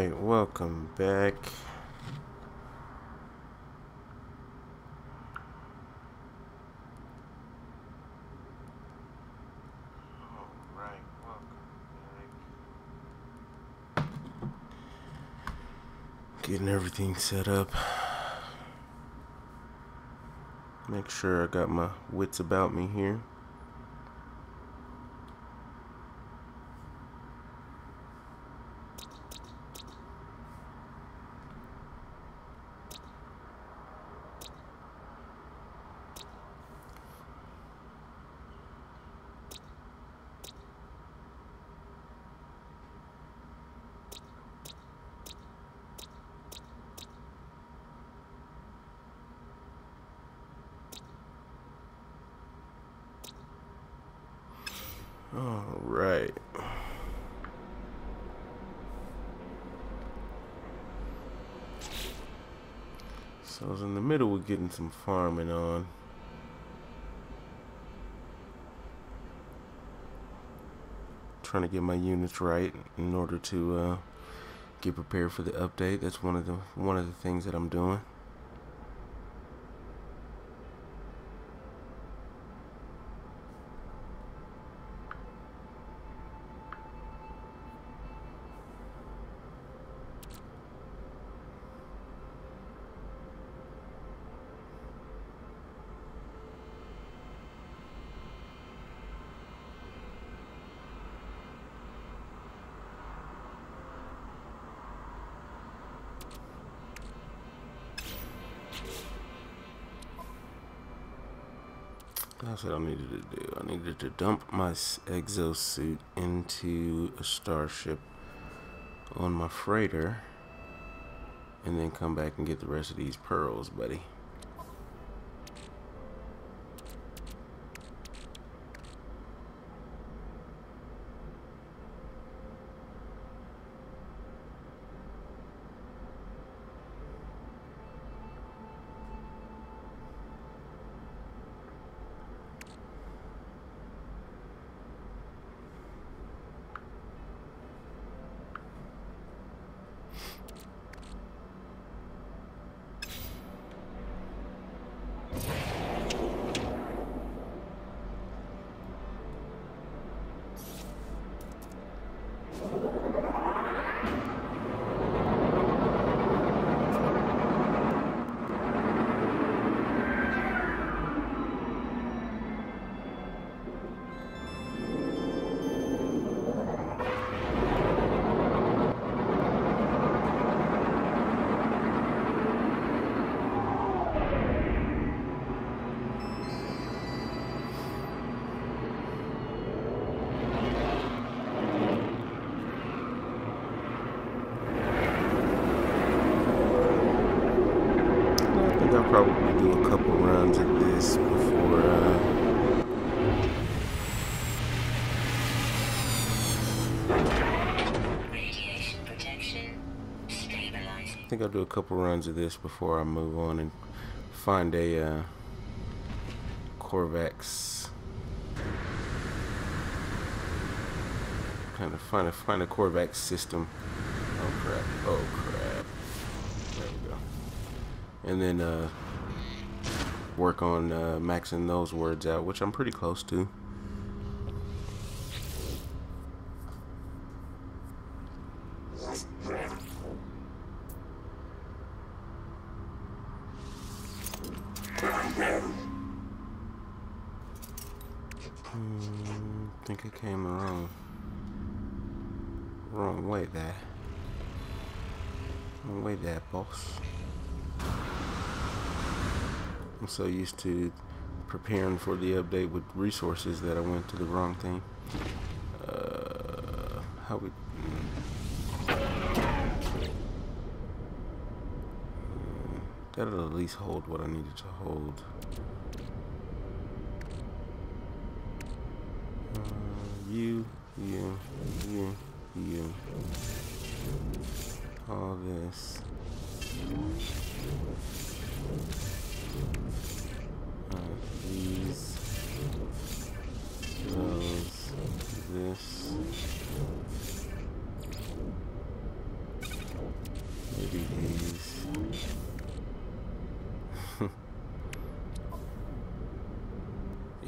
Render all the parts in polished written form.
Alright, welcome back. Getting everything set up. Make sure I got my wits about me here. All right. So I was in the middle of getting some farming on. Trying to get my units right in order to get prepared for the update. That's one of the things that I'm doing. That's what I needed to do. I needed to dump my exosuit into a starship on my freighter and then come back and get the rest of these pearls, buddy. I'll probably do a couple runs of this before radiation protection stabilizing. I think I'll do a couple runs of this before I move on and find a Corvax. Kind of find a Corvax system. Oh crap! Oh crap! There we go. And then work on maxing those words out, which I'm pretty close to. I think I came the wrong way there. Wrong way there, boss. I'm so used to preparing for the update with resources that I went to the wrong thing. How we... that'll at least hold what I needed to hold. You. All this. These, those, this,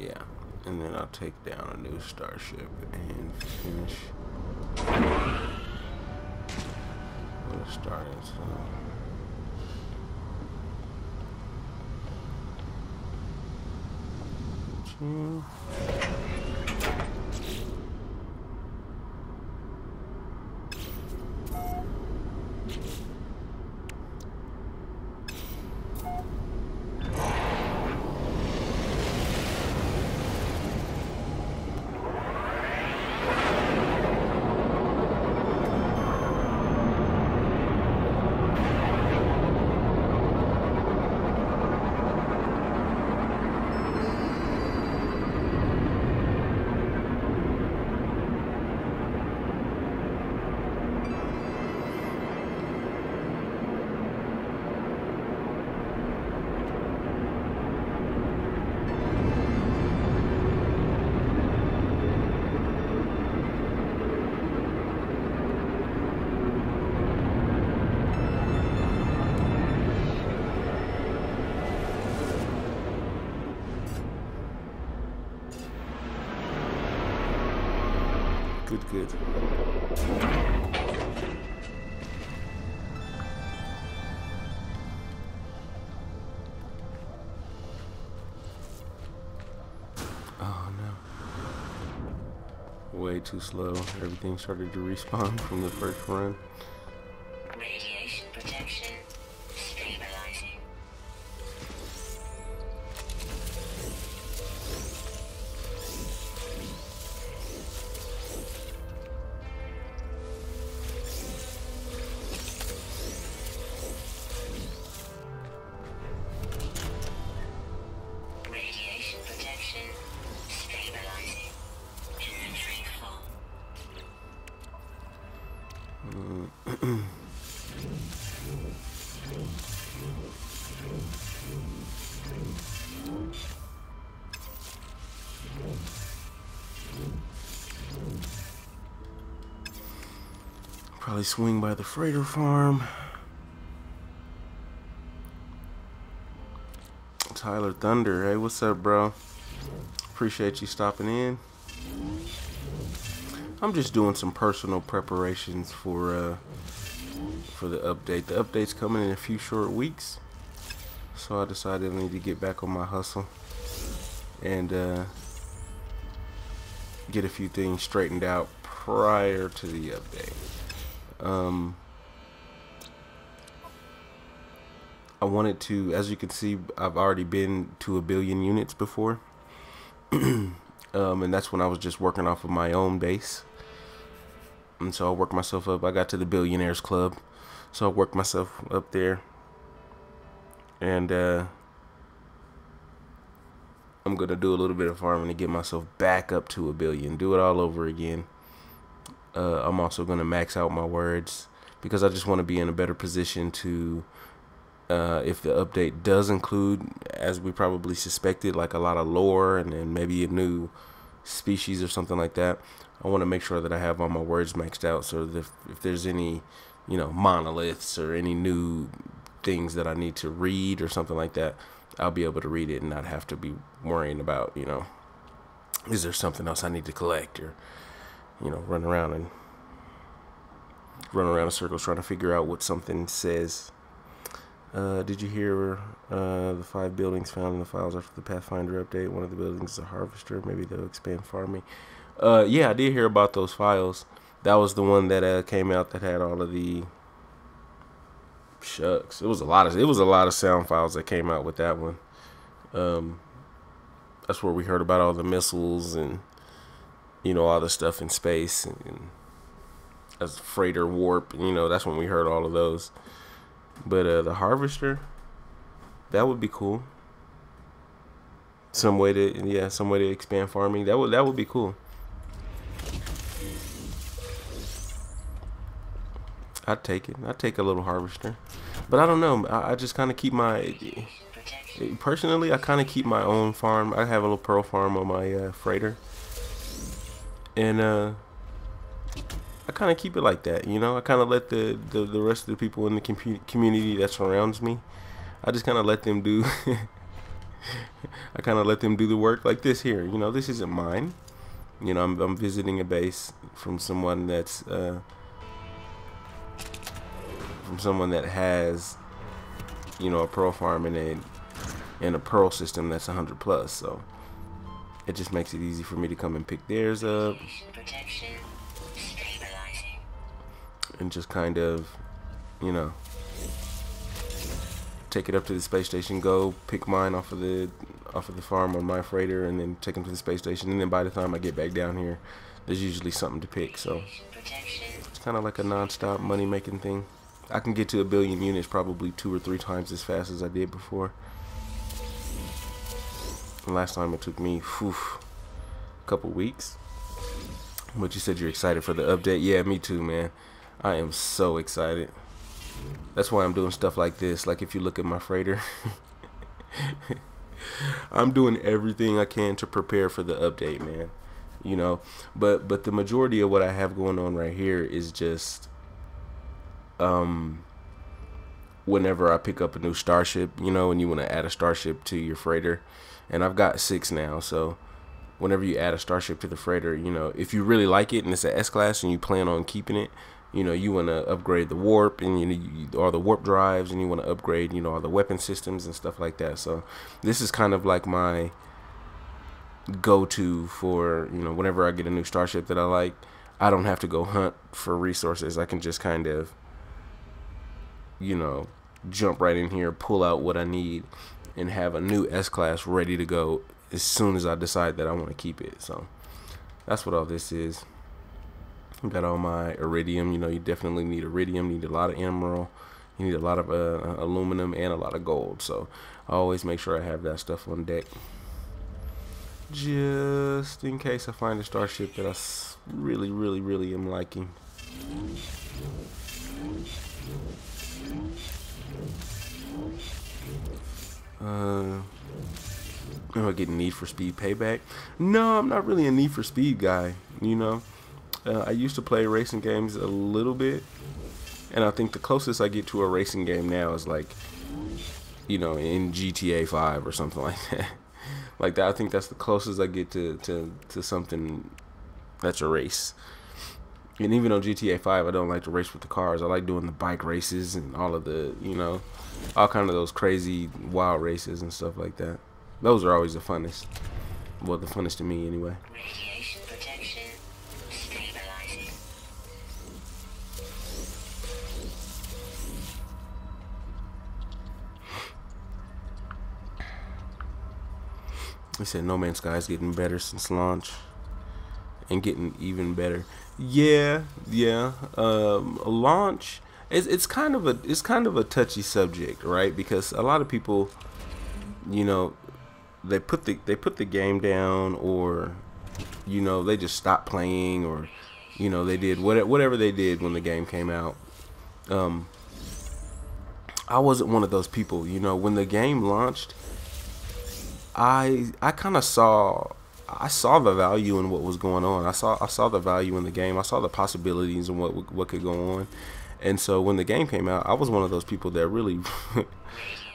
Yeah, and then I'll take down a new starship and finish. We'll start it. Good. Oh no. Way too slow. Everything started to respawn from the first run. Radiation protection stabilizing. Radiation protection stabilizing. Inventory full. Probably swing by the freighter farm. Tyler Thunder, hey, what's up, bro? Appreciate you stopping in. I'm just doing some personal preparations for the update. The update's coming in a few short weeks, so I decided I need to get back on my hustle and get a few things straightened out prior to the update. I wanted to, as you can see, I've already been to 1 billion units before. And that's when I was just working off of my own base. And so I worked myself up. I got to the Billionaires Club. So I worked myself up there. And I'm going to do a little bit of farming to get myself back up to 1 billion. Do it all over again. I'm also going to max out my words because I just want to be in a better position to, if the update does include, as we probably suspected, like a lot of lore and then maybe a new species or something like that, I want to make sure that I have all my words maxed out so that if there's any, you know, monoliths or any new things that I need to read or something like that, I'll be able to read it and not have to be worrying about, you know, is there something else I need to collect, or, you know, run around in circles trying to figure out what something says. Did you hear the 5 buildings found in the files after the Pathfinder update? One of the buildings is a harvester. Maybe they'll expand farming. Yeah, I did hear about those files. That was the one that came out that had all of the shucks. It was a lot of sound files that came out with that one. That's where we heard about all the missiles and, you know, all the stuff in space and as freighter warp. You know, that's when we heard all of those. But the harvester, that would be cool. Some way to expand farming. That would be cool. I'd take it. I'd take a little harvester. But I don't know. I just kind of keep my, personally, I kind of keep my own farm. I have a little pearl farm on my freighter. And I kind of keep it like that, you know. I kind of let the rest of the people in the community that surrounds me, I just kind of let them do I kind of let them do the work. Like this here, you know, this isn't mine. You know, I'm visiting a base from someone that's from someone that has, you know, a pearl farm and a pearl system that's 100 plus. So it just makes it easy for me to come and pick theirs up and just kind of, you know, take it up to the space station, go pick mine off of the farm on my freighter, and then take them to the space station. And then by the time I get back down here, there's usually something to pick. So it's kind of like a non-stop money making thing. I can get to 1 billion units probably 2 or 3 times as fast as I did before. And last time it took me a couple weeks. But you said you're excited for the update. Yeah, me too, man. I am so excited. That's why I'm doing stuff like this. Like if you look at my freighter, I'm doing everything I can to prepare for the update, man. You know, but the majority of what I have going on right here is just whenever I pick up a new starship, you know, and you want to add a starship to your freighter, and I've got 6 now, so whenever you add a starship to the freighter, you know, if you really like it and it's an S-class and you plan on keeping it, you know, you want to upgrade the warp and or the warp drives, and you want to upgrade, you know, all the weapon systems and stuff like that. So this is kind of like my go-to for, you know, whenever I get a new starship that I like, I don't have to go hunt for resources. I can just kind of, you know, jump right in here, pull out what I need, and have a new S-class ready to go as soon as I decide that I want to keep it. So that's what all this is. Got all my iridium. You know, you definitely need iridium. You need a lot of emerald. You need a lot of aluminum and a lot of gold. So I always make sure I have that stuff on deck, just in case I find a starship that I really, really, really am liking. Am I getting Need for Speed Payback? No, I'm not really a Need for Speed guy, you know. I used to play racing games a little bit, and I think the closest I get to a racing game now is like, you know, in GTA 5 or something like that. Like that, I think that's the closest I get to something that's a race. And even on GTA 5, I don't like to race with the cars. I like doing the bike races and all of the, you know, all kind of those crazy wild races and stuff like that. Those are always the funnest. Well, the funnest to me anyway. Radiation protection stabilizing. He said No Man's Sky is getting better since launch, and getting even better. Yeah. Launch. It's kind of a touchy subject, right? Because a lot of people, you know, they put the game down, or, you know, they just stopped playing, or, you know, they did whatever they did when the game came out. I wasn't one of those people. You know, when the game launched, I kind of saw the value in what was going on. I saw the value in the game. I saw the possibilities and what could go on. And so when the game came out, I was one of those people that really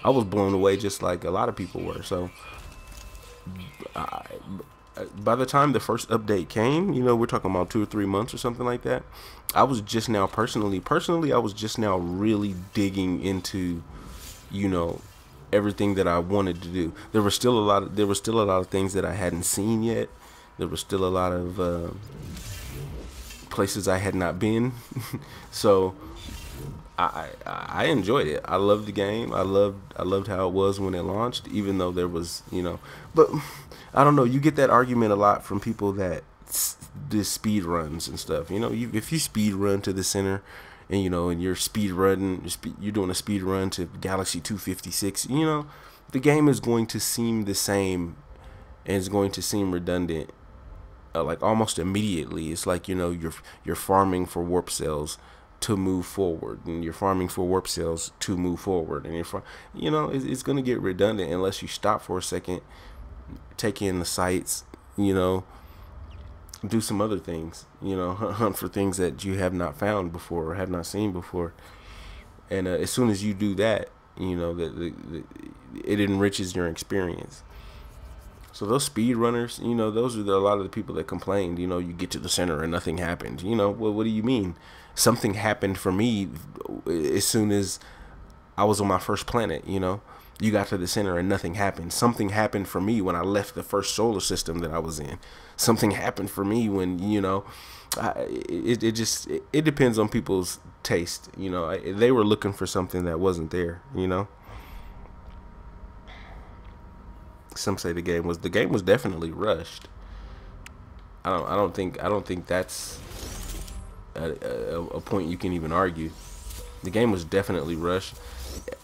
I was blown away, just like a lot of people were. So by the time the first update came, you know, we're talking about 2 or 3 months or something like that, I was just now personally I was just now really digging into, you know, everything that I wanted to do. There were still a lot of things that I hadn't seen yet. There was still a lot of places I had not been. So I enjoyed it. I loved the game. I loved how it was when it launched, even though there was, you know, but I don't know, you get that argument a lot from people that do speed runs and stuff. You know, if you speed run to the center, and, you know, and you're doing a speed run to Galaxy 256, you know, the game is going to seem the same, and it's going to seem redundant, like almost immediately. It's like, you know, you're farming for warp cells to move forward, and you're farming for warp cells to move forward, and you know, it's going to get redundant unless you stop for a second, take in the sights, you know, do some other things, you know, hunt for things that you have not found before or have not seen before. And as soon as you do that, you know, it enriches your experience. So those speed runners, you know, those are a lot of the people that complained. You know, you get to the center and nothing happened. You know, well, what do you mean? Something happened for me as soon as I was on my first planet. You know, you got to the center and nothing happened. Something happened for me when I left the first solar system that I was in. Something happened for me when, you know, it depends on people's taste. You know, they were looking for something that wasn't there. You know. Some say the game was definitely rushed. I don't think that's a point you can even argue. The game was definitely rushed.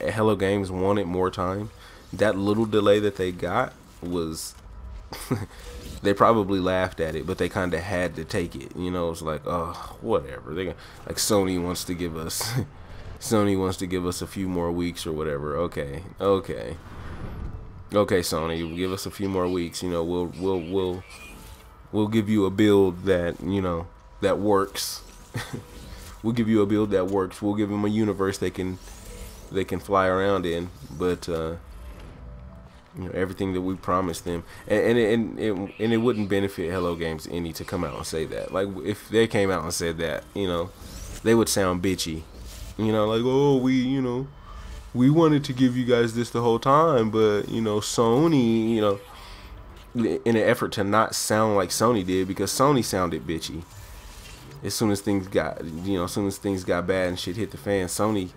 Hello Games wanted more time. That little delay that they got was they probably laughed at it, but they kind of had to take it. You know, it's like, oh, whatever. Like Sony wants to give us Sony wants to give us a few more weeks or whatever. Okay, Sony, give us a few more weeks. You know, we'll give you a build that, you know, that works. We'll give you a build that works. We'll give them a universe they can fly around in. But you know, everything that we promised them, and it wouldn't benefit Hello Games any to come out and say that. Like, if they came out and said that, you know, they would sound bitchy. You know, like, oh, we wanted to give you guys this the whole time, but, you know, Sony, you know, in an effort to not sound like Sony did, because Sony sounded bitchy. As soon as things got bad and shit hit the fan, Sony,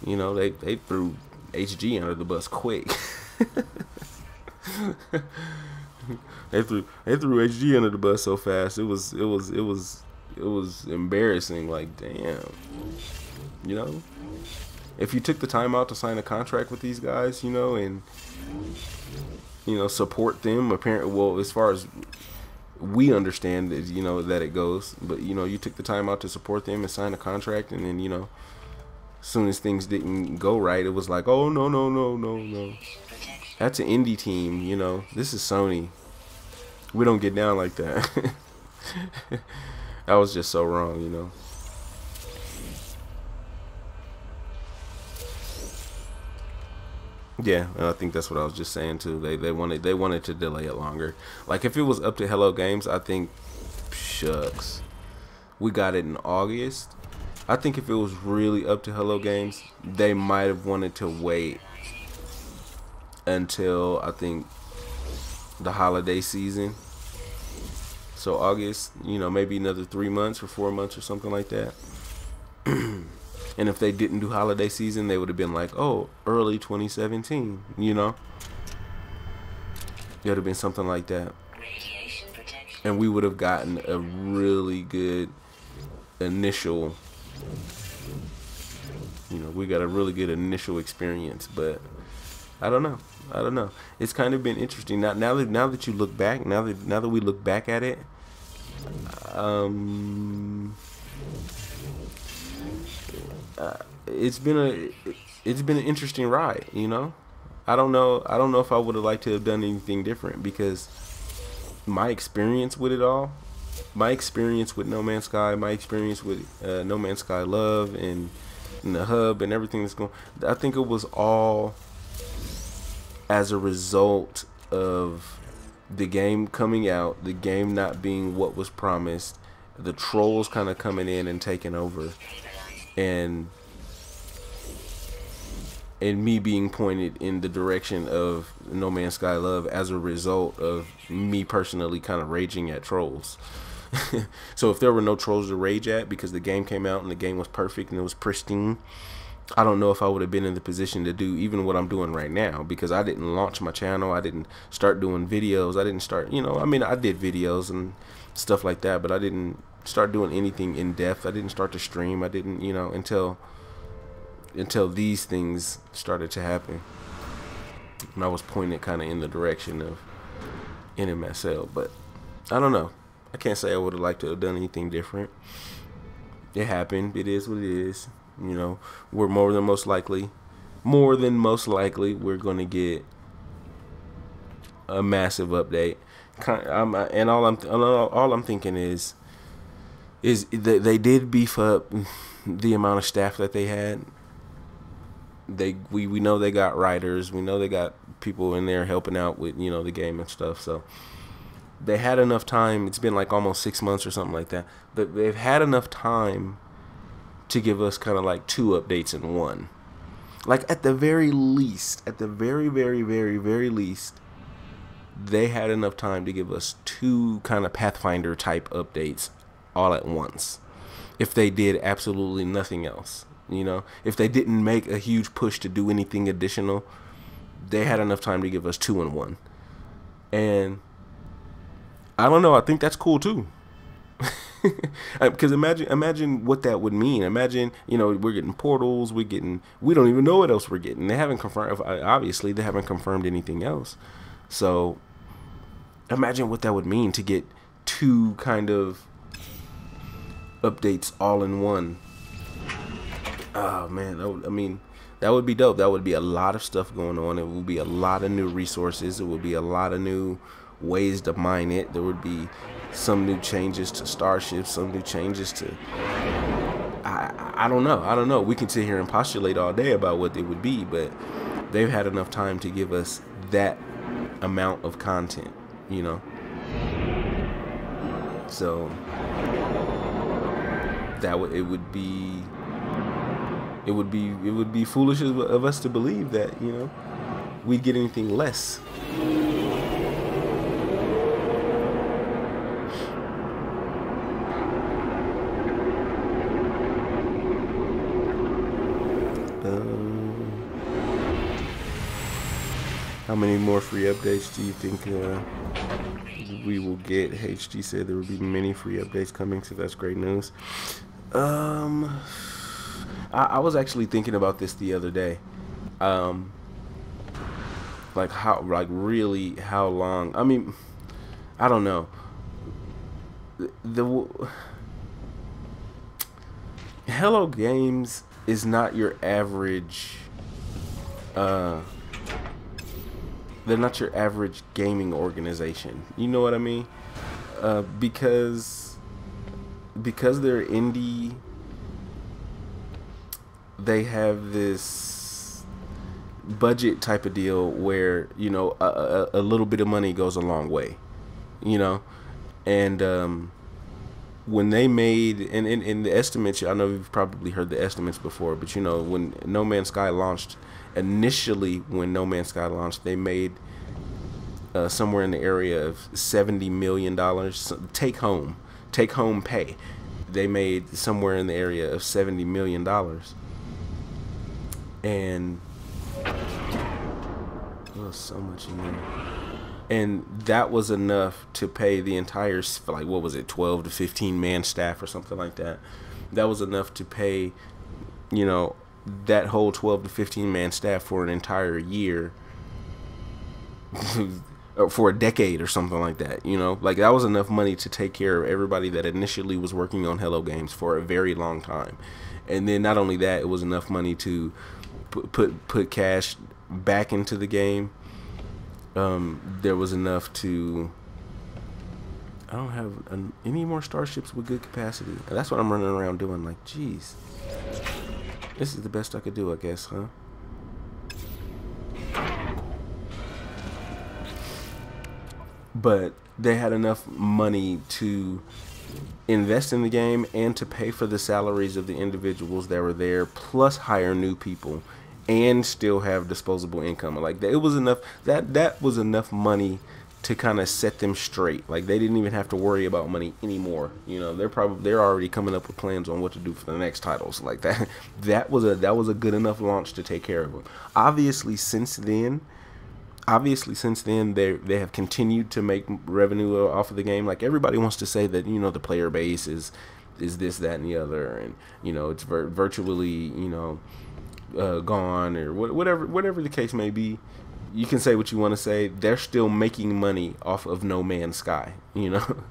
you know, they threw HG under the bus quick. they threw HG under the bus so fast. It was embarrassing. Like, damn, you know. If you took the time out to sign a contract with these guys, you know, and, you know, support them, apparently, well, as far as we understand, is, you know, that it goes, but, you know, you took the time out to support them and sign a contract, and then, you know, as soon as things didn't go right, it was like, oh, no. That's an indie team, you know. This is Sony. We don't get down like that. That was just so wrong, you know. Yeah, and I think that's what I was just saying too. They wanted to delay it longer. Like, if it was up to Hello Games, I think, shucks, we got it in August. I think if it was really up to Hello Games, they might have wanted to wait until, I think, the holiday season. So August, you know, maybe another 3 months or 4 months or something like that. And if they didn't do holiday season, they would have been like, oh, early 2017, you know? It would have been something like that. And we would have gotten a really good initial, you know, we got a really good initial experience. But I don't know. It's kind of been interesting. Now that you look back, now that we look back at it, it's been an interesting ride, you know. I don't know if I would have liked to have done anything different, because my experience with it all, my experience with No Man's Sky, my experience with No Man's Sky Love and the hub and everything that's going, I think it was all as a result of the game coming out, the game not being what was promised, the trolls kind of coming in and taking over, and me being pointed in the direction of No Man's Sky Love as a result of me personally kind of raging at trolls. So if there were no trolls to rage at because the game came out and the game was perfect and it was pristine, I don't know if I would have been in the position to do even what I'm doing right now, because I didn't launch my channel. I didn't start doing videos. I didn't start, you know, I mean, I did videos and stuff like that, but I didn't start doing anything in depth. I didn't start to stream. I didn't, you know, until these things started to happen. And I was pointed kind of in the direction of NMSL, but I don't know. I can't say I would have liked to have done anything different. It happened. It is what it is. You know, we're more than most likely, we're going to get a massive update. And all I'm thinking is that they did beef up the amount of staff that they had. we know they got writers, we know they got people in there helping out with, you know, the game and stuff. So they had enough time. It's been like almost 6 months or something like that, but they've had enough time to give us kind of like 2 updates in one. Like at the very least, at the very, very, very, very least, they had enough time to give us 2 kind of Pathfinder type updates all at once. If they did absolutely nothing else, you know, if they didn't make a huge push to do anything additional, they had enough time to give us 2 in one. And I don't know, I think that's cool too. Because imagine what that would mean. Imagine, you know, we're getting portals, we don't even know what else we're getting. They haven't confirmed, obviously they haven't confirmed anything else. So imagine what that would mean to get 2 kind of updates all in one. Oh man, that would be dope. That would be a lot of stuff going on. It would be a lot of new resources. It would be a lot of new ways to mine it. There would be some new changes to starships, some new changes to I don't know. We can sit here and postulate all day about what they would be, but they've had enough time to give us that amount of content, you know. So it would be foolish of us to believe that, you know, we'd get anything less. How many more free updates do you think we will get? HG said there will be many free updates coming, so that's great news. I was actually thinking about this the other day. Like how long? I mean, I don't know. The Hello Games is not your average. They're not your average gaming organization. You know what I mean? Because they're indie, they have this budget type of deal where, you know, a little bit of money goes a long way, you know. And when they made, and the estimates, I know you've probably heard the estimates before, but you know, when No Man's Sky launched, initially when No Man's Sky launched, they made somewhere in the area of $70 million take home pay. They made somewhere in the area of $70 million, and oh, so much in there. And that was enough to pay the entire, like, what was it, 12 to 15 man staff or something like that. That was enough to pay, you know, that whole 12 to 15 man staff for an entire year, for a decade or something like that, you know. Like, that was enough money to take care of everybody that initially was working on Hello Games for a very long time. And then not only that, it was enough money to put cash back into the game. There was enough to, I don't have any more starships with good capacity. And that's what I'm running around doing, like, geez, this is the best I could do, I guess, huh? But they had enough money to invest in the game and to pay for the salaries of the individuals that were there, plus hire new people, and still have disposable income. Like, it was enough, that was enough money to kind of set them straight. Like, they didn't even have to worry about money anymore. You know, they're already coming up with plans on what to do for the next titles. Like, that was a good enough launch to take care of them. Obviously since then they have continued to make revenue off of the game. Like, everybody wants to say that, you know, the player base is this, that, and the other, and, you know, it's virtually, you know, gone, or whatever the case may be. You can say what you want to say. They're still making money off of No Man's Sky, you know.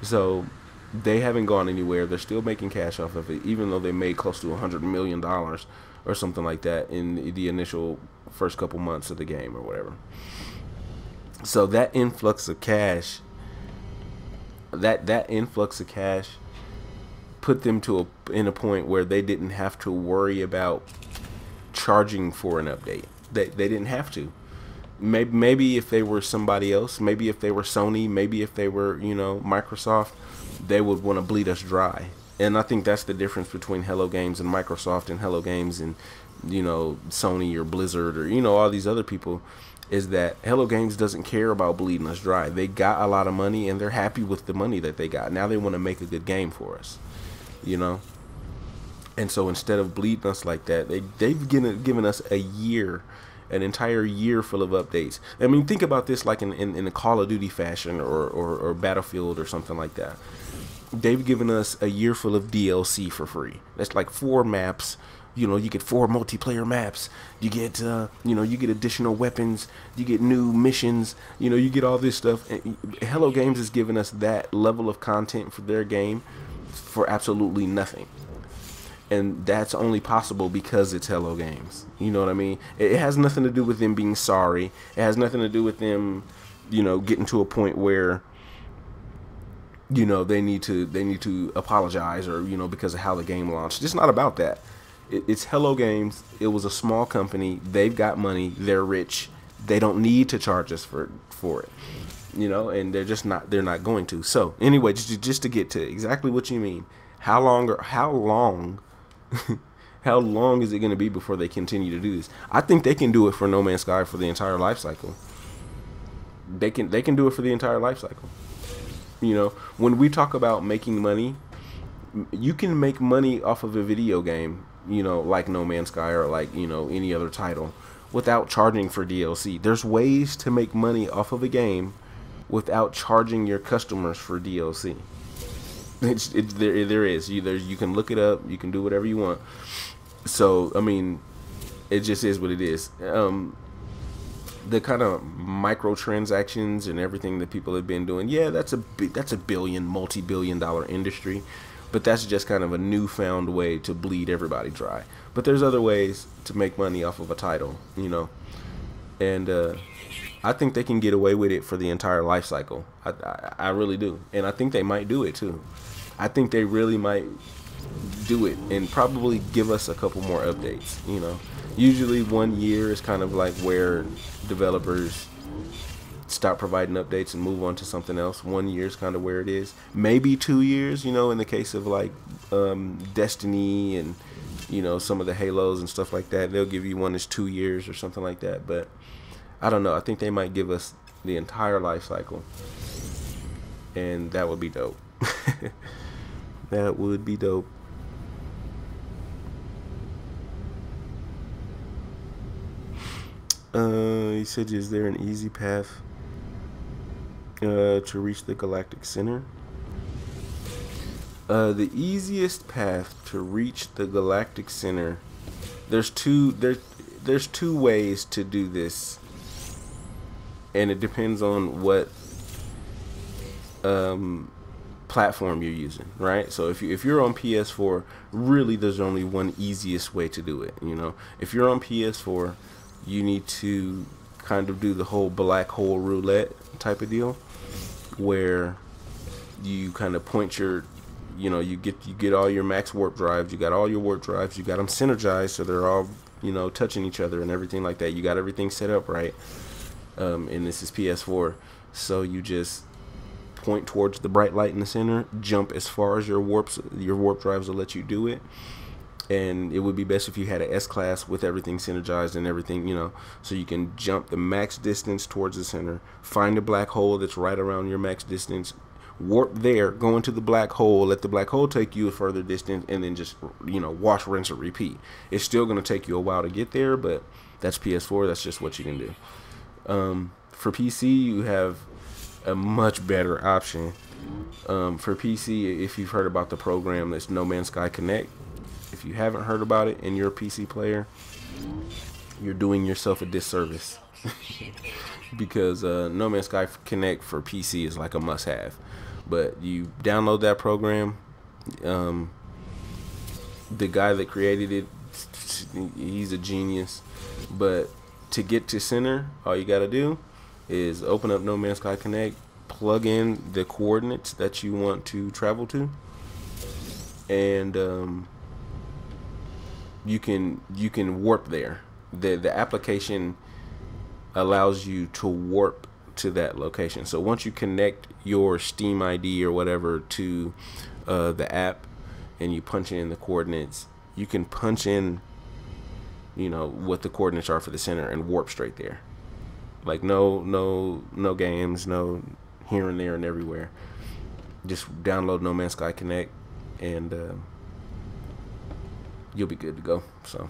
So they haven't gone anywhere. They're still making cash off of it, even though they made close to $100 million or something like that in the initial first couple months of the game or whatever. So that influx of cash, that influx of cash put them in a point where they didn't have to worry about charging for an update. They didn't have to. Maybe if they were somebody else, maybe if they were Sony, maybe if they were, you know, Microsoft, they would want to bleed us dry. And I think that's the difference between Hello Games and Microsoft and Hello Games and, you know, Sony or Blizzard or, you know, all these other people, is that Hello Games doesn't care about bleeding us dry. They got a lot of money and they're happy with the money that they got. Now they want to make a good game for us, you know. And so instead of bleeding us like that, they've given us a year, an entire year full of updates. I mean, think about this like in a Call of Duty fashion or Battlefield or something like that. They've given us a year full of DLC for free. That's like 4 maps. You know, you get 4 multiplayer maps. You get, you know, you get additional weapons. You get new missions. You know, you get all this stuff. And Hello Games is giving us that level of content for their game for absolutely nothing. And that's only possible because it's Hello Games. You know what I mean? It has nothing to do with them being sorry. It has nothing to do with them, you know, getting to a point where, you know, they need to apologize or, you know, because of how the game launched. It's not about that. It's Hello Games. It was a small company. They've got money. They're rich. They don't need to charge us for it. You know, and they're not going to. So anyway, just to get to exactly what you mean. How long is it going to be before they continue to do this? I think they can do it for No Man's Sky for the entire life cycle. They can do it for the entire life cycle. You know, when we talk about making money, you can make money off of a video game, you know, like No Man's Sky or like, you know, any other title without charging for DLC. There's ways to make money off of a game without charging your customers for DLC. There is. You can look it up. You can do whatever you want. So, I mean, it just is what it is. The kind of microtransactions and everything that people have been doing, yeah, that's a multi-billion-dollar industry. But that's just kind of a newfound way to bleed everybody dry. But there's other ways to make money off of a title, you know. And I think they can get away with it for the entire life cycle. I really do. And I think they might do it too. I think they really might do it and probably give us a couple more updates, you know. Usually 1 year is kind of like where developers stop providing updates and move on to something else. 1 year is kind of where it is. Maybe 2 years, you know, in the case of like Destiny and, you know, some of the Halos and stuff like that. They'll give you one that's 2 years or something like that. But I don't know. I think they might give us the entire life cycle. And that would be dope. That would be dope. He said, is there an easy path to reach the galactic center? The easiest path to reach the galactic center, there's two ways to do this, and it depends on what platform you're using, right? So if you're on PS4, really there's only one easiest way to do it, you know. If you're on PS4, you need to kind of do the whole black hole roulette type of deal, where you kind of point your, you know, you get all your max warp drives, you got all your warp drives, you got them synergized so they're all, you know, touching each other and everything like that. You got everything set up right, and this is PS4, so you just point towards the bright light in the center, jump as far as your warp drives will let you do it. And it would be best if you had an S-Class with everything synergized and everything, you know, so you can jump the max distance towards the center, find a black hole that's right around your max distance, warp there, go into the black hole, let the black hole take you a further distance, and then just, you know, wash, rinse, and repeat. It's still going to take you a while to get there, but that's PS4. That's just what you can do. For PC, you have a much better option. For PC, if you've heard about the program that's No Man's Sky Connect, if you haven't heard about it and you're a PC player, you're doing yourself a disservice. Because No Man's Sky Connect for PC is like a must-have. But you download that program. The guy that created it, he's a genius. But to get to center, all you gotta do is open up No Man's Sky Connect, plug in the coordinates that you want to travel to, and you can warp there. The application allows you to warp to that location. So once you connect your Steam ID or whatever to the app, and you punch in the coordinates, you can punch in, you know, what the coordinates are for the center and warp straight there. Like no games, no here and there and everywhere. Just download No Man's Sky Connect, and you'll be good to go. So.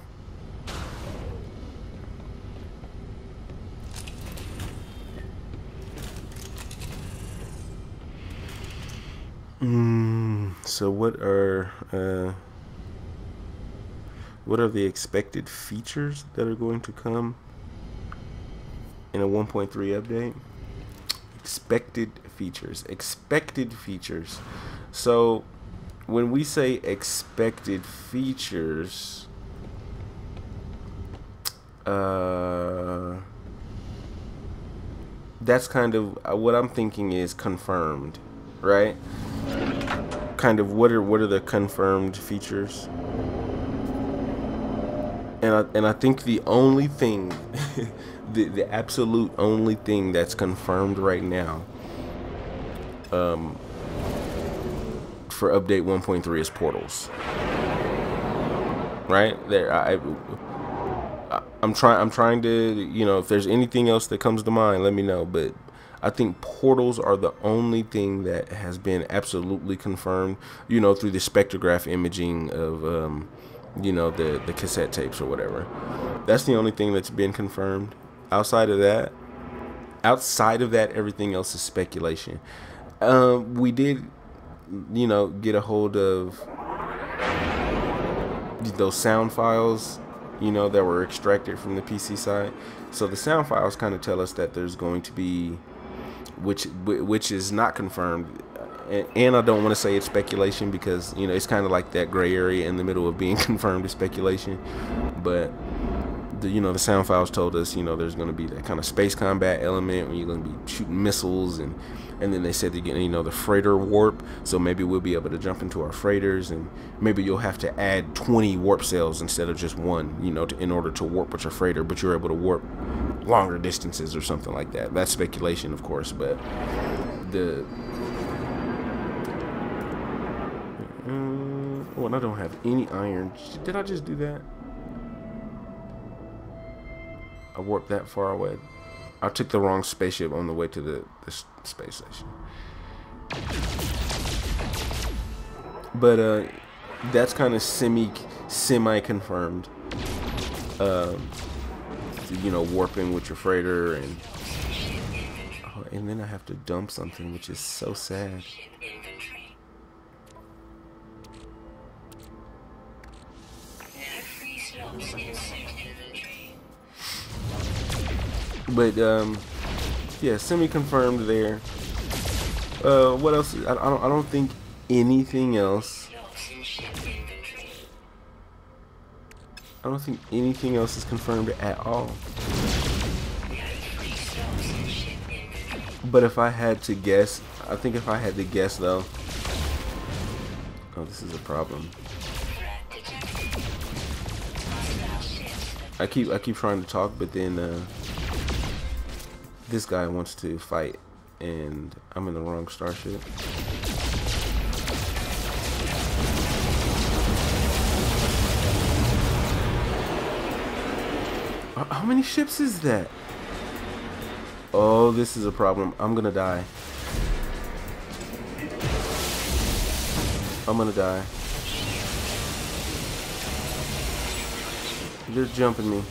So what are the expected features that are going to come in a 1.3 update? Expected features. So when we say expected features, that's kind of what I'm thinking is confirmed, right? Kind of what are the confirmed features? And I think the only thing, the absolute only thing that's confirmed right now, for update 1.3 is portals. Right there, I'm trying to, you know, if there's anything else that comes to mind, let me know. But I think portals are the only thing that has been absolutely confirmed, you know, through the spectrograph imaging of, you know, the cassette tapes or whatever. That's the only thing that's been confirmed. Outside of that, everything else is speculation. We did, you know, get a hold of those sound files, you know, that were extracted from the PC side. So the sound files kind of tell us that there's going to be, which is not confirmed, and I don't want to say it's speculation because, you know, it's kind of like that gray area in the middle of being confirmed is speculation. But you know, the sound files told us, you know, there's going to be that kind of space combat element when you're going to be shooting missiles, and then they said, you know, the freighter warp, so maybe we'll be able to jump into our freighters, and maybe you'll have to add 20 warp cells instead of just one, you know, in order to warp with your freighter, but you're able to warp longer distances or something like that. That's speculation, of course, but oh, and I don't have any iron. Did I just do that? I warped that far away. I took the wrong spaceship on the way to the space station. But that's kind of semi confirmed. You know, warping with your freighter, and then I have to dump something, which is so sad. But yeah, semi-confirmed there. What else? I don't think anything else. I don't think anything else is confirmed at all. But if I had to guess, I think if I had to guess though, oh, this is a problem. I keep trying to talk, but then this guy wants to fight, and I'm in the wrong starship. How many ships is that? Oh, this is a problem. I'm gonna die. I'm gonna die. They're jumping me.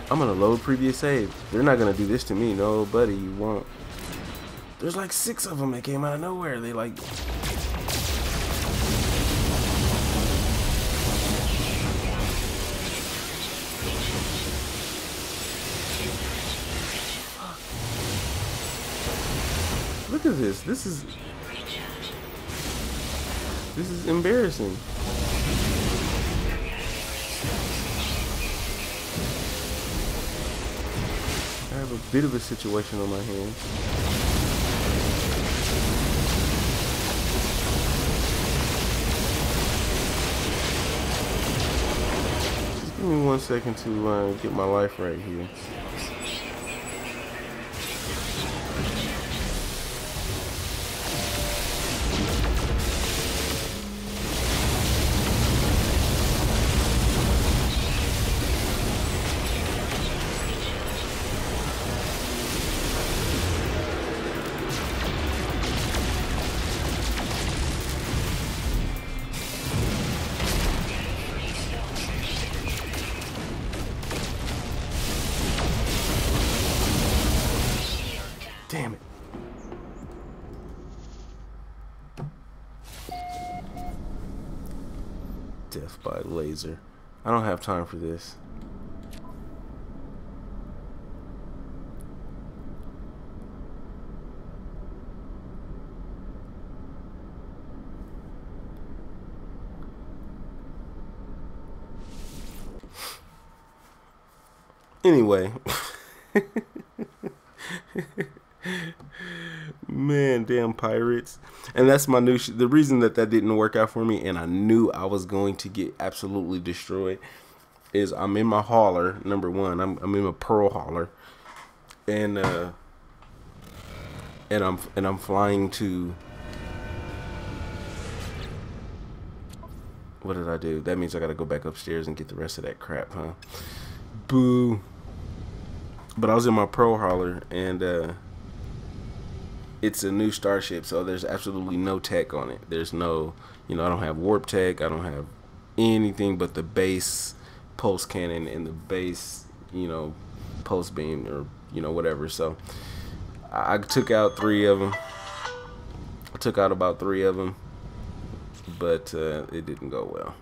I'm gonna load previous save. They're not gonna do this to me. No, buddy, you won't. There's like 6 of them that came out of nowhere. They like... Look at this. This is embarrassing. I have a bit of a situation on my hands. Give me 1 second to get my life right here. Damn it. Death by laser. I don't have time for this. Anyway. Man, damn pirates. And that's my new the reason that didn't work out for me, and I knew I was going to get absolutely destroyed, is I'm in my hauler. Number one, I'm in my pearl hauler, and I'm flying to, what did I do? That means I gotta go back upstairs and get the rest of that crap, huh? Boo. But I was in my pearl hauler, and it's a new starship, so there's absolutely no tech on it. There's no, I don't have warp tech. I don't have anything but the base pulse cannon and the base, pulse beam, or, whatever. So I took out 3 of them. I took out about 3 of them, but it didn't go well.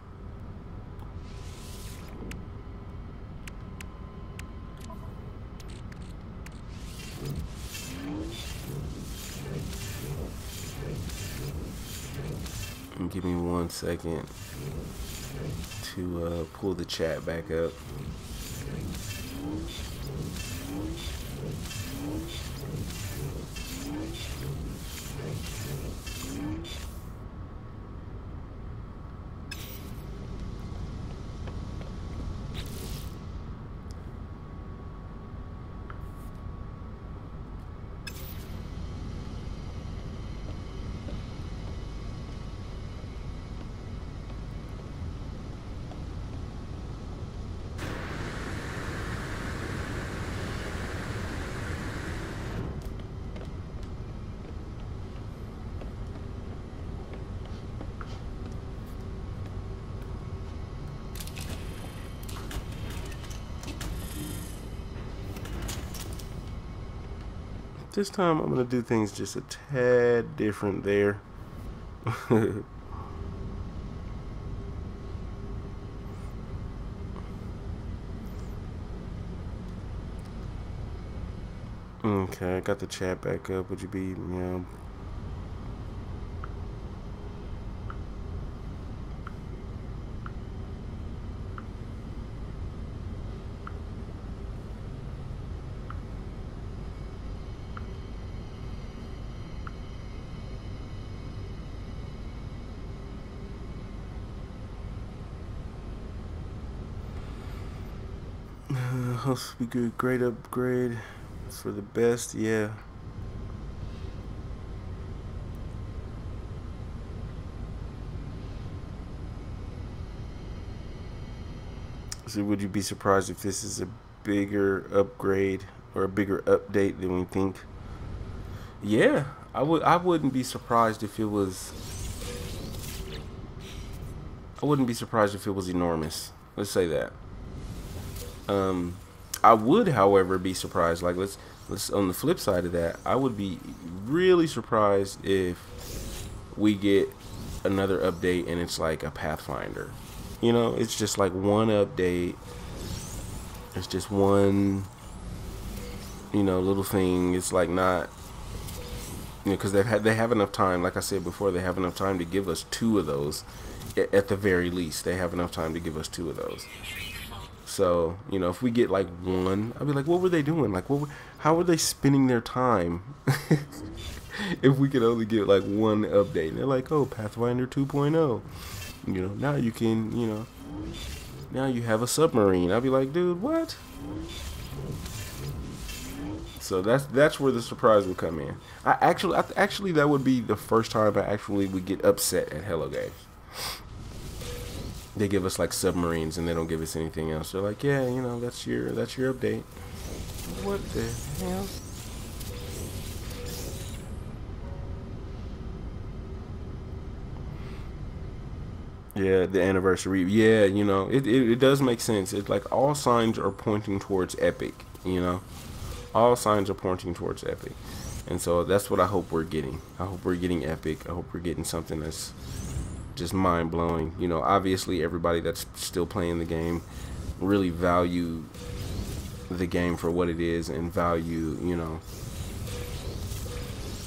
Give me 1 second to pull the chat back up. This time I'm gonna do things just a tad different there. Okay, I got the chat back up. Would you be, host be good, great upgrade for the best, yeah. So would you be surprised if this is a bigger upgrade or a bigger update than we think? Yeah, I wouldn't be surprised if it was. I wouldn't be surprised if it was enormous. Let's say that. I would, however, be surprised. Like, let's on the flip side of that, I would be really surprised if we get another update and it's like a Pathfinder. It's just like one update. It's just one, little thing. It's like not, because they have enough time. Like I said before, they have enough time to give us 2 of those. At the very least, they have enough time to give us 2 of those. So, if we get like 1, I'd be like, what were they doing? Like, how were they spending their time? If we could only get like 1 update. And they're like, oh, Pathfinder 2.0. Now you can, Now you have a submarine. I'll be like, dude, what? So that's where the surprise would come in. Actually that would be the first time I actually would get upset at Hello Games. They give us like submarines and they don't give us anything else. They're like, yeah, you know, that's your update. What the hell? Yeah, the anniversary. Yeah, you know, it does make sense. It's like all signs are pointing towards Epic, you know. All signs are pointing towards Epic. And so that's what I hope we're getting. I hope we're getting Epic. I hope we're getting something that's just mind-blowing. You know, obviously everybody that's still playing the game really value the game for what it is and value, you know,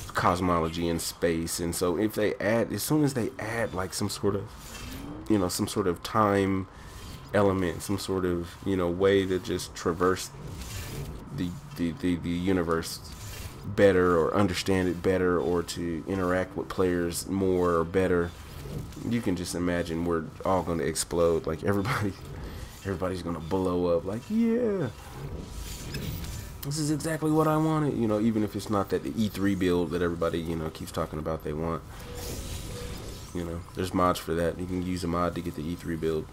cosmology and space. And so if they add, as soon as they add like some sort of, you know, some sort of time element, some sort of, you know, way to just traverse the universe better, or understand it better, or to interact with players more or better, you can just imagine we're all going to explode. Like everybody's going to blow up. Like, yeah, this is exactly what I wanted. You know, even if it's not that the E3 build that everybody, you know, keeps talking about they want. You know, there's mods for that. You can use a mod to get the E3 build.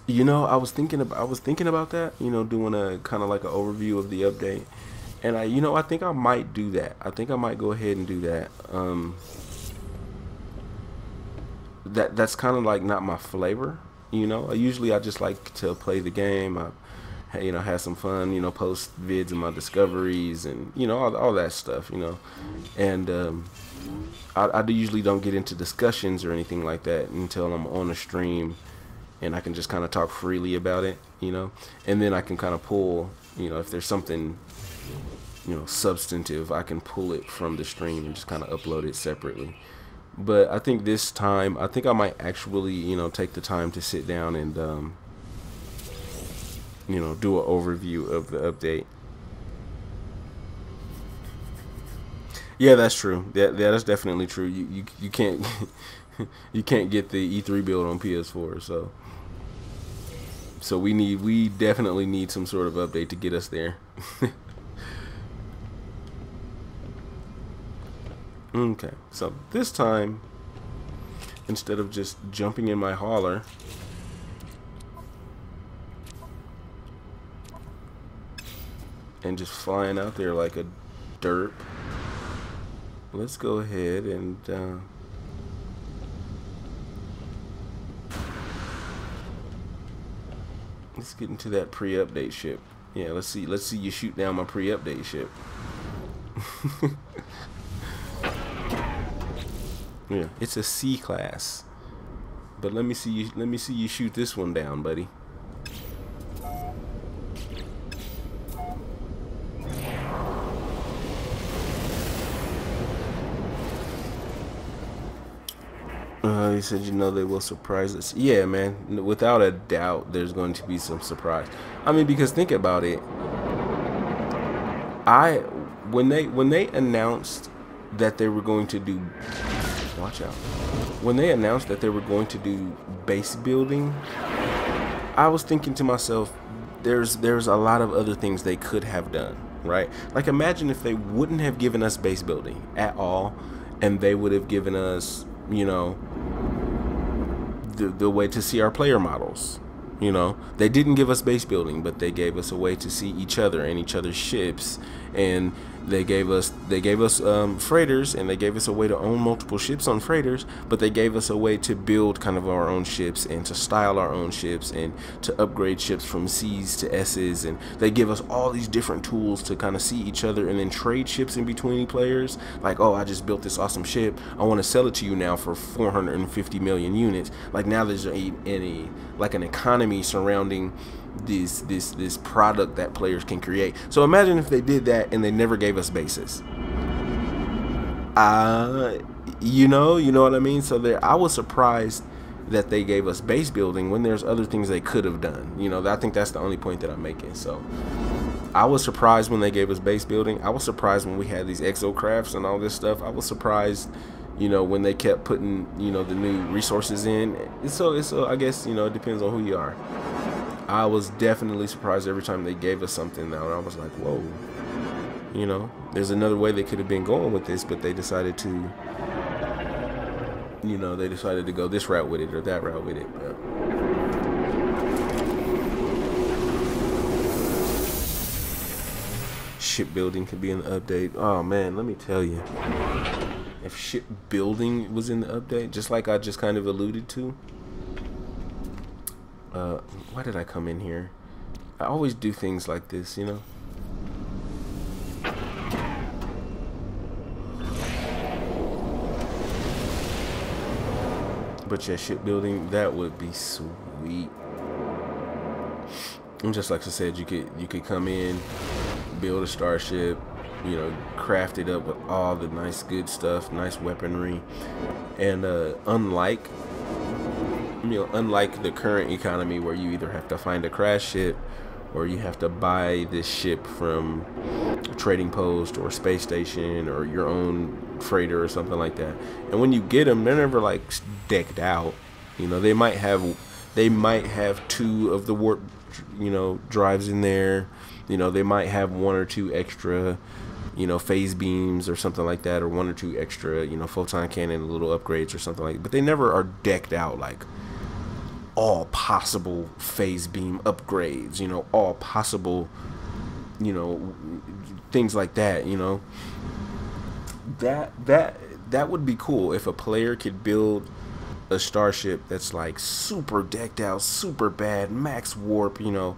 You know, I was thinking about that, you know, doing a kind of like an overview of the update. And I think I might do that. I think I might go ahead and do that. That's kind of like not my flavor. You know, I just like to play the game. I, you know, have some fun, you know, post vids of my discoveries and, you know, all that stuff, you know. And I usually don't get into discussions or anything like that until I'm on a stream and I can just kind of talk freely about it, you know. And then I can kind of pull, you know, if there's something, you know, substantive, I can pull it from the stream and just kind of upload it separately. But I think this time, I think I might actually, you know, take the time to sit down and, you know, do an overview of the update. Yeah, that's true. That's definitely true. You can't you can't get the E3 build on PS4, so we definitely need some sort of update to get us there. Okay, so this time, instead of just jumping in my hauler, and just flying out there like a derp, let's go ahead and let's get into that pre-update ship. Yeah, let's see you shoot down my pre-update ship. Yeah, it's a C class. But let me see you shoot this one down, buddy. He said, you know, they will surprise us. Yeah, man, without a doubt there's going to be some surprise. I mean, because think about it. When they announced that they were going to do, watch out, when they announced that they were going to do base building, I was thinking to myself, there's a lot of other things they could have done, right? Like, imagine if they wouldn't have given us base building at all, and they would have given us, you know, the way to see our player models. You know, they didn't give us base building, but they gave us a way to see each other and each other's ships, and they gave us freighters, and they gave us a way to own multiple ships on freighters, but they gave us a way to build kind of our own ships and to style our own ships and to upgrade ships from C's to S's, and they give us all these different tools to kind of see each other and then trade ships in between players. Like, oh, I just built this awesome ship, I want to sell it to you now for 450 million units. Like, now there's like an economy surrounding this product that players can create. So imagine if they did that and they never gave us bases. You know what I mean? So I was surprised that they gave us base building when there's other things they could have done. You know, I think that's the only point that I'm making. So I was surprised when they gave us base building. I was surprised when we had these exocrafts and all this stuff. I was surprised, you know, when they kept putting, you know, the new resources in. So I guess, you know, it depends on who you are. I was definitely surprised every time they gave us something now. I was like, whoa, you know, there's another way they could have been going with this, but they decided to, you know, they decided to go this route with it or that route with it. But shipbuilding could be in the update. Oh man, let me tell you, if shipbuilding was in the update, just like I just kind of alluded to. Why did I come in here? I always do things like this, you know. But yeah, shipbuilding, that would be sweet. And just like I said, you could come in, build a starship, you know, craft it up with all the nice good stuff, nice weaponry, and unlike the current economy where you either have to find a crash ship or you have to buy this ship from a trading post or a space station or your own freighter or something like that, and when you get them, they're never like decked out. You know, they might have 2 of the warp, you know, drives in there. You know, they might have 1 or 2 extra, you know, phase beams or something like that, or 1 or 2 extra, you know, photon cannon little upgrades or something like that. But they never are decked out like all possible phase beam upgrades, you know, all possible, you know, things like that. You know, that would be cool if a player could build a starship that's like super decked out, super bad, max warp, you know,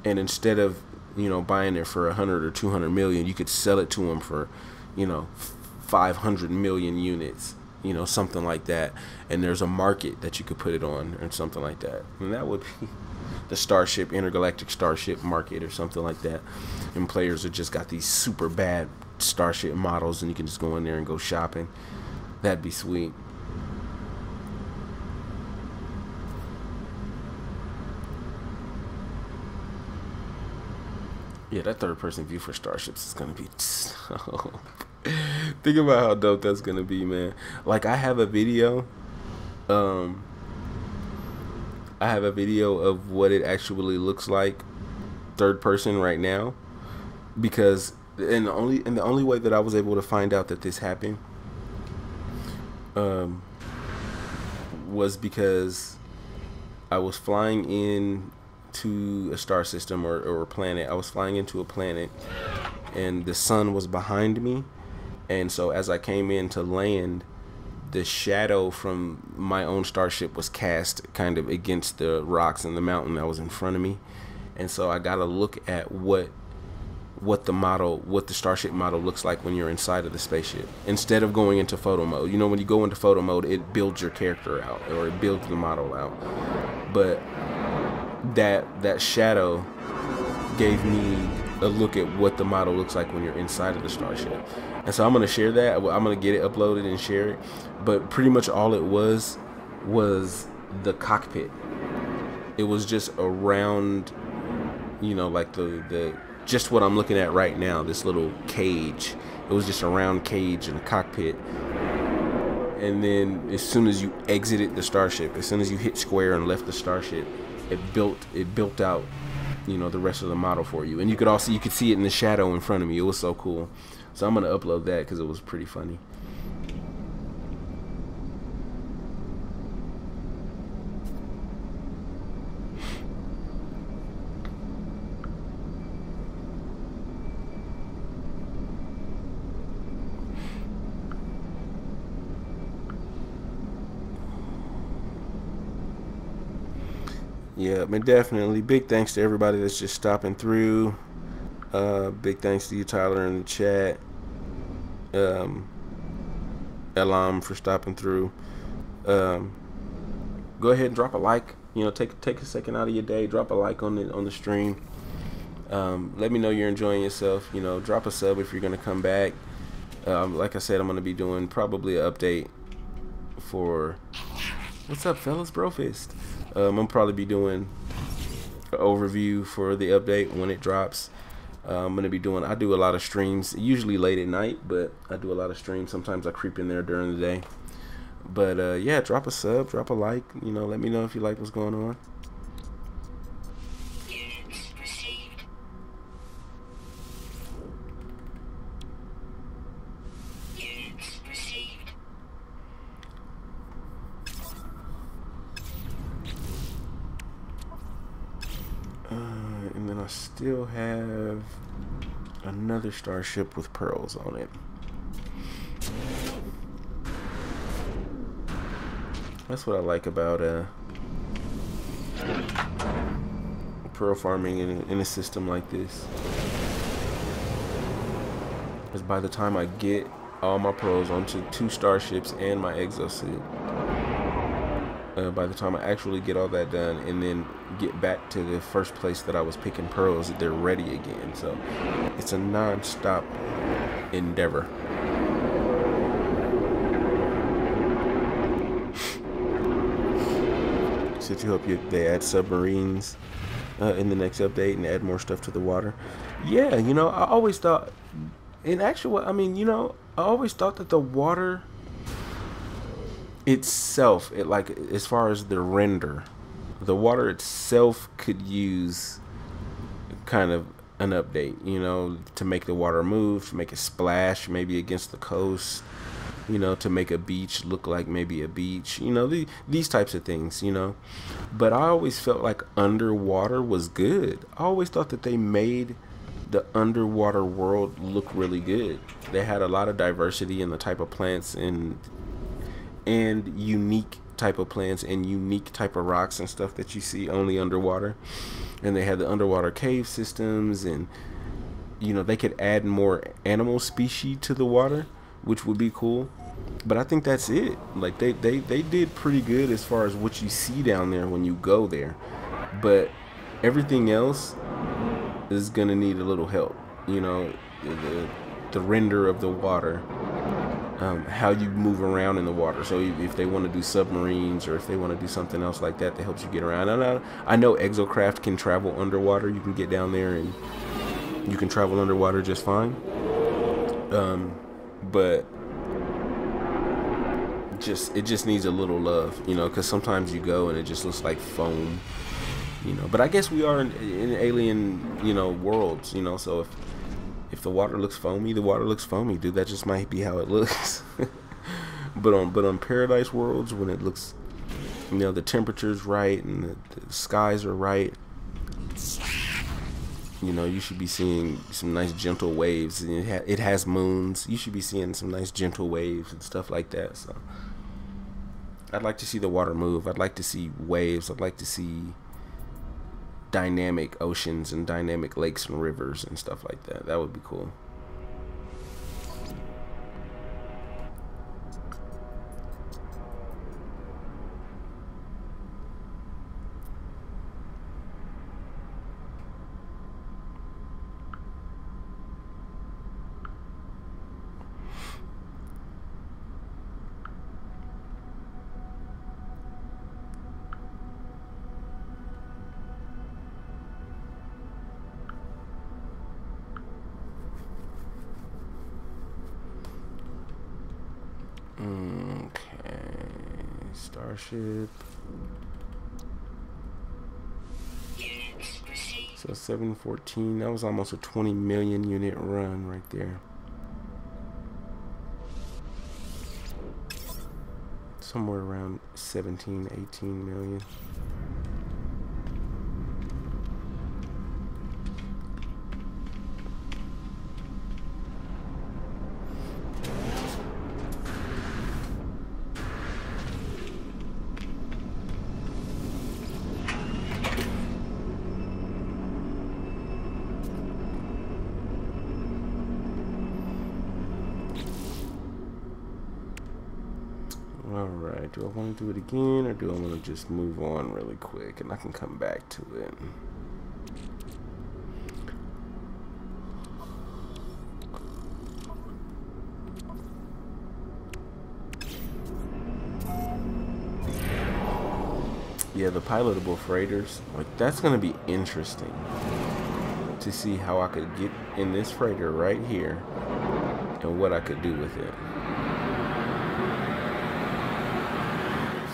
and instead of, you know, buying it for 100 or 200 million, you could sell it to them for, you know, 500 million units, you know, something like that. And there's a market that you could put it on or something like that. And that would be the starship, intergalactic starship market or something like that. And players have just got these super bad starship models and you can just go in there and go shopping. That'd be sweet. Yeah, that third-person view for starships is gonna be so. Think about how dope that's gonna be, man. Like, I have a video. I have a video of what it actually looks like, third person right now, because and the only way that I was able to find out that this happened, was because I was flying in to a star system or a planet. I was flying into a planet and the sun was behind me, and so as I came in to land, the shadow from my own starship was cast kind of against the rocks and the mountain that was in front of me. And so I got to look at what the starship model looks like when you're inside of the spaceship, instead of going into photo mode. You know, when you go into photo mode, it builds your character out, or it builds the model out. But that shadow gave me a look at what the model looks like when you're inside of the starship. And so I'm going to share that. I'm going to get it uploaded and share it. But pretty much all it was the cockpit. It was just around, you know, like the just what I'm looking at right now, this little cage. It was just a round cage in the cockpit. And then as soon as you exited the starship, as soon as you hit square and left the starship, it built out, you know, the rest of the model for you. And you could see it in the shadow in front of me. It was so cool. So I'm gonna upload that because it was pretty funny. Yeah, but definitely big thanks to everybody that's just stopping through. Big thanks to you, Tyler, in the chat. Elam for stopping through. Go ahead and drop a like. You know, take a second out of your day, drop a like on the stream. Let me know you're enjoying yourself. You know, drop a sub if you're gonna come back. Like I said, I'm gonna be doing probably an update for. What's up, fellas? Brofist. I'm probably be doing an overview for the update when it drops. I'm gonna be doing. I do a lot of streams, usually late at night, but I do a lot of streams. Sometimes I creep in there during the day. But yeah, drop a sub, drop a like. You know, let me know if you like what's going on. Units received. Units received. And then I still have another starship with pearls on it. That's what I like about pearl farming in a system like this. Because by the time I get all my pearls onto 2 starships and my exosuit, by the time I actually get all that done and then get back to the first place that I was picking pearls, they're ready again. So it's a non-stop endeavor. So you hope they add submarines in the next update and add more stuff to the water. Yeah, you know, I always thought, in actual, I mean, you know, I always thought that the water itself, like as far as the render, the water itself could use kind of an update, you know, to make the water move, to make it splash maybe against the coast, you know, to make a beach look like maybe a beach, you know, these types of things, you know. But I always felt like underwater was good. I always thought that they made the underwater world look really good. They had a lot of diversity in the type of plants and unique type of plants and unique type of rocks and stuff that you see only underwater. And they had the underwater cave systems, and you know, they could add more animal species to the water, which would be cool. But I think that's it. Like they did pretty good as far as what you see down there when you go there. But everything else is gonna need a little help, you know, the render of the water, how you move around in the water. So if they want to do submarines, or if they want to do something else like that helps you get around. And I know Exocraft can travel underwater. You can get down there and you can travel underwater just fine. But it just needs a little love, you know, because sometimes you go and it just looks like foam, you know. But I guess we are in alien, you know, worlds, you know. So if the water looks foamy, the water looks foamy, dude. That just might be how it looks. but on Paradise Worlds, when it looks, you know, the temperature's right and the skies are right, you know, you should be seeing some nice gentle waves. And it has moons. You should be seeing some nice gentle waves and stuff like that. So I'd like to see the water move. I'd like to see waves. I'd like to see dynamic oceans and dynamic lakes and rivers and stuff like that. That would be cool. Starship. So 714. That was almost a 20 million unit run right there. Somewhere around 17, 18 million. Alright, do I want to do it again, or do I want to just move on really quick and I can come back to it? Yeah, the pilotable freighters, like, that's going to be interesting. to see how I could get in this freighter right here and what I could do with it.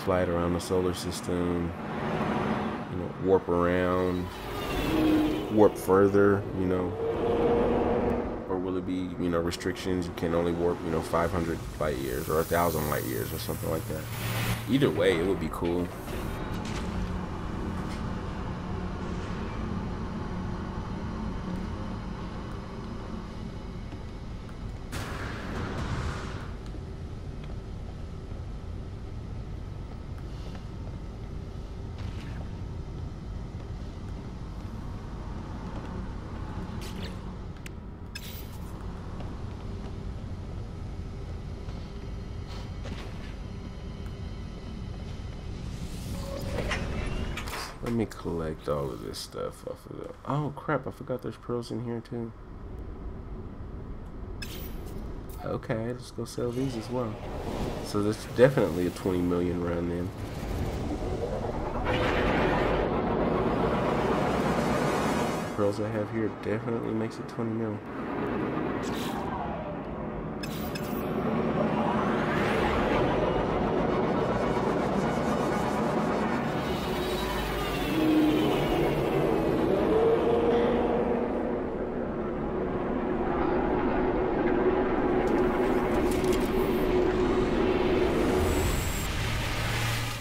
Fly it around the solar system, you know, warp around, warp further, you know, or will it be, you know, restrictions? You can only warp, you know, 500 light years or 1,000 light years or something like that. Either way, it would be cool. Let me collect all of this stuff off of the... Oh crap, I forgot there's pearls in here too. Okay, let's go sell these as well. So that's definitely a 20 million run then. The pearls I have here definitely makes it 20 mil.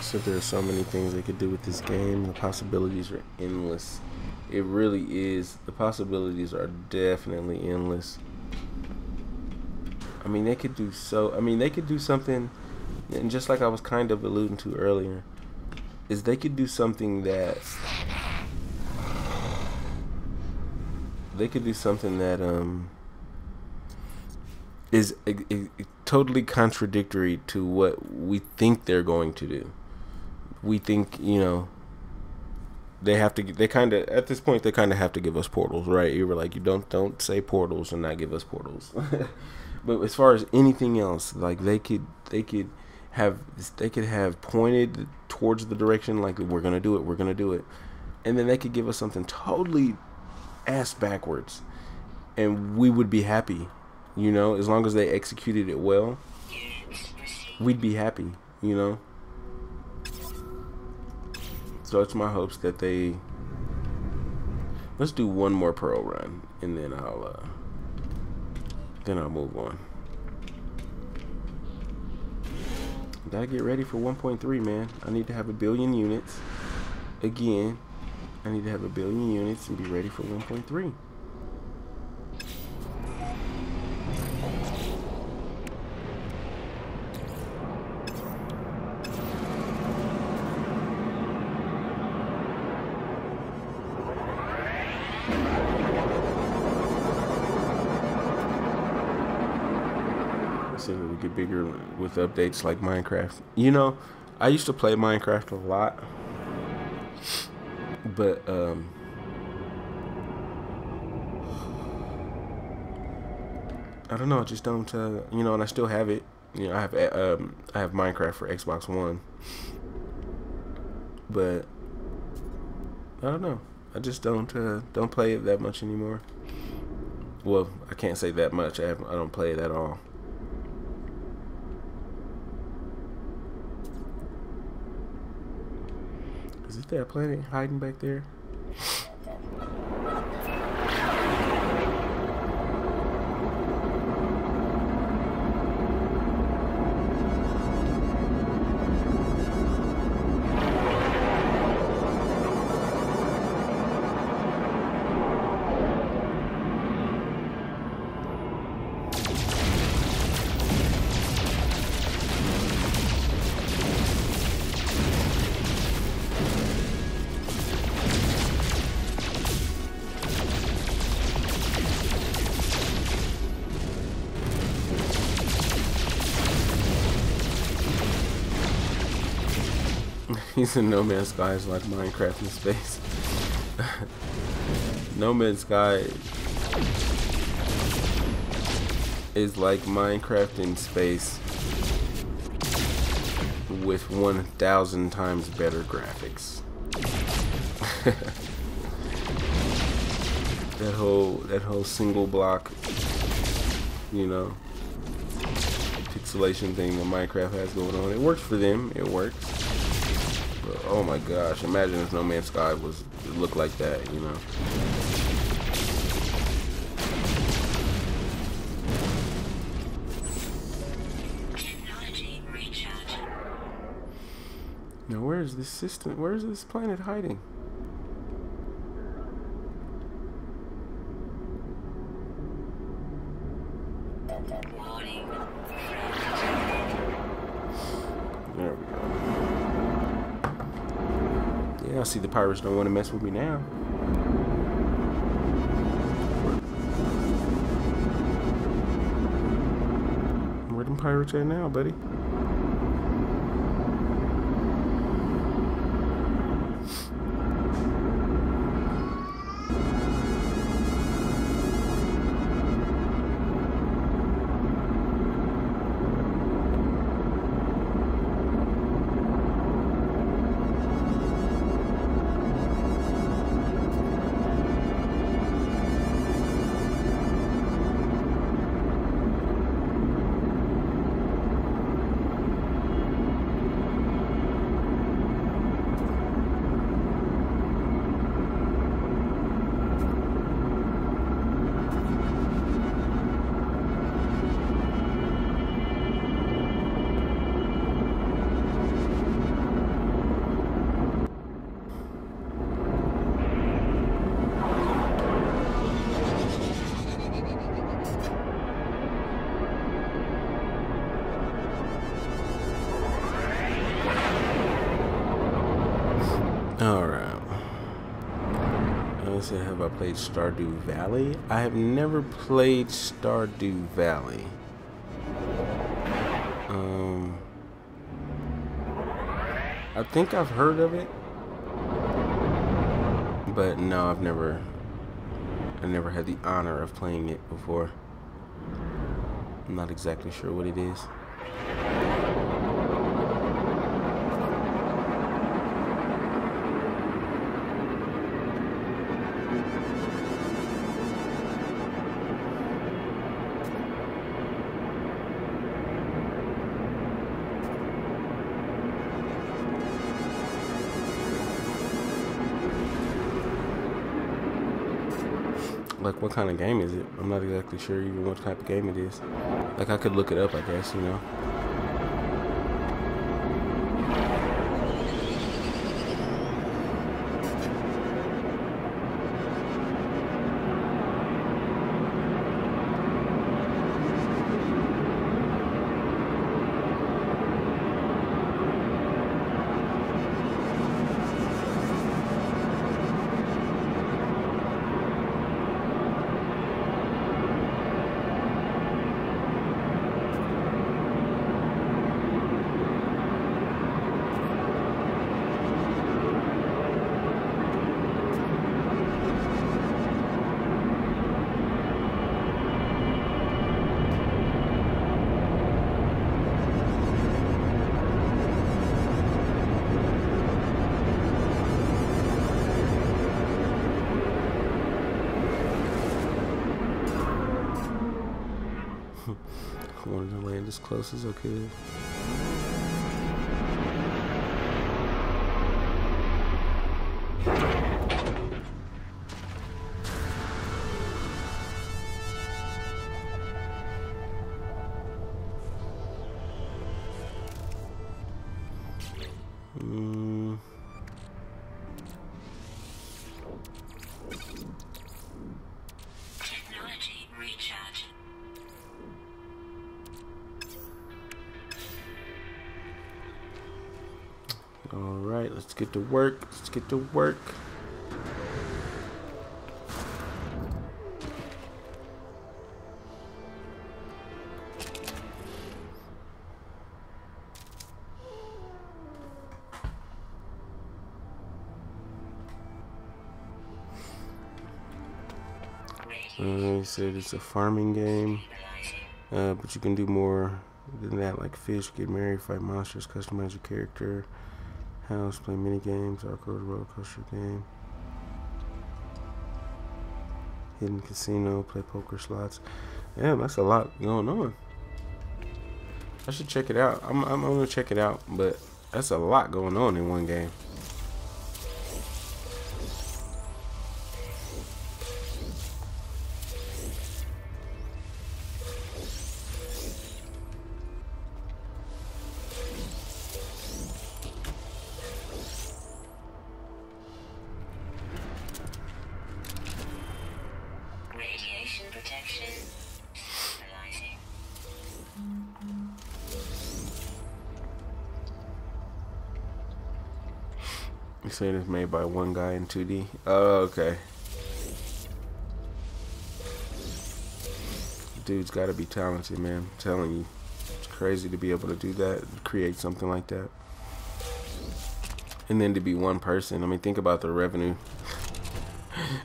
So there are so many things they could do with this game. The possibilities are endless. It really is. The possibilities are definitely endless. I mean, they could do so. I mean, they could do something, and just like I was kind of alluding to earlier, is they could do something that is totally contradictory to what we think they're going to do. We think, you know, they kind of, at this point, they kind of have to give us portals, right? You were like, you don't say portals and not give us portals. But as far as anything else, like they could have pointed towards the direction, like we're gonna do it, and then they could give us something totally ass backwards, and we would be happy, you know, as long as they executed it well. We'd be happy, you know. So it's my hopes that they... Let's do one more pearl run, and then I'll move on. Gotta get ready for 1.3, man. I need to have 1 billion units. Again, I need to have 1 billion units and be ready for 1.3. We get bigger with updates like Minecraft. You know, I used to play Minecraft a lot, but I don't know. I just don't. You know, and I still have it. You know, I have Minecraft for Xbox One, but I don't know. I just don't play it that much anymore. Well, I can't say that much. I don't play it at all. Is that planet hiding back there? He's in No Man's Sky is like Minecraft in space. No Man's Sky is like Minecraft in space with 1,000 times better graphics. that whole single block, you know, pixelation thing that Minecraft has going on. It works for them. It works. But, oh my gosh! Imagine if No Man's Sky looked like that, you know. Now, where is this system? Where is this planet hiding? There we go. Yeah, I see the pirates don't want to mess with me now. Where them pirates at now, buddy? Alright. Let's see, have I played Stardew Valley? I have never played Stardew Valley. I think I've heard of it, but no, I never had the honor of playing it before. I'm not exactly sure what it is. Like, what kind of game is it? I'm not exactly sure even what type of game it is. Like, I could look it up, I guess, you know. I wanted to land as close as I could. Technology recharge. All right, let's get to work. Let's get to work. He said it's a farming game, but you can do more than that, like fish, get married, fight monsters, customize your character, house, play mini games, ARG roller coaster game. Hidden casino, play poker slots. Damn, that's a lot going on. I should check it out. I'm gonna check it out, but that's a lot going on in one game. Radiation protection. Stabilizing. You saying it's made by one guy in 2D? Oh, okay. Dude's got to be talented, man. I'm telling you, it's crazy to be able to do that, create something like that, and then to be one person. I mean, think about the revenue.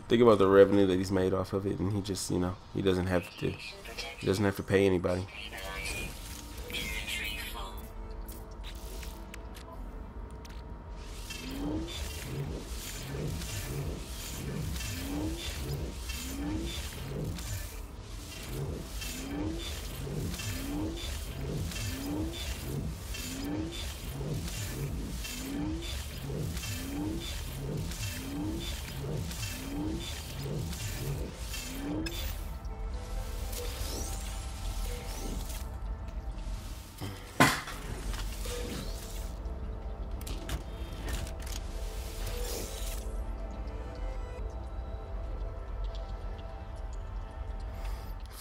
Think about the revenue that he's made off of it, and he just, you know, he doesn't have to pay anybody. Stabilizing. Inventory full.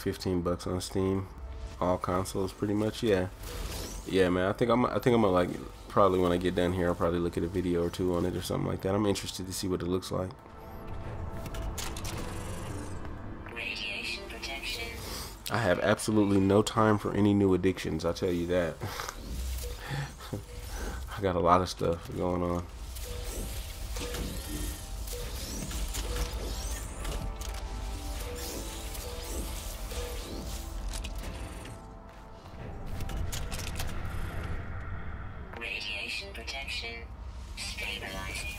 $15 on Steam, all consoles pretty much. Yeah, man. I think I'm gonna like, probably when I get done here, I'll probably look at a video or two on it or something like that. I'm interested to see what it looks like. Radiation protection. I have absolutely no time for any new addictions, I'll tell you that. I got a lot of stuff going on. Radiation protection. Stabilizing.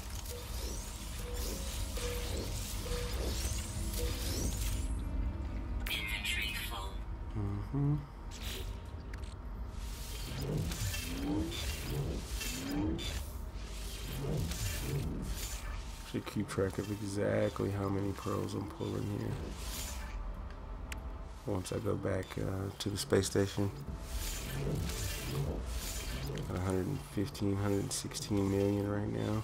Inventory full. Should keep track of exactly how many pearls I'm pulling here. Once I go back to the space station. Got 115, 116 million right now.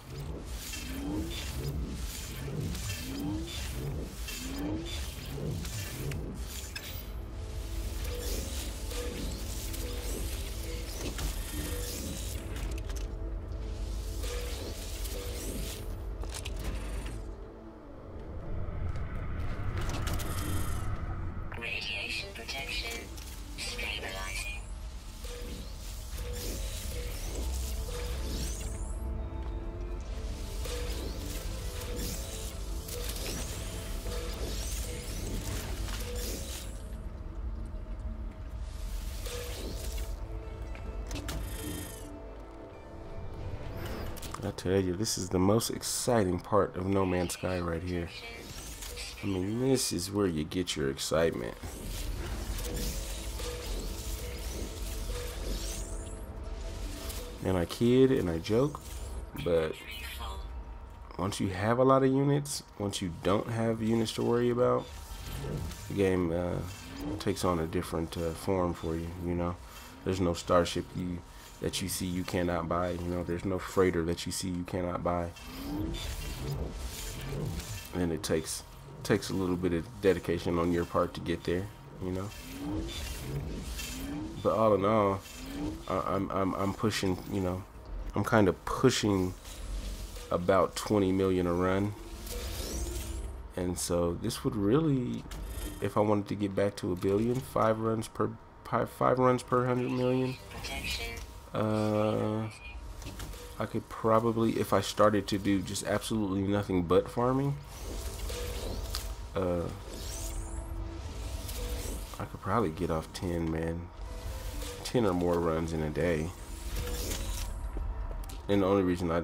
Radiation protection. Stabilizing. I tell you, this is the most exciting part of No Man's Sky right here. I mean, this is where you get your excitement. And I kid and I joke, but once you have a lot of units, once you don't have units to worry about, the game takes on a different form for you, you know. There's no starship that you see you cannot buy, you know. There's no freighter that you see you cannot buy. And it takes a little bit of dedication on your part to get there, you know. But all in all, I'm pushing, you know, I'm kind of pushing about 20 million a run. And so this would really, if I wanted to get back to 1 billion, 5 runs per 100 million. I could probably, if I started to do just absolutely nothing but farming, I could probably get off 10, man. 10 or more runs in a day. And the only reason I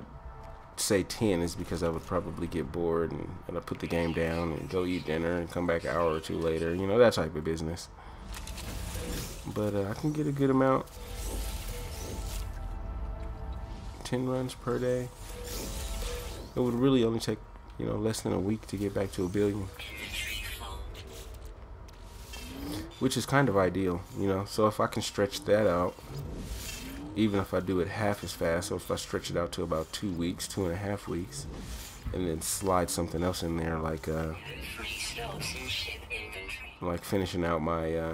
say 10 is because I would probably get bored and I'd put the game down and go eat dinner and come back an hour or two later, you know, that type of business. But I can get a good amount. 10 runs per day. It would really only take, you know, less than a week to get back to 1 billion. Which is kind of ideal, you know. So if I can stretch that out, even if I do it half as fast, so if I stretch it out to about 2 weeks, 2.5 weeks, and then slide something else in there, like finishing out my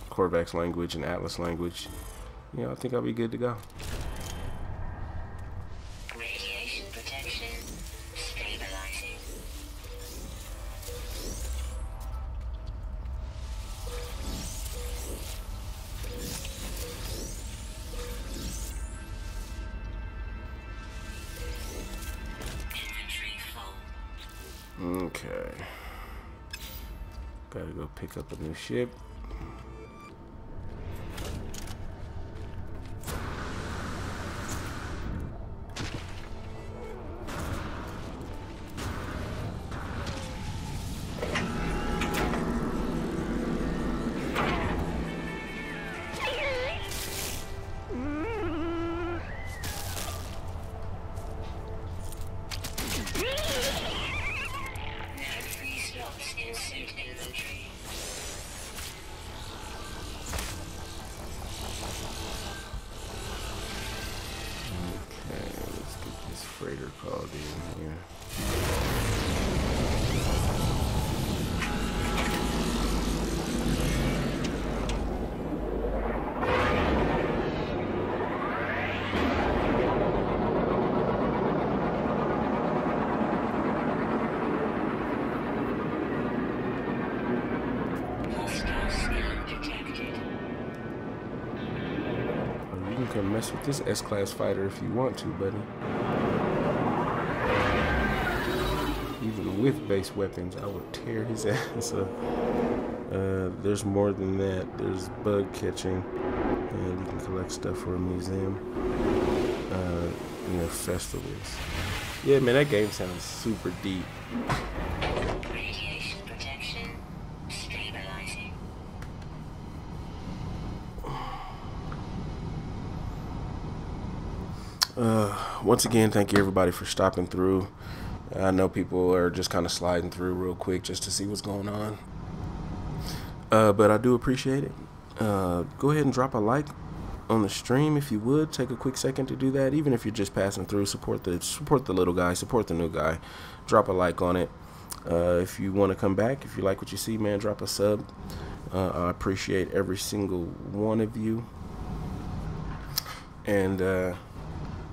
Corvax language and Atlas language, you know, I think I'll be good to go. Radiation protection stabilizing. Inventory full. Okay. Gotta go pick up a new ship. Freighter called in here. You can mess with this S-class fighter if you want to, buddy. Even with base weapons, I would tear his ass up. There's more than that. There's bug catching, and you can collect stuff for a museum. You know, festivals. Yeah, man, that game sounds super deep. Radiation protection stabilizing. Once again, thank you everybody for stopping through. I know people are just kind of sliding through real quick just to see what's going on. But I do appreciate it. Go ahead and drop a like on the stream if you would. Take a quick second to do that. Even if you're just passing through, support the little guy, support the new guy. Drop a like on it. If you want to come back, if you like what you see, man, drop a sub. I appreciate every single one of you. And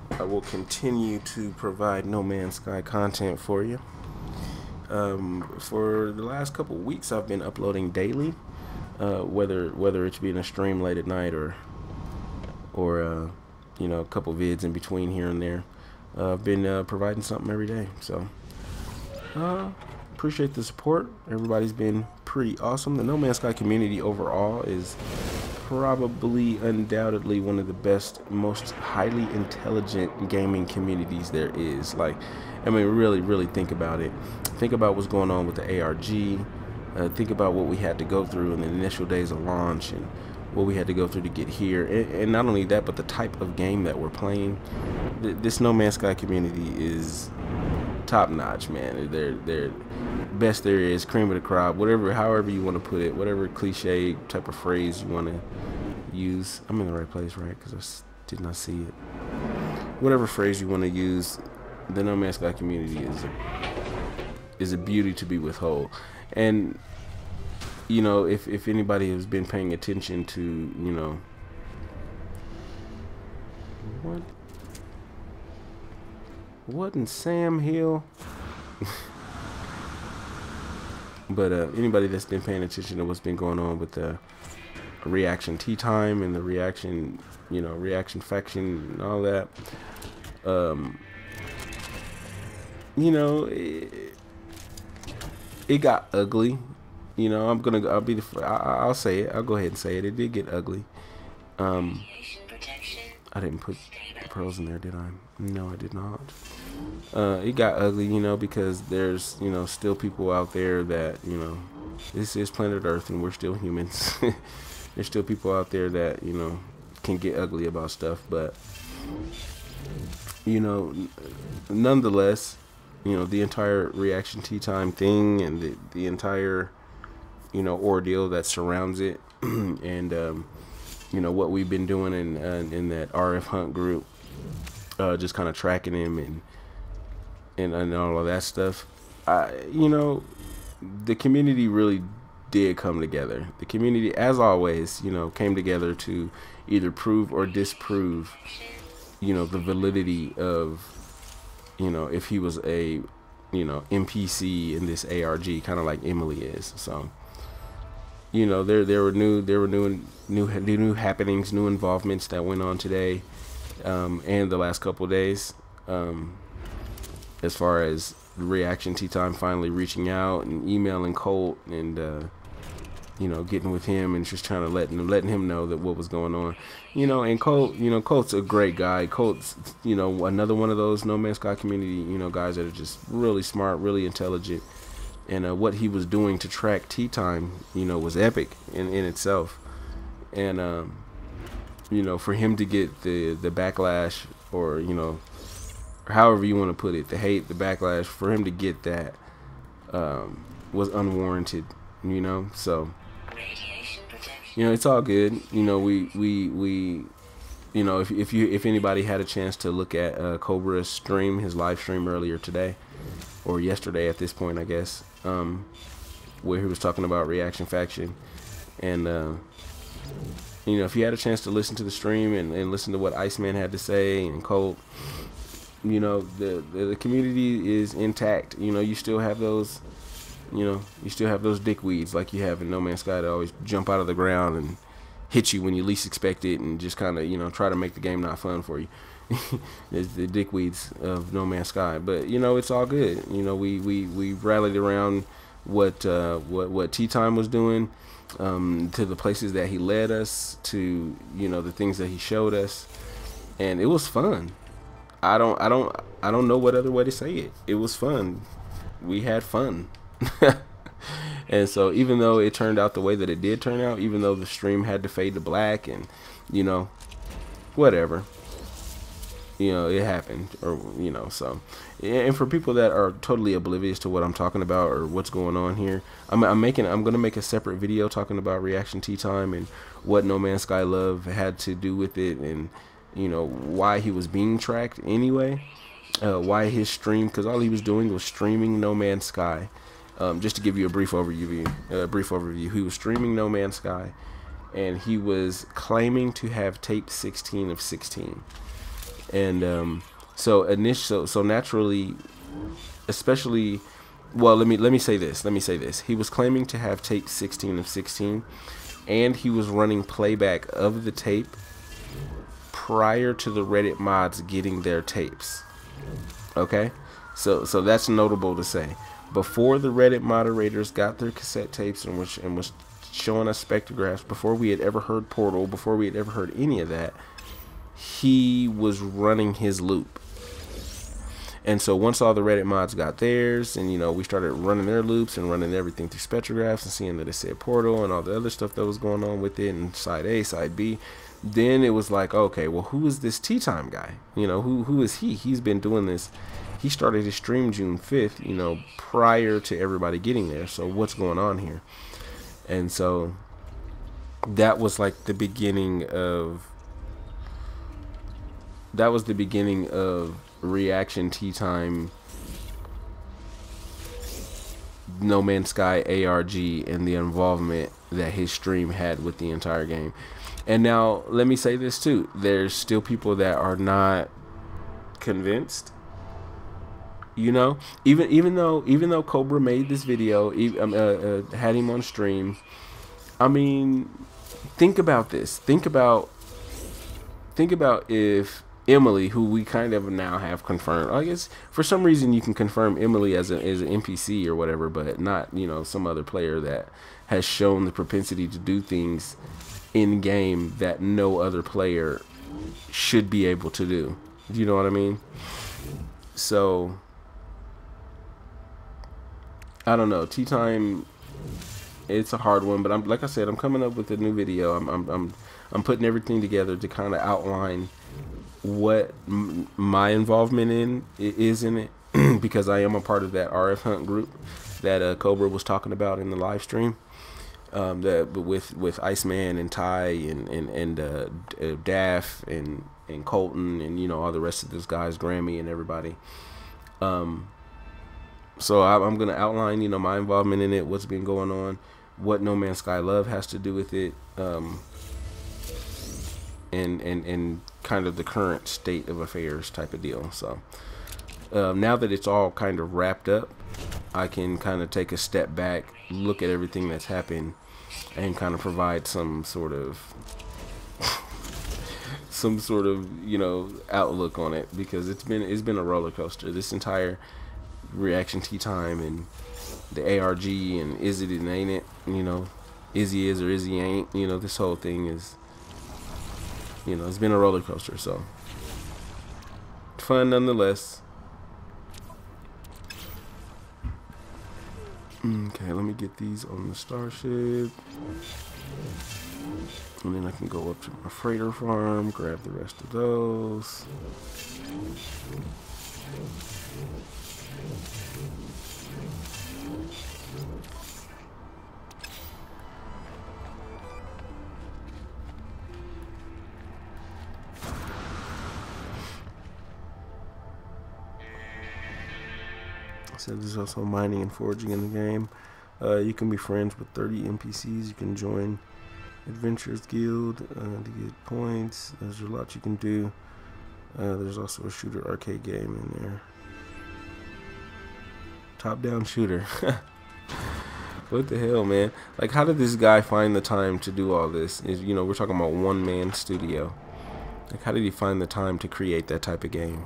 I will continue to provide No Man's Sky content for you. For the last couple weeks, I've been uploading daily, whether it's being a stream late at night or you know, a couple vids in between here and there. I've been providing something every day, so appreciate the support. Everybody's been pretty awesome. The No Man's Sky community overall is probably undoubtedly one of the best, most highly intelligent gaming communities there is. Like, I mean, really think about it. Think about what's going on with the ARG. Think about what we had to go through in the initial days of launch and what we had to go through to get here. And not only that, but the type of game that we're playing. This No Man's Sky community is top notch, man. They're best there is, cream of the crop, whatever, however you want to put it, whatever cliche type of phrase you want to use. I'm in the right place, right? Because I did not see it. Whatever phrase you want to use, the No Man's Sky community is a beauty to be withhold. And you know, if anybody has been paying attention to, you know, what in Sam Hill? But anybody that's been paying attention to what's been going on with the reaction tea time and the reaction, you know, reaction faction and all that, you know, it got ugly. You know, I'll say it. I'll go ahead and say it. It did get ugly. I didn't put the pearls in there, did I? No, I did not. it got ugly, you know, because there's, you know, still people out there that, you know, this is planet Earth and we're still humans. There's still people out there that, you know, can get ugly about stuff, but, you know, nonetheless, you know, the entire reaction tea time thing and the entire, you know, ordeal that surrounds it, and you know what we've been doing in that RF Hunt group, just kind of tracking him and all of that stuff. You know, the community really did come together. The community, as always, you know, came together to either prove or disprove, you know, the validity of, you know, if he was a, you know, NPC in this ARG, kind of like Emily is. So, you know, there were new happenings, new involvements that went on today, and the last couple of days, as far as reaction tea time finally reaching out and emailing Colt and you know, getting with him and just trying to letting him know that what was going on, you know. And Colt, you know, Colt's a great guy. Colt's, you know, another one of those No Man's Sky community, you know, guys that are just really smart, really intelligent. And what he was doing to track tea time, you know, was epic in itself. And you know, for him to get the backlash, or, you know, however you want to put it, the hate, the backlash, for him to get that was unwarranted, you know. So, you know, it's all good. You know, we you know, if anybody had a chance to look at Cobra's stream, his live stream earlier today, or yesterday at this point, I guess, where he was talking about Reaction Faction, and you know, if you had a chance to listen to the stream and listen to what Iceman had to say and Colt, you know, the community is intact. You know, you still have those, you know, you still have those dickweeds like you have in No Man's Sky that always jump out of the ground and hit you when you least expect it, and just kind of, you know, try to make the game not fun for you. It's the dickweeds of No Man's Sky. But, you know, it's all good. You know, we rallied around what Tea Time was doing, to the places that he led us to, you know, the things that he showed us, and it was fun. I don't know what other way to say it. It was fun. We had fun. And so, even though it turned out the way that it did turn out, even though the stream had to fade to black, and, you know, whatever, you know, it happened, or, you know. So, and for people that are totally oblivious to what I'm talking about or what's going on here, I'm gonna make a separate video talking about Reaction Tea Time and what No Man's Sky Love had to do with it, and, you know, why he was being tracked anyway, why his stream, because all he was doing was streaming No Man's Sky. Just to give you a brief overview, he was streaming No Man's Sky, and he was claiming to have taped 16 of 16. And so naturally, especially, well, let me say this. He was claiming to have taped 16 of 16, and he was running playback of the tape prior to the Reddit mods getting their tapes. Okay, so that's notable to say. Before the Reddit moderators got their cassette tapes and was showing us spectrographs, before we had ever heard Portal, before we had ever heard any of that, he was running his loop. And so once all the Reddit mods got theirs, and, you know, we started running their loops and running everything through spectrographs and seeing that it said Portal and all the other stuff that was going on with it, and side A, side B, then it was like, okay, well, who is this Tea Time guy? You know, who is he? He's been doing this. He started his stream June 5th, you know, prior to everybody getting there. So what's going on here? And so that was like the beginning of Reaction Tea Time, No Man's Sky ARG, and the involvement that his stream had with the entire game. And now let me say this too, there's still people that are not convinced. You know, even though Cobra made this video, had him on stream, I mean, think about this. Think about if Emily, who we kind of now have confirmed, I guess for some reason you can confirm Emily as an NPC or whatever, but not, you know, some other player that has shown the propensity to do things in game that no other player should be able to do. Do you know what I mean? So I don't know. Tea time. It's a hard one, but I'm like I said, I'm coming up with a new video. I'm putting everything together to kind of outline what my involvement is in it, because I am a part of that RF Hunt group that Cobra was talking about in the live stream. That with Iceman and Ty and Daff and Colton and, you know, all the rest of those guys, Grammy and everybody. So I'm gonna outline, you know, my involvement in it, what's been going on, what No Man's Sky Love has to do with it, and kind of the current state of affairs type of deal. So now that it's all kind of wrapped up, I can kind of take a step back, look at everything that's happened, and kind of provide some sort of you know, outlook on it, because it's been a roller coaster. This entire reaction tea time and the ARG and is it and ain't it, you know, is he is or is he ain't, you know, this whole thing is, you know, it's been a roller coaster. So fun nonetheless. Okay, let me get these on the starship, and then I can go up to my freighter farm, grab the rest of those. So there's also mining and foraging in the game. You can be friends with 30 NPCs. You can join Adventurers Guild to get points. There's a lot you can do. There's also a shooter arcade game in there. Top-down shooter. What the hell, man? Like, how did this guy find the time to do all this? You know, we're talking about one-man studio. Like, how did he find the time to create that type of game?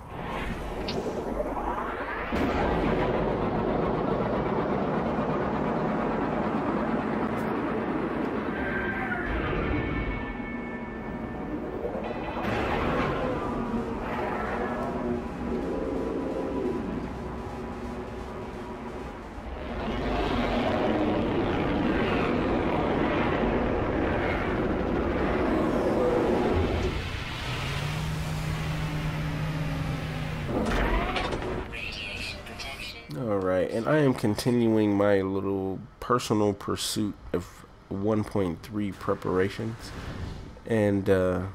Alright, and I am continuing my little personal pursuit of 1.3 preparations. And, where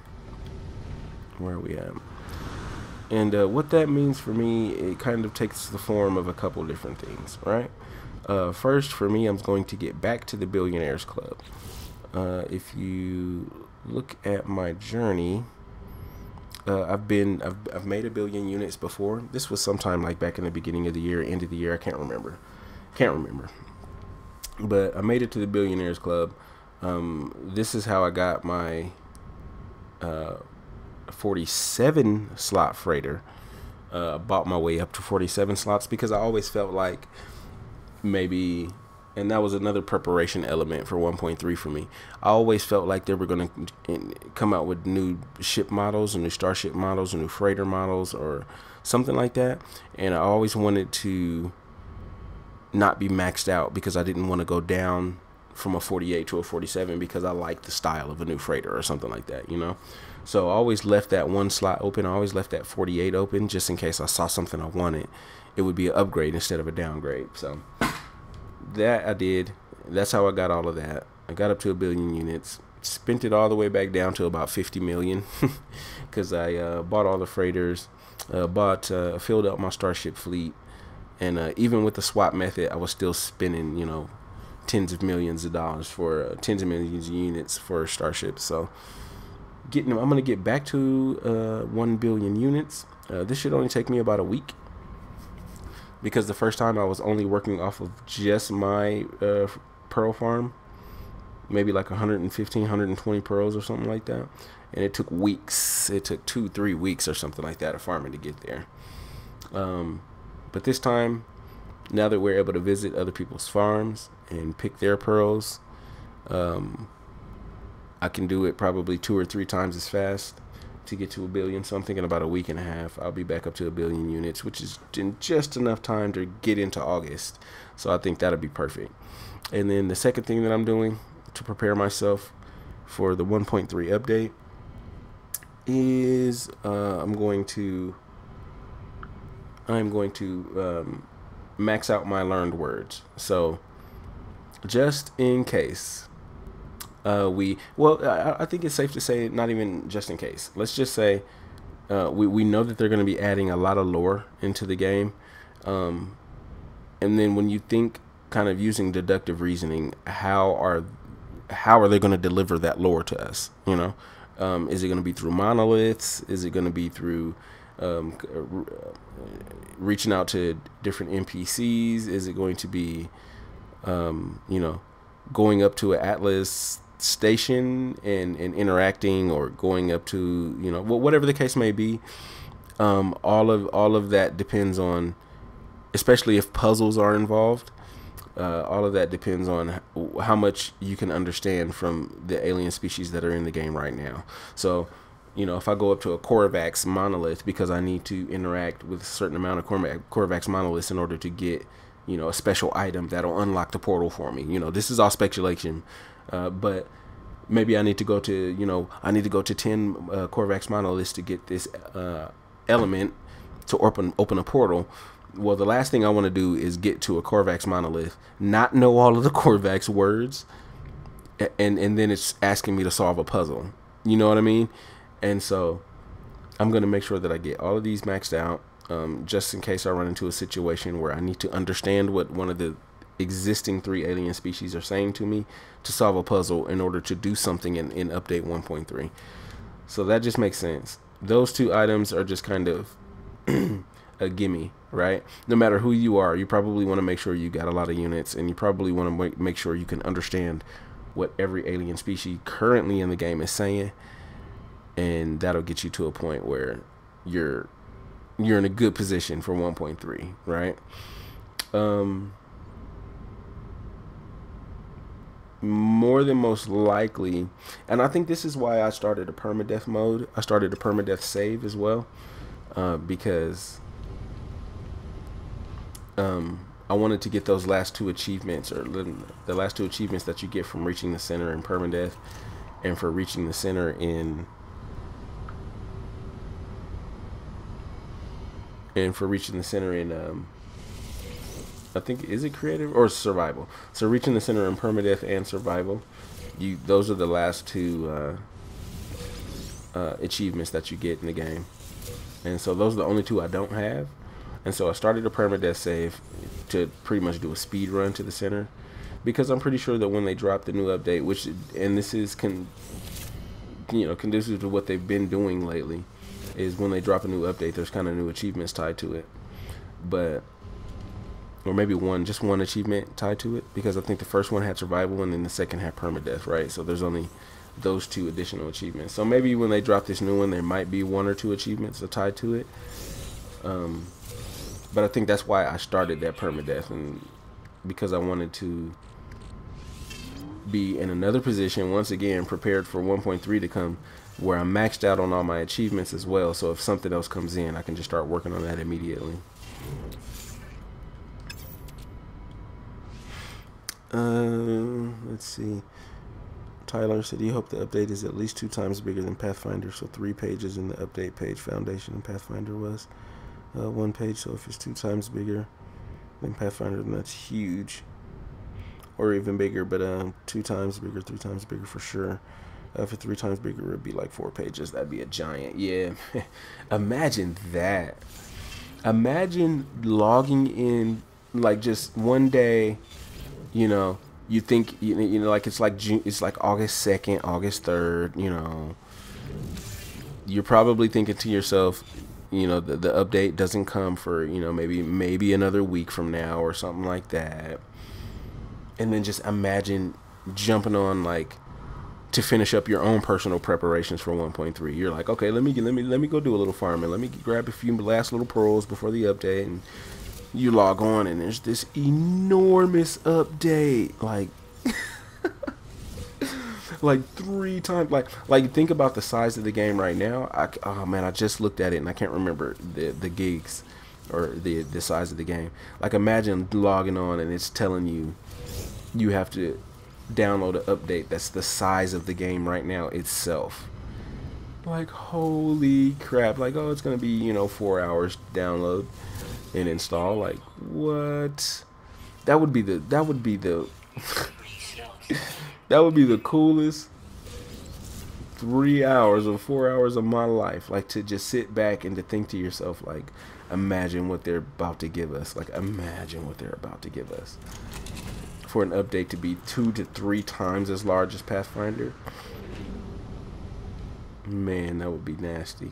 are we at? And what that means for me, it kind of takes the form of a couple different things, right? First, for me, I'm going to get back to the Billionaires Club. If you look at my journey, I've made 1 billion units before. This was sometime like back in the beginning of the year, end of the year. I can't remember. But I made it to the Billionaires Club. This is how I got my 47 slot freighter. Bought my way up to 47 slots because I always felt like maybe, and that was another preparation element for 1.3 for me. I always felt like they were going to come out with new ship models and new starship models and new freighter models or something like that. And I always wanted to not be maxed out because I didn't want to go down from a 48 to a 47 because I like the style of a new freighter or something like that, you know? So I always left that one slot open. I always left that 48 open just in case I saw something I wanted. It would be an upgrade instead of a downgrade. So that I did. That's how I got all of that. I got up to 1 billion units, spent it all the way back down to about 50 million because I bought all the freighters, filled up my starship fleet, and even with the swap method, I was still spending, you know, tens of millions of dollars for tens of millions of units for starships. So I'm gonna get back to 1 billion units. This should only take me about a week, because the first time I was only working off of just my pearl farm, maybe like 115, 120 pearls or something like that, and it took weeks. It took 2-3 weeks or something like that of farming to get there. But this time, now that we're able to visit other people's farms and pick their pearls, I can do it probably 2 or 3 times as fast to get to 1 billion. So I'm thinking about a week and a half. I'll be back up to 1 billion units, which is in just enough time to get into August. So I think that'll be perfect. And then the second thing that I'm doing to prepare myself for the 1.3 update is I'm going to max out my learned words. So just in case I think it's safe to say, not even just in case, let's just say we know that they're going to be adding a lot of lore into the game, and then when you think kind of using deductive reasoning, how are they going to deliver that lore to us? You know, is it going to be through monoliths? Is it going to be through reaching out to different NPCs? Is it going to be you know, going up to an Atlas station and interacting, or going up to, you know, whatever the case may be? All of that depends on, especially if puzzles are involved, all of that depends on how much you can understand from the alien species that are in the game right now. So, you know, if I go up to a Korvax monolith because I need to interact with a certain amount of Korvax monoliths in order to get, you know, a special item that'll unlock the portal for me. You know, this is all speculation, but maybe I need to go to, you know, 10 Korvax monoliths to get this element to open a portal. Well, the last thing I want to do is get to a Korvax monolith, not know all of the Korvax words, and then it's asking me to solve a puzzle. You know what I mean? And so I'm going to make sure that I get all of these maxed out, just in case I run into a situation where I need to understand what one of the existing 3 alien species are saying to me to solve a puzzle in order to do something in update 1.3. So that just makes sense. Those 2 items are just kind of a gimme, right? No matter who you are, you probably want to make sure you got a lot of units, and you probably want to make sure you can understand what every alien species currently in the game is saying, and that'll get you to a point where you're in a good position for 1.3, right? More than most likely, and I think this is why I started a permadeath mode. I started a permadeath save as well, because I wanted to get those last 2 achievements, or the last 2 achievements that you get from reaching the center in permadeath, and for reaching the center in I think, is it creative or survival? So reaching the center in permadeath and survival, those are the last 2 achievements that you get in the game, and so those are the only 2 I don't have. And so I started a permadeath save to pretty much do a speed run to the center, because I'm pretty sure that when they drop the new update, and this is conducive to what they've been doing lately, is when they drop a new update, there's kind of new achievements tied to it, or maybe just one achievement tied to it, because I think the first one had survival and then the second had permadeath, right? So there's only those 2 additional achievements. So maybe when they drop this new one, there might be 1 or 2 achievements that tied to it. But I think that's why I started that permadeath, and because I wanted to be in another position, once again, prepared for 1.3 to come, where I'm maxed out on all my achievements as well. So if something else comes in, I can just start working on that immediately. Let's see. Tyler said he hoped the update is at least 2 times bigger than Pathfinder, so 3 pages in the update page. Foundation and Pathfinder was 1 page, so if it's 2 times bigger than Pathfinder, then that's huge, or even bigger. But 2 times bigger, 3 times bigger for sure. If it's 3 times bigger, it would be like 4 pages. That'd be a giant. Yeah. Imagine that. Imagine logging in, like, just one day, you know, you think, you know, like it's like June, it's like August 2nd, August 3rd, you know, you're probably thinking to yourself, you know, the update doesn't come for, you know, maybe another week from now or something like that. And then just imagine jumping on, like, to finish up your own personal preparations for 1.3. You're like, okay, let me go do a little farming. Let me grab a few last little pearls before the update, and you log on and there's this enormous update, like like 3 times. Like think about the size of the game right now. Oh man, I just looked at it and I can't remember the gigs or the size of the game. Like imagine logging on and it's telling you you have to download an update that's the size of the game right now itself. Like holy crap. Like, oh, it's gonna be, you know, 4 hours to download and install. Like what? That would be the that would be the coolest 3 hours or 4 hours of my life. Like to just sit back and to think to yourself, like, imagine what they're about to give us. Like imagine what they're about to give us. For an update to be 2 to 3 times as large as Pathfinder. Man, that would be nasty.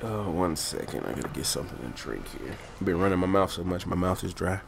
Oh, 1 second. I gotta get something to drink here. I've been running my mouth so much, my mouth is dry.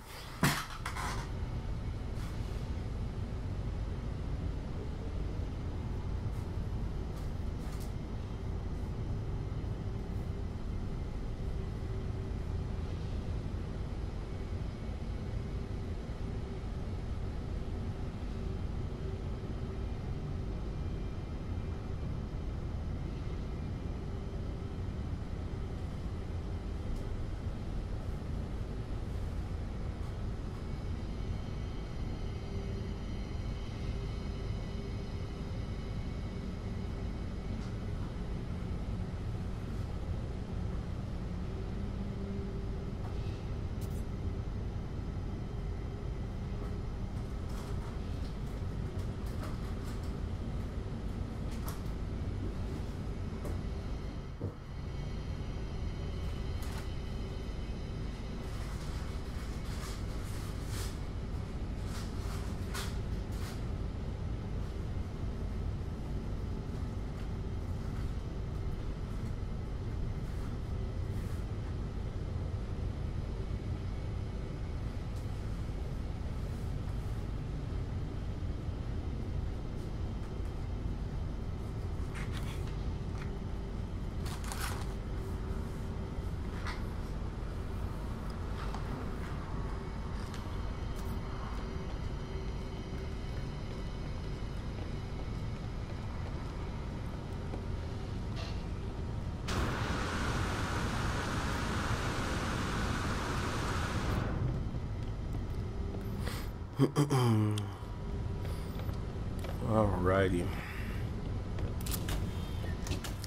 Alrighty.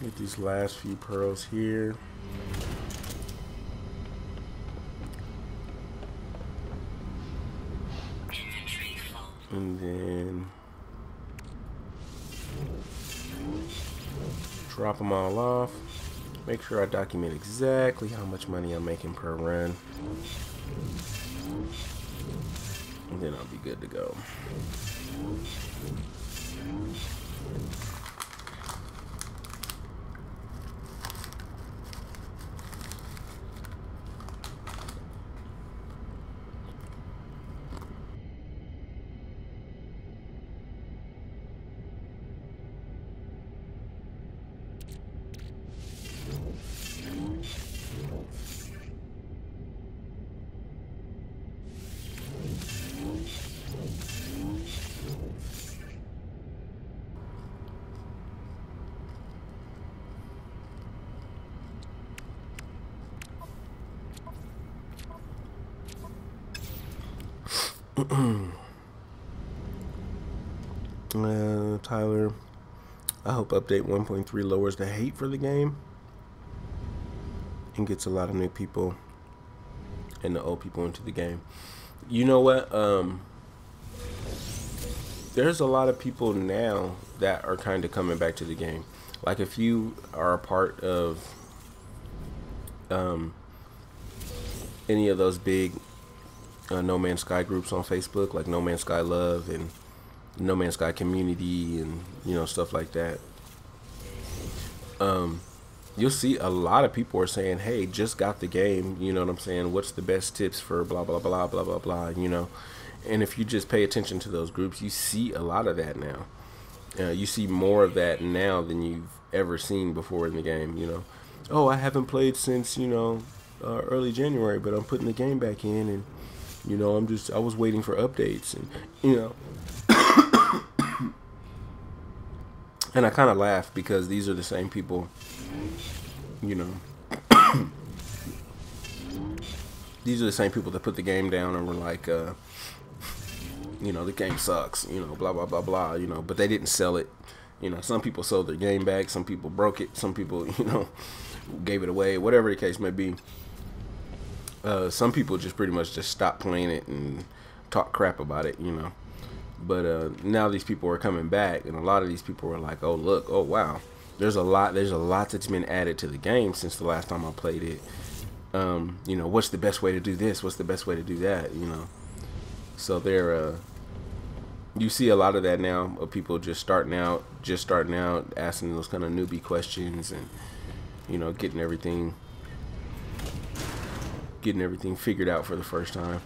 Get these last few pearls here. And then drop them all off. Make sure I document exactly how much money I'm making per run. And then I'll be good to go. Tyler, I hope update 1.3 lowers the hate for the game and gets a lot of new people and the old people into the game. You know what? There's a lot of people now that are kind of coming back to the game. Like if you are a part of any of those big No Man's Sky groups on Facebook, like No Man's Sky Love and No Man's Sky Community and, you know, stuff like that. you'll see a lot of people are saying, hey, just got the game, you know what I'm saying, what's the best tips for blah blah blah blah blah blah, you know. And if you just pay attention to those groups, you see a lot of that now. You see more of that now than you've ever seen before in the game, you know. Oh, I haven't played since, you know, early January, but I'm putting the game back in, and you know, I was waiting for updates, and you know. And I kind of laugh because these are the same people, you know. These are the same people that put the game down and were like, you know, the game sucks, you know, blah blah blah blah, you know. But they didn't sell it. You know, some people sold their game back, some people broke it, some people, you know, gave it away, whatever the case may be. Some people just pretty much just stopped playing it and talk crap about it, you know. But now these people are coming back, and a lot of these people are like, oh look, oh wow, there's a lot that's been added to the game since the last time I played it. You know, what's the best way to do this? What's the best way to do that? You know, so they're you see a lot of that now of people just starting out, asking those kind of newbie questions, and you know, getting everything figured out for the first time.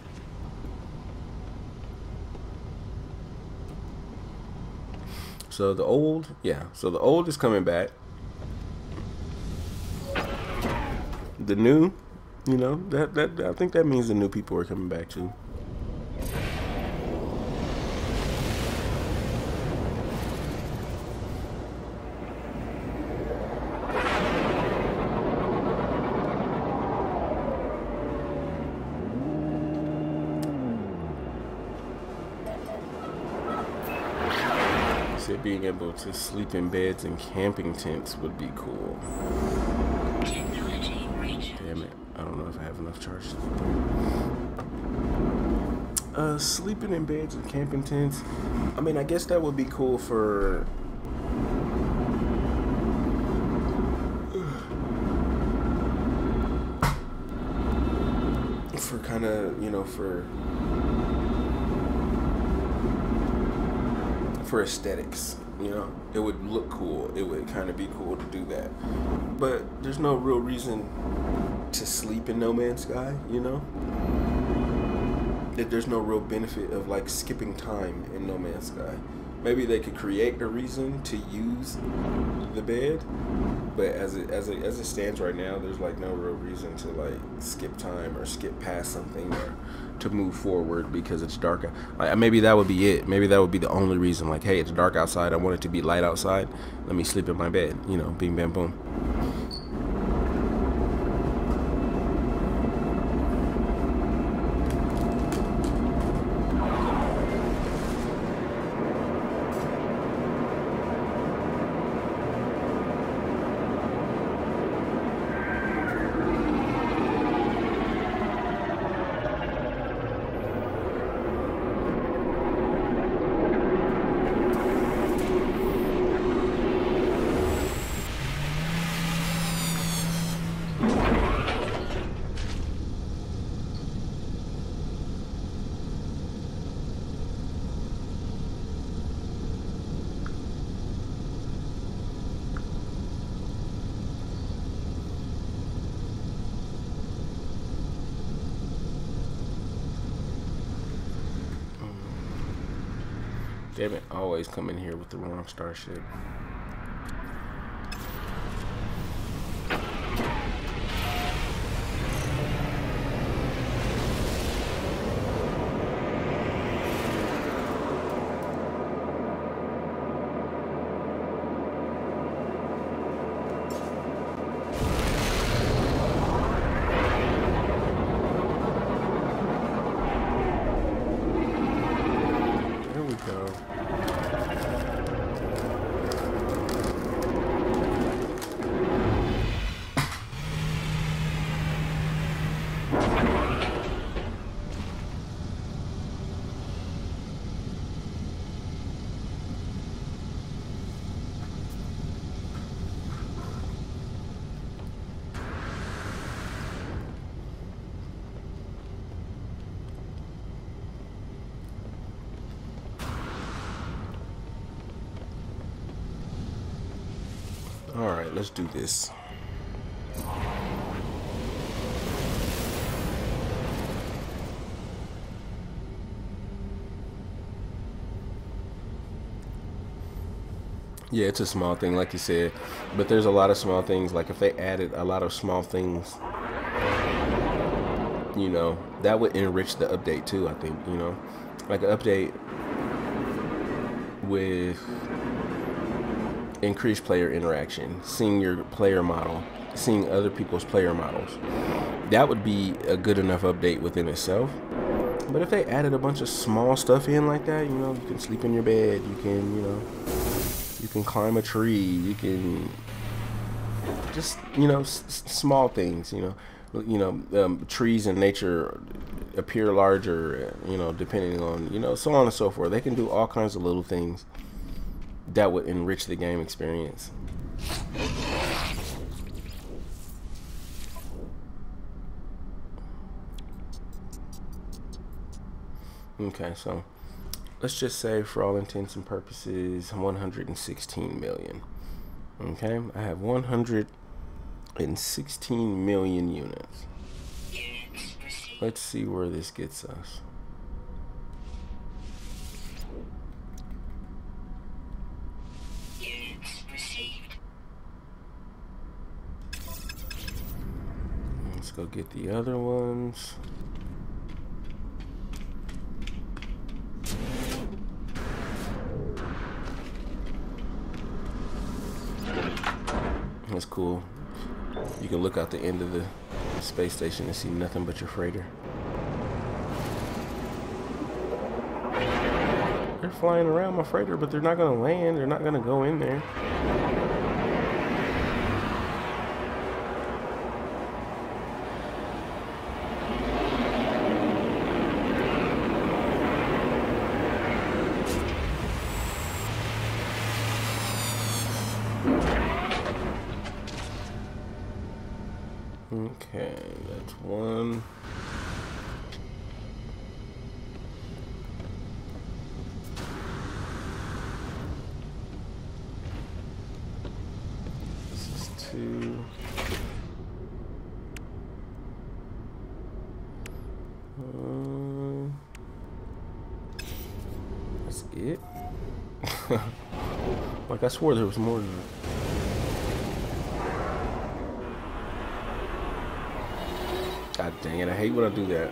So the old is coming back. The new, you know, that I think that means the new people are coming back too. Being able to sleep in beds and camping tents would be cool. Damn it, I don't know if I have enough charge to sleeping in beds and camping tents. I mean, I guess that would be cool for kind of, you know, for aesthetics, you know. It would look cool, it would kind of be cool to do that, but there's no real reason to sleep in No Man's Sky, you know. There's no real benefit of like skipping time in No Man's Sky. Maybe they could create a reason to use the bed, but as it stands right now, there's like no real reason to like skip time or skip past something or to move forward because it's dark. Like, maybe that would be it. Maybe that would be the only reason. Like, hey, it's dark outside. I want it to be light outside. Let me sleep in my bed. You know, bing, bam, boom. Damn it, I always come in here with the wrong starship. Alright, let's do this. Yeah, it's a small thing, like you said, but there's a lot of small things. Like if they added a lot of small things, you know, that would enrich the update too. I think, you know, like an update with increased player interaction, seeing your player model, seeing other people's player models. That would be a good enough update within itself. But if they added a bunch of small stuff in like that, you know, you can sleep in your bed, you can, you know, you can climb a tree, you can just, you know, small things, you know, trees in nature appear larger, you know, depending on, you know, so on and so forth. They can do all kinds of little things that would enrich the game experience. Okay, so let's just say for all intents and purposes 116 million. Okay, I have 116 million units. Let's see where this gets us. Let's go get the other ones. That's cool. You can look out the end of the space station and see nothing but your freighter. They're flying around my freighter, but they're not gonna land. They're not gonna go in there. Okay, that's one. This is two. That's it. Like I swore there was more than that. God dang it, I hate when I do that.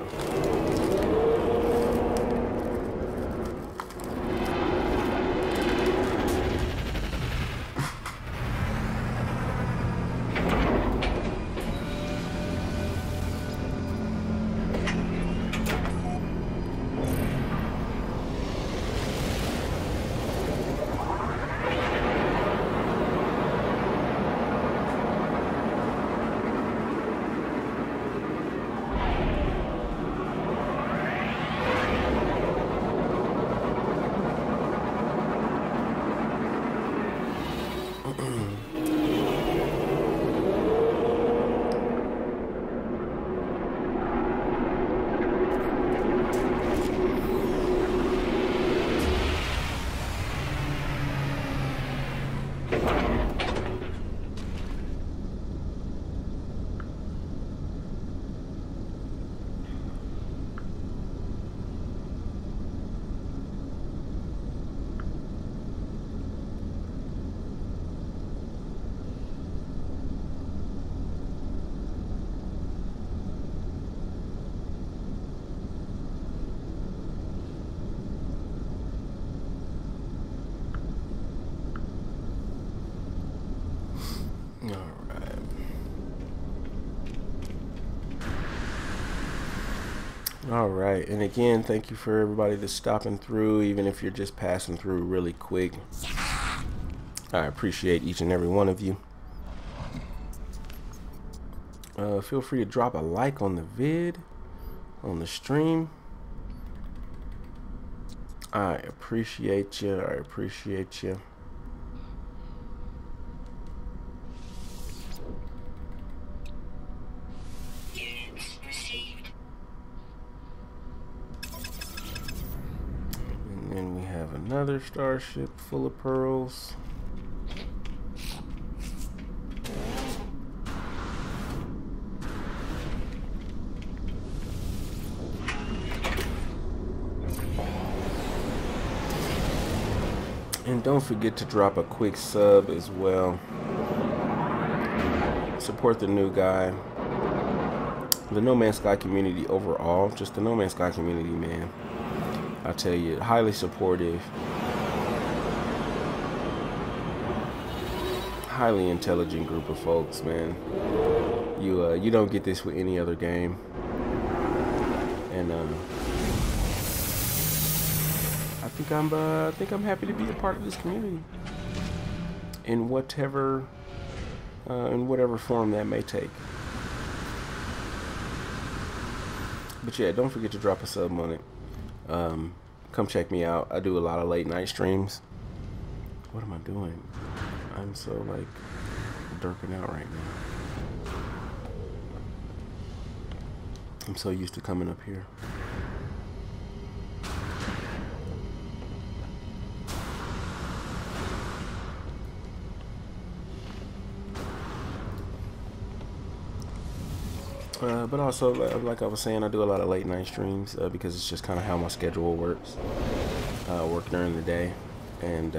All right, and again, thank you for everybody that's stopping through, even if you're just passing through really quick. I appreciate each and every one of you. Feel free to drop a like on the vid, on the stream. I appreciate you. I appreciate you. And then we have another starship full of pearls. And don't forget to drop a quick sub as well. Support the new guy. The No Man's Sky community overall, just the No Man's Sky community, man. I tell you, highly supportive. Highly intelligent group of folks, man. You don't get this with any other game. And I think I'm happy to be a part of this community in whatever form that may take. But yeah, don't forget to drop a sub on it. Come check me out. I do a lot of late night streams. What am I doing? I'm so like derping out right now. I'm so used to coming up here. But also, like I was saying, I do a lot of late night streams because it's just kind of how my schedule works. Work during the day, and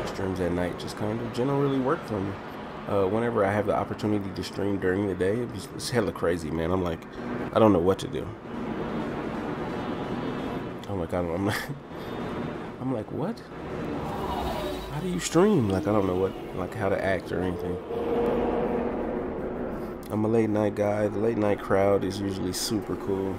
streams at night just kind of generally work for me. Whenever I have the opportunity to stream during the day, it's hella crazy, man. I'm like, I don't know what to do. I'm like, what? How do you stream? Like, I don't know how to act or anything. I'm a late night guy. The late night crowd is usually super cool.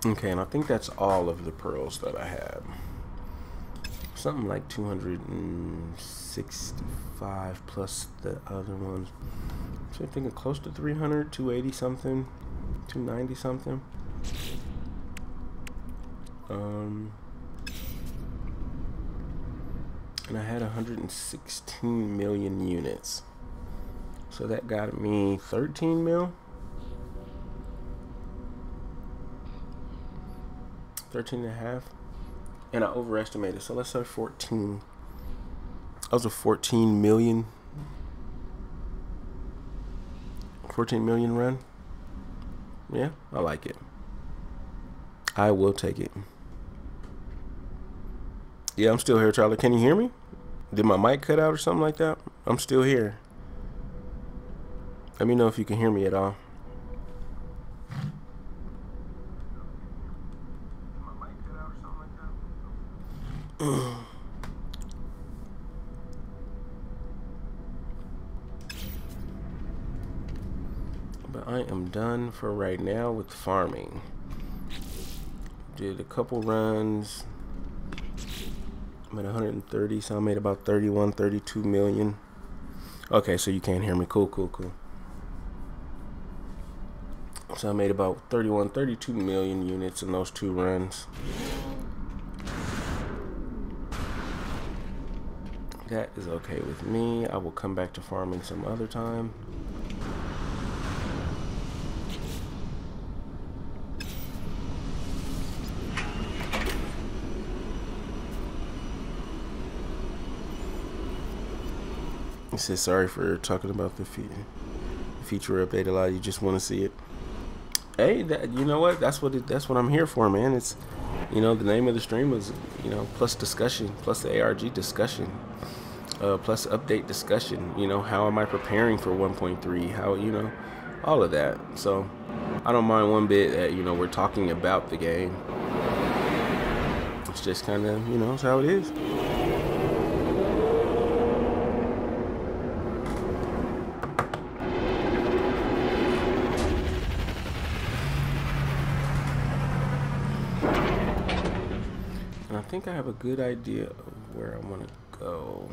Okay, and I think that's all of the pearls that I have. Something like 265 plus the other ones. So I'm thinking close to 300, 280 something, 290 something. And I had 116 million units. So that got me 13 mil. 13 and a half, and I overestimated, so let's say 14. That was a 14 million run. Yeah, I like it. I will take it. Yeah, I'm still here, Charlie. Can you hear me? Did my mic cut out or something like that? I'm still here. Let me know if you can hear me at all. But I am done for right now with farming. Did a couple runs. I'm at 130, so I made about 31, 32 million. Okay, so you can't hear me. Cool. So I made about 31, 32 million units in those 2 runs. That is okay with me. I will come back to farming some other time. He says sorry for talking about the feature update a lot. You just want to see it. Hey, you know what? That's what I'm here for, man. It's, you know, the name of the stream was, you know, plus discussion, plus the ARG discussion. Plus update discussion, you know, how am I preparing for 1.3, how, you know, all of that. So I don't mind one bit that, you know, we're talking about the game. It's just kind of, you know, it's how it is. think I have a good idea of where I want to go.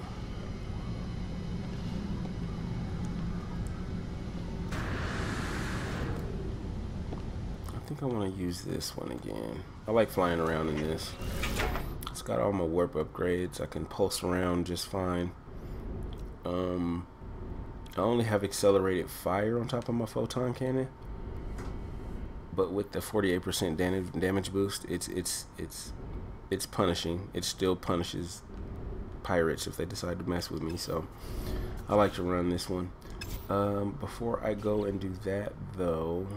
I think I want to use this one again. I like flying around in this. It's got all my warp upgrades. I can pulse around just fine. I only have accelerated fire on top of my photon cannon, but with the 48% damage boost, it's punishing. It still punishes pirates if they decide to mess with me. So I like to run this one. Before I go and do that though,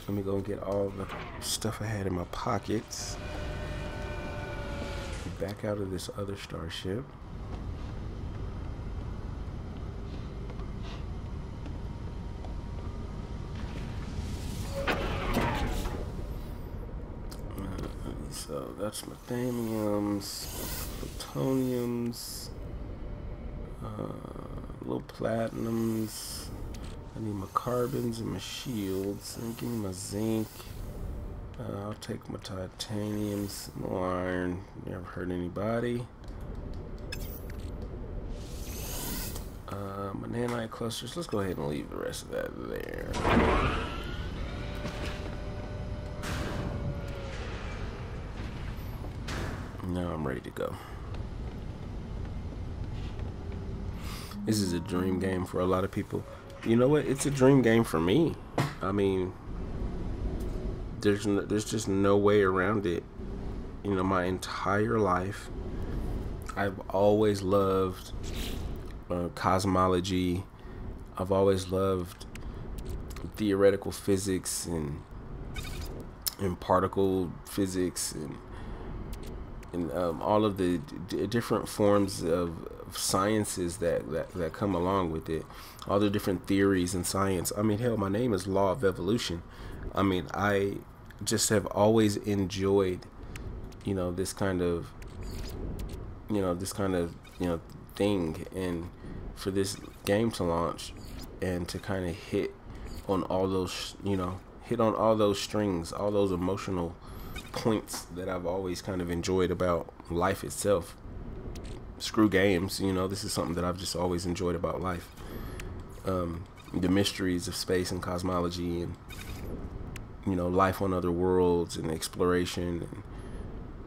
let me go and get all the stuff I had in my pockets. Back out of this other starship. So that's methymiums, plutoniums, little platinums. I need my carbons and my shields. And give me my zinc. I'll take my titaniums, no iron. Never hurt anybody. My nanite clusters. Let's go ahead and leave the rest of that there. Now I'm ready to go. This is a dream game for a lot of people. You know what? It's a dream game for me. I mean, there's just no way around it. You know, my entire life, I've always loved cosmology. I've always loved theoretical physics and particle physics and all of the different forms of sciences that come along with it, all the different theories in science. I mean, hell, my name is LawOfEvolution. I mean, I just have always enjoyed, you know, this kind of thing, and for this game to launch and to kind of hit on all those, hit on all those strings, all those emotional points that I've always kind of enjoyed about life itself. Screw games, this is something that I've just always enjoyed about life. The mysteries of space and cosmology and, life on other worlds and exploration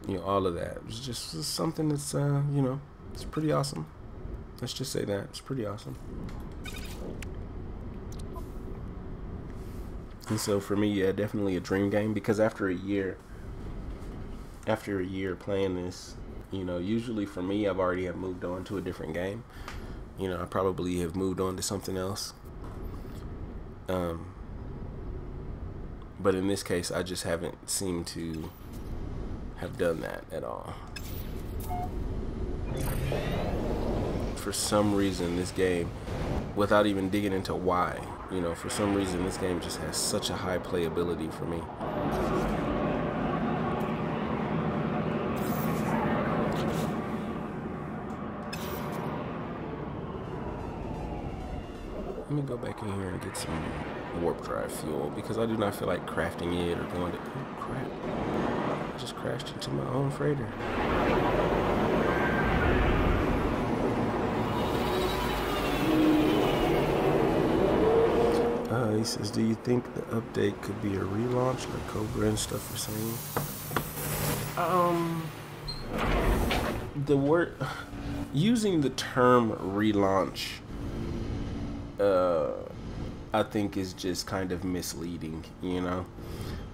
and, all of that. It's just something that's, it's pretty awesome. Let's just say that. It's pretty awesome. And so for me, yeah, definitely a dream game, because after a year playing this, usually for me, I've already have moved on to a different game. I probably have moved on to something else. But in this case, I just haven't seemed to have done that at all. For some reason, this game, without even digging into why, for some reason, this game just has such a high playability for me. Let me go back in here and get some warp drive fuel, because I do not feel like crafting it or going to... Oh, crap. I just crashed into my own freighter. He says, do you think the update could be a relaunch like Cobra and stuff you're saying? Using the term relaunch, I think is just kind of misleading,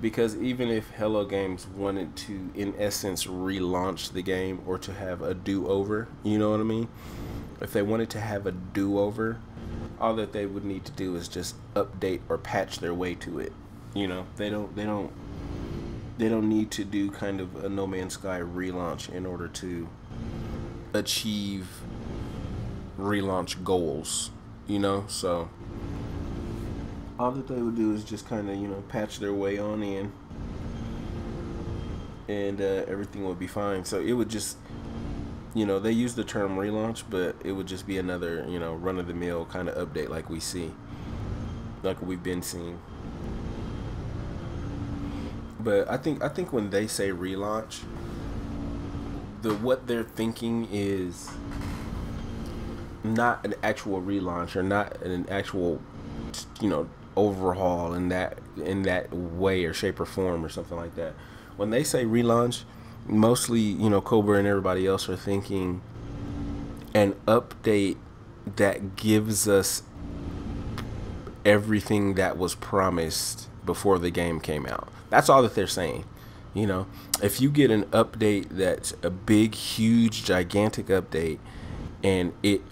because even if Hello Games wanted to, in essence, relaunch the game or to have a do-over, you know what I mean? If they wanted to have a do-over, all that they would need to do is just update or patch their way to it. They don't need to do kind of a No Man's Sky relaunch in order to achieve relaunch goals, so all that they would do is just kind of, patch their way on in, and everything would be fine. So it would just, they use the term relaunch, but it would just be another, run-of-the-mill kind of update like we've been seeing. But I think when they say relaunch, what they're thinking is not an actual relaunch or not an actual, overhaul in that way or shape or form or something like that. When they say relaunch, mostly, Cobra and everybody else are thinking an update that gives us everything that was promised before the game came out. That's all that they're saying. If you get an update that's a big, huge, gigantic update, and it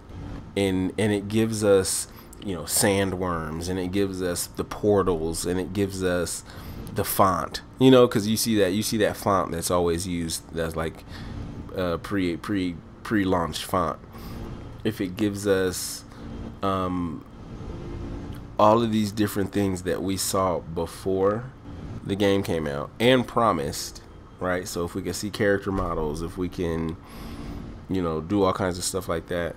gives us, sandworms, and it gives us the portals, and it gives us the font, because you see that font that's always used, that's like pre-launch font. If it gives us all of these different things that we saw before the game came out and promised, right? So if we can see character models, if we can, do all kinds of stuff like that,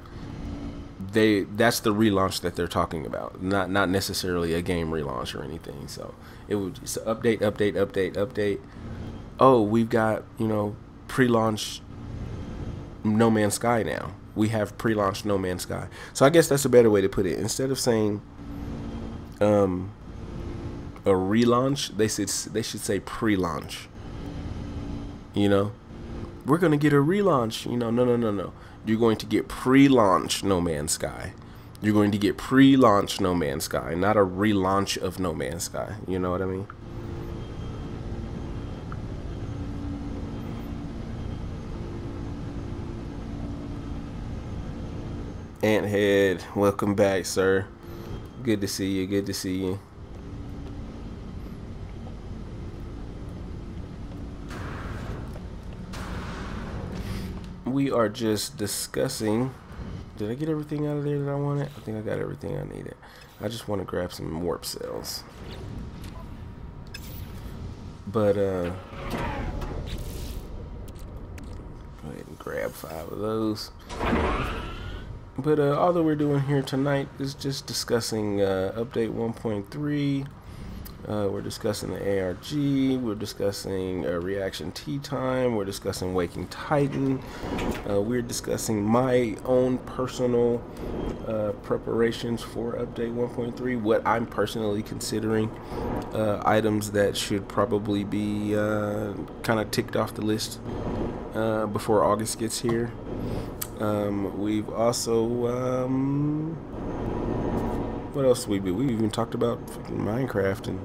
that's the relaunch that they're talking about, not necessarily a game relaunch or anything. So it would just update. Oh, we've got, pre-launch No Man's Sky now. We have pre-launch No Man's Sky. So I guess that's a better way to put it. Instead of saying a relaunch, they should say pre-launch. We're gonna get a relaunch. No. You're going to get pre-launch No Man's Sky. You're going to get pre-launch No Man's Sky, not a relaunch of No Man's Sky. You know what I mean? Anthead, welcome back, sir. Good to see you. We are just discussing. Did I get everything out of there that I wanted? I think I got everything I needed. I just want to grab some warp cells. But go ahead and grab 5 of those. But all that we're doing here tonight is just discussing update 1.3. We're discussing the ARG. We're discussing reaction tea time. We're discussing Waking Titan. We're discussing my own personal preparations for update 1.3. What I'm personally considering items that should probably be kind of ticked off the list before August gets here. We've also what else we do? We even talked about Minecraft and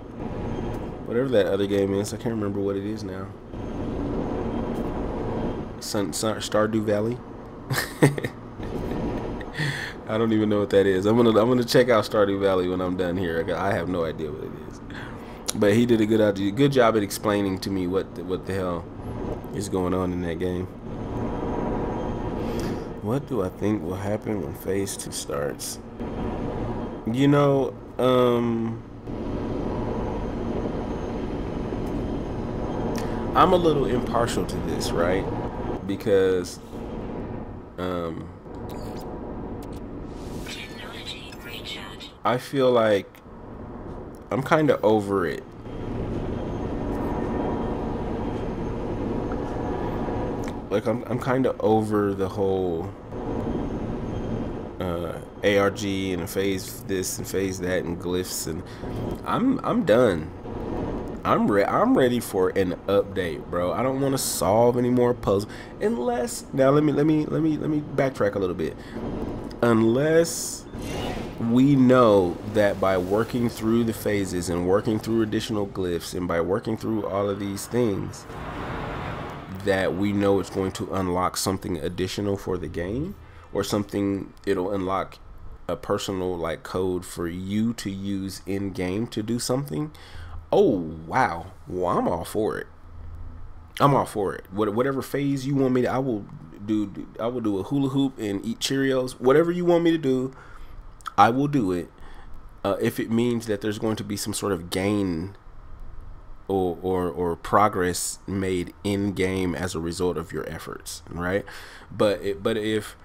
whatever that other game is. I can't remember what it is now. Stardew Valley. I don't even know what that is. I'm gonna check out Stardew Valley when I'm done here. I have no idea what it is. But he did a good job at explaining to me what the hell is going on in that game. What do I think will happen when phase 2 starts? I'm a little impartial to this, right? Because I feel like I'm kind of over it. Like I'm kind of over the whole ARG and phase this and phase that and glyphs, and I'm done. I'm ready for an update, bro. I don't want to solve any more puzzles unless, now let me backtrack a little bit. Unless we know that by working through the phases and working through additional glyphs and by working through all of these things, that we know it's going to unlock something additional for the game, or something, it'll unlock a personal like code for you to use in game to do something. Oh wow, well, I'm all for it. Whatever phase you want me to, I will do a hula hoop and eat Cheerios. Whatever you want me to do, I will do it. If it means that there's going to be some sort of gain or progress made in game as a result of your efforts, right? But if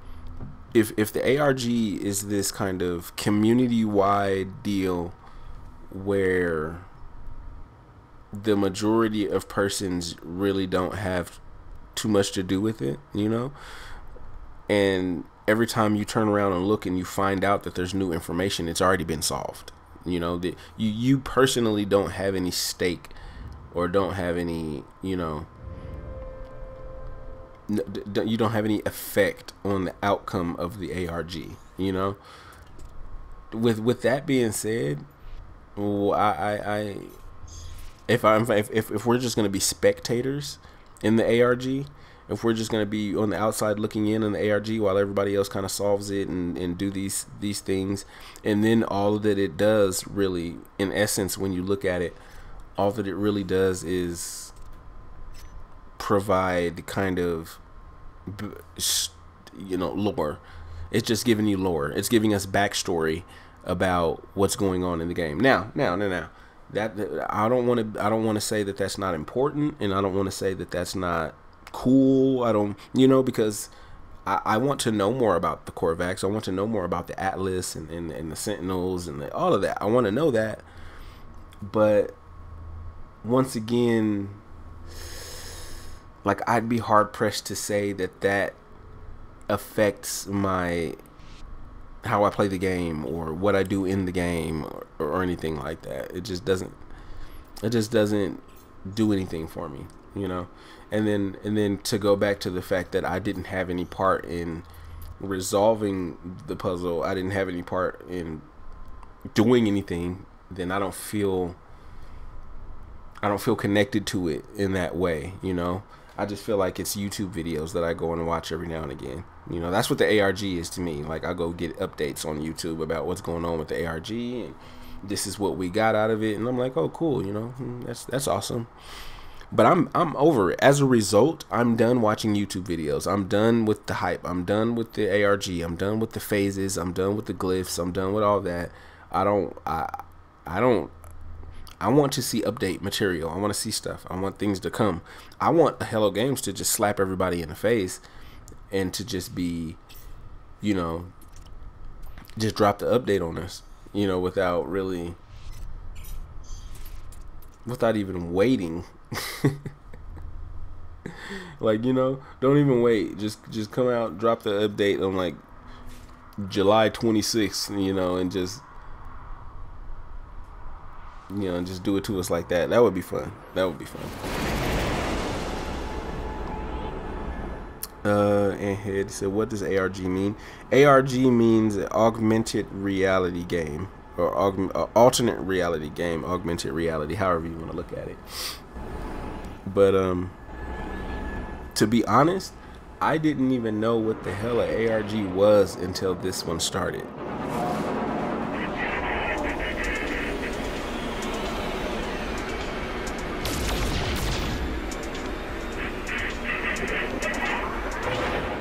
the ARG is this kind of community-wide deal where the majority of persons really don't have too much to do with it, you know? And every time you turn around and look and you find out that there's new information, it's already been solved. You know, that you personally don't have any stake or don't have any, you know, you don't have any effect on the outcome of the ARG, you know? With that being said, well, if we're just gonna be spectators in the ARG, if we're just gonna be on the outside looking in on the ARG while everybody else kind of solves it and do these things, and then all that it does really, in essence, when you look at it, all that it really does is provide kind of, you know, lore. It's just giving you lore. It's giving us backstory about what's going on in the game. Now, that I don't want to say that that's not important, and I don't want to say that that's not cool. I don't, you know, because I want to know more about the Korvax. I want to know more about the Atlas and the Sentinels and all of that. I want to know that. But once again, like, I'd be hard pressed to say that that affects how I play the game or what I do in the game or anything like that. It just doesn't do anything for me, you know. And then to go back to the fact that I didn't have any part in resolving the puzzle, I didn't have any part in doing anything, then I don't feel connected to it in that way, you know. I just feel like it's YouTube videos that I go and watch every now and again. You know, that's what the ARG is to me. Like, I go get updates on YouTube about what's going on with the ARG, and this is what we got out of it, and I'm like, oh, cool, you know, that's awesome. But I'm over it. As a result, I'm done watching YouTube videos. I'm done with the hype. I'm done with the ARG. I'm done with the phases. I'm done with the glyphs. I'm done with all that. I want to see update material. I want to see stuff. I want things to come. I want Hello Games to just slap everybody in the face and to just be, you know, just drop the update on us, you know, without even waiting. Like, you know, don't even wait. Just come out, drop the update on like July 26th, you know, and just, you know, just do it to us like that. That would be fun. That would be fun. And Head said, what does ARG mean? ARG means an augmented reality game, or alternate reality game, augmented reality, however you want to look at it. But to be honest, I didn't even know what the hell an ARG was until this one started.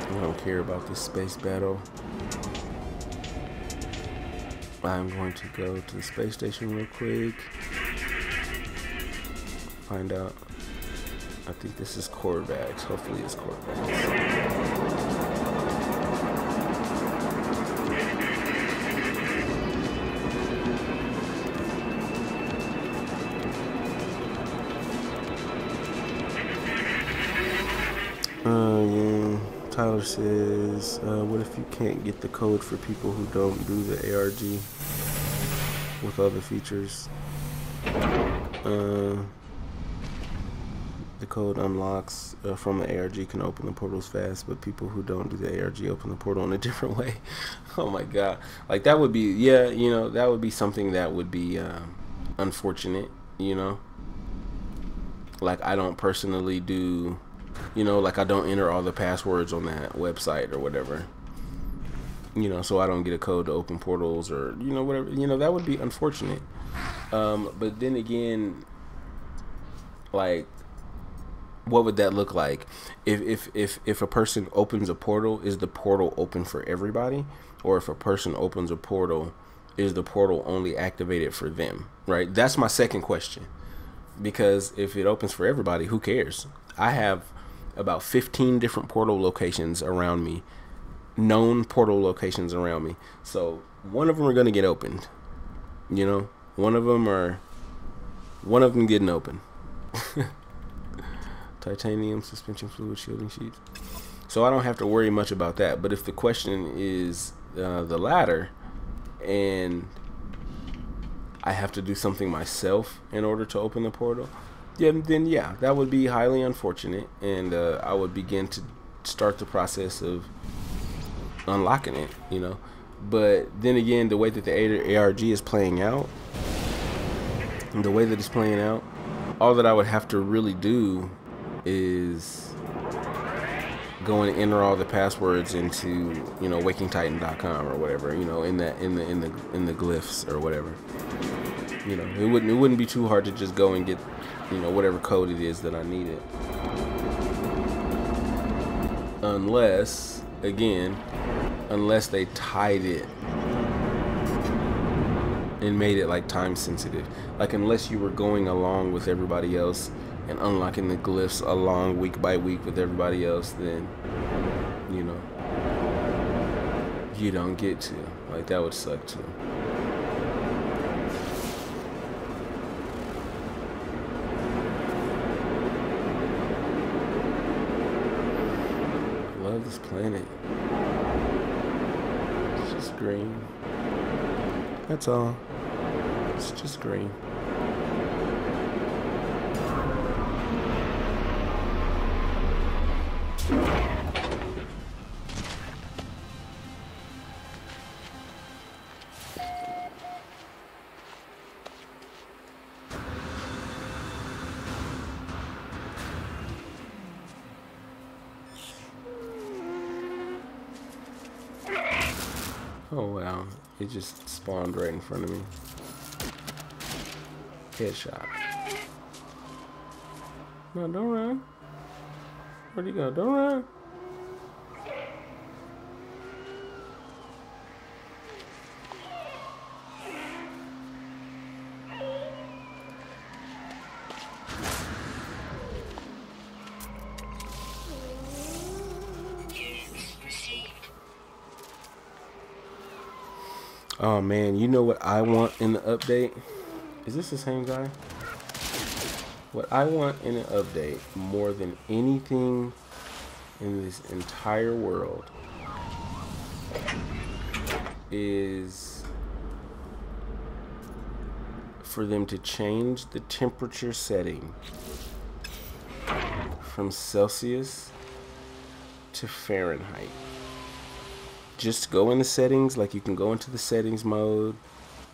I don't care about this space battle. I'm going to go to the space station real quick. Find out. I think this is Korvax. Hopefully it's Korvax. Yeah. Tyler says, what if you can't get the code for people who don't do the ARG with other features? The code unlocks from the ARG can open the portals fast, but people who don't do the ARG open the portal in a different way. Oh my god. Like, that would be, yeah, you know, that would be something that would be unfortunate, you know. Like, I don't personally do, you know, like, I don't enter all the passwords on that website or whatever, you know, so I don't get a code to open portals or, you know, whatever, you know, that would be unfortunate. But then again, like, what would that look like? If a person opens a portal, is the portal open for everybody? Or if a person opens a portal, is the portal only activated for them, right? That's my second question. Because if it opens for everybody, who cares? I have about 15 different portal locations around me, known portal locations around me. So one of them are going to get opened, you know, one of them getting open, Titanium suspension fluid shielding sheets. So I don't have to worry much about that. But if the question is the latter, and I have to do something myself in order to open the portal, then yeah, that would be highly unfortunate, and I would begin to start the process of unlocking it, you know. But then again, the way that the ARG is playing out, the way that it's playing out, all that I would have to really do is go and enter all the passwords into, you know, wakingtitan.com or whatever, you know, in the glyphs or whatever. You know, it wouldn't be too hard to just go and get, you know, whatever code it is that I needed. Unless, again, unless they tied it and made it like time sensitive. Like, unless you were going along with everybody else and unlocking the glyphs along week by week with everybody else, then, you know, you don't get to. Like, that would suck too. I love this planet. It's just green. That's all. It's just green. Oh wow, it just spawned right in front of me. Headshot. No, don't run. Where'd he go? Don't run. Oh man, you know what I want in the update? Is this the same guy? What I want in an update more than anything in this entire world is for them to change the temperature setting from Celsius to Fahrenheit. Just go in the settings, like you can go into the settings mode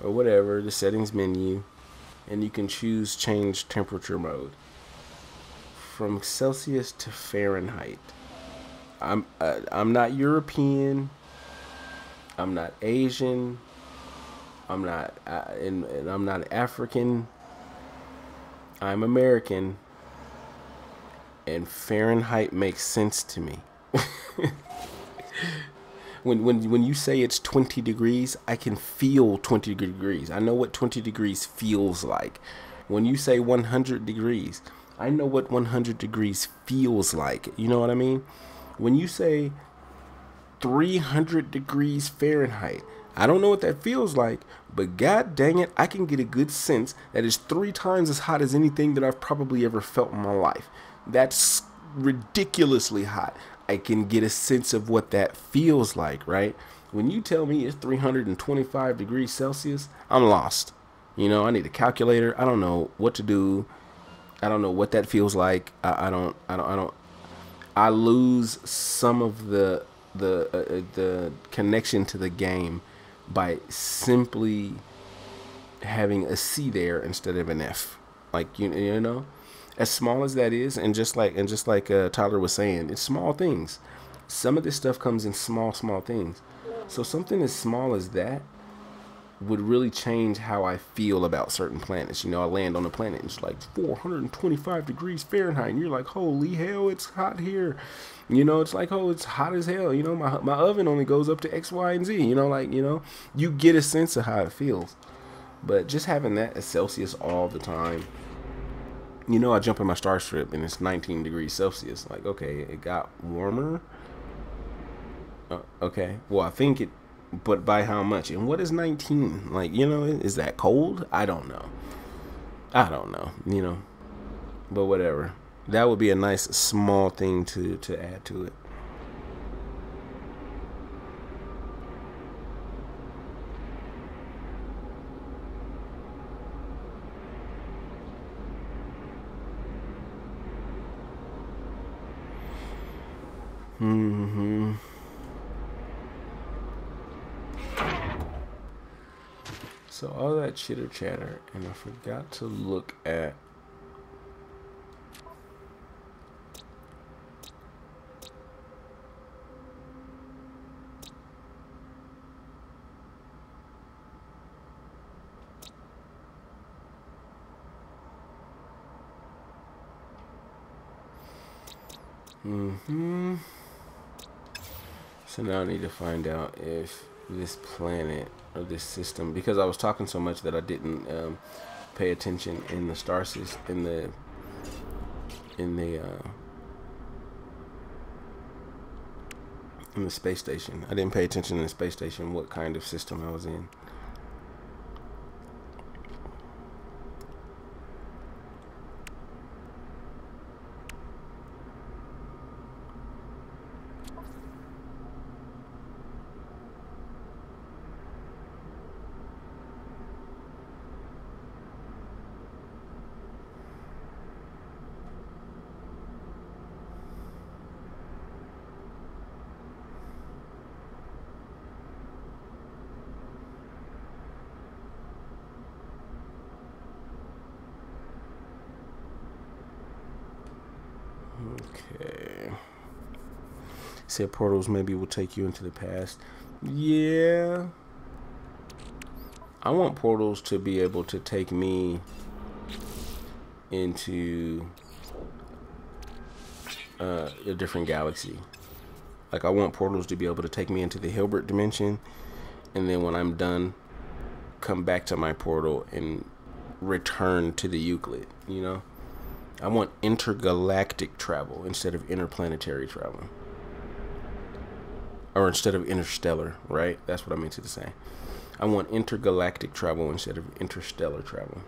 or whatever, the settings menu, and you can choose change temperature mode from Celsius to Fahrenheit. I'm not European, I'm not Asian, I'm not and I'm not African. I'm American, and Fahrenheit makes sense to me. When you say it's 20 degrees, I can feel 20 degrees. I know what 20 degrees feels like. When you say 100 degrees, I know what 100 degrees feels like. You know what I mean? When you say 300 degrees Fahrenheit, I don't know what that feels like, but god dang it, I can get a good sense that it's 3 times as hot as anything that I've probably ever felt in my life. That's ridiculously hot. I can get a sense of what that feels like, right? When you tell me it's 325 degrees Celsius, I'm lost. You know, I need a calculator. I don't know what to do. I don't know what that feels like. I lose some of the connection to the game by simply having a C there instead of an F. Like, you know, as small as that is, and just like Tyler was saying, it's small things. Some of this stuff comes in small things. So something as small as that would really change how I feel about certain planets. You know, I land on a planet and it's like 425 degrees Fahrenheit, and you're like, holy hell, it's hot here. You know, it's like, oh, it's hot as hell. You know, my oven only goes up to X, Y, and Z. You know, like, you know, you get a sense of how it feels. But just having that as Celsius all the time, you know, I jump in my Starship and it's 19 degrees Celsius. Like, okay, it got warmer. Okay, well, I think it, but by how much? And what is 19? Like, you know, is that cold? I don't know. You know, But whatever. That would be a nice small thing to add to it. So all that chitter chatter, and I forgot to look at So now I need to find out if this planet or this system, because I was talking so much that I didn't pay attention in the star system, in the space station. I didn't pay attention in the space station what kind of system I was in. Okay. Said portals maybe will take you into the past. Yeah. I want portals to be able to take me into a different galaxy. Like, I want portals to be able to take me into the Hilbert dimension, and then when I'm done, come back to my portal and return to the Euclid, you know? I want intergalactic travel instead of interplanetary travel. Or instead of interstellar, right? That's what I meant to say. I want intergalactic travel instead of interstellar travel.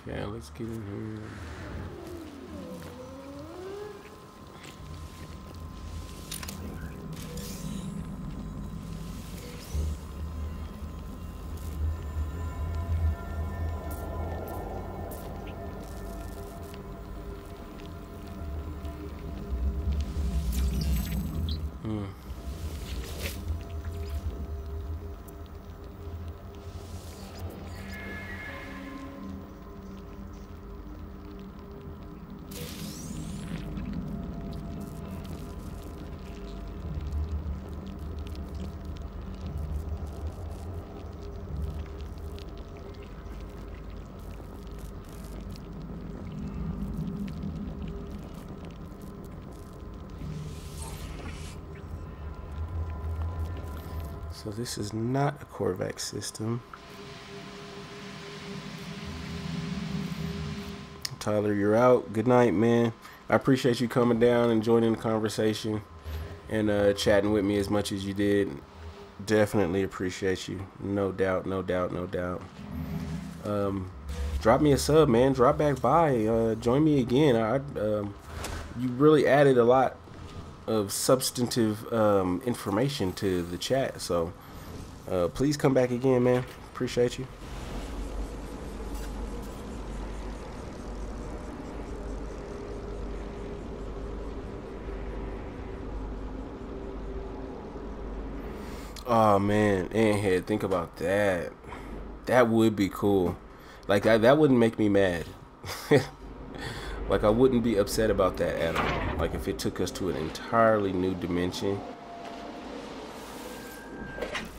Okay, let's get in here. So this is not a Korvax system. Tyler, you're out. Good night, man. I appreciate you coming down and joining the conversation. and chatting with me as much as you did. Definitely appreciate you. No doubt, no doubt, no doubt. Drop me a sub, man. Drop back by. Join me again. You really added a lot of substantive information to the chat, so please come back again, man. Appreciate you. Oh man, Anhead, think about that. That would be cool. Like that wouldn't make me mad. Like I wouldn't be upset about that at all. Like if it took us to an entirely new dimension,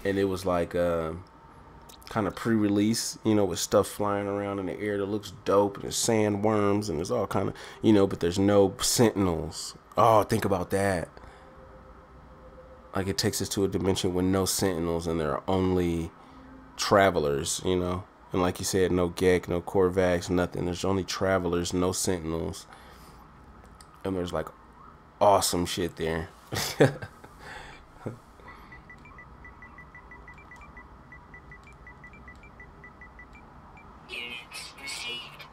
and it was like kind of pre-release, you know, with stuff flying around in the air that looks dope, and there's sandworms, and there's all kind of, you know, but there's no sentinels. Oh, think about that. Like it takes us to a dimension with no sentinels, and there are only travelers, you know. And like you said, no Gek, no Korvax, nothing. There's only travelers, no sentinels. And there's like awesome shit there. Units received.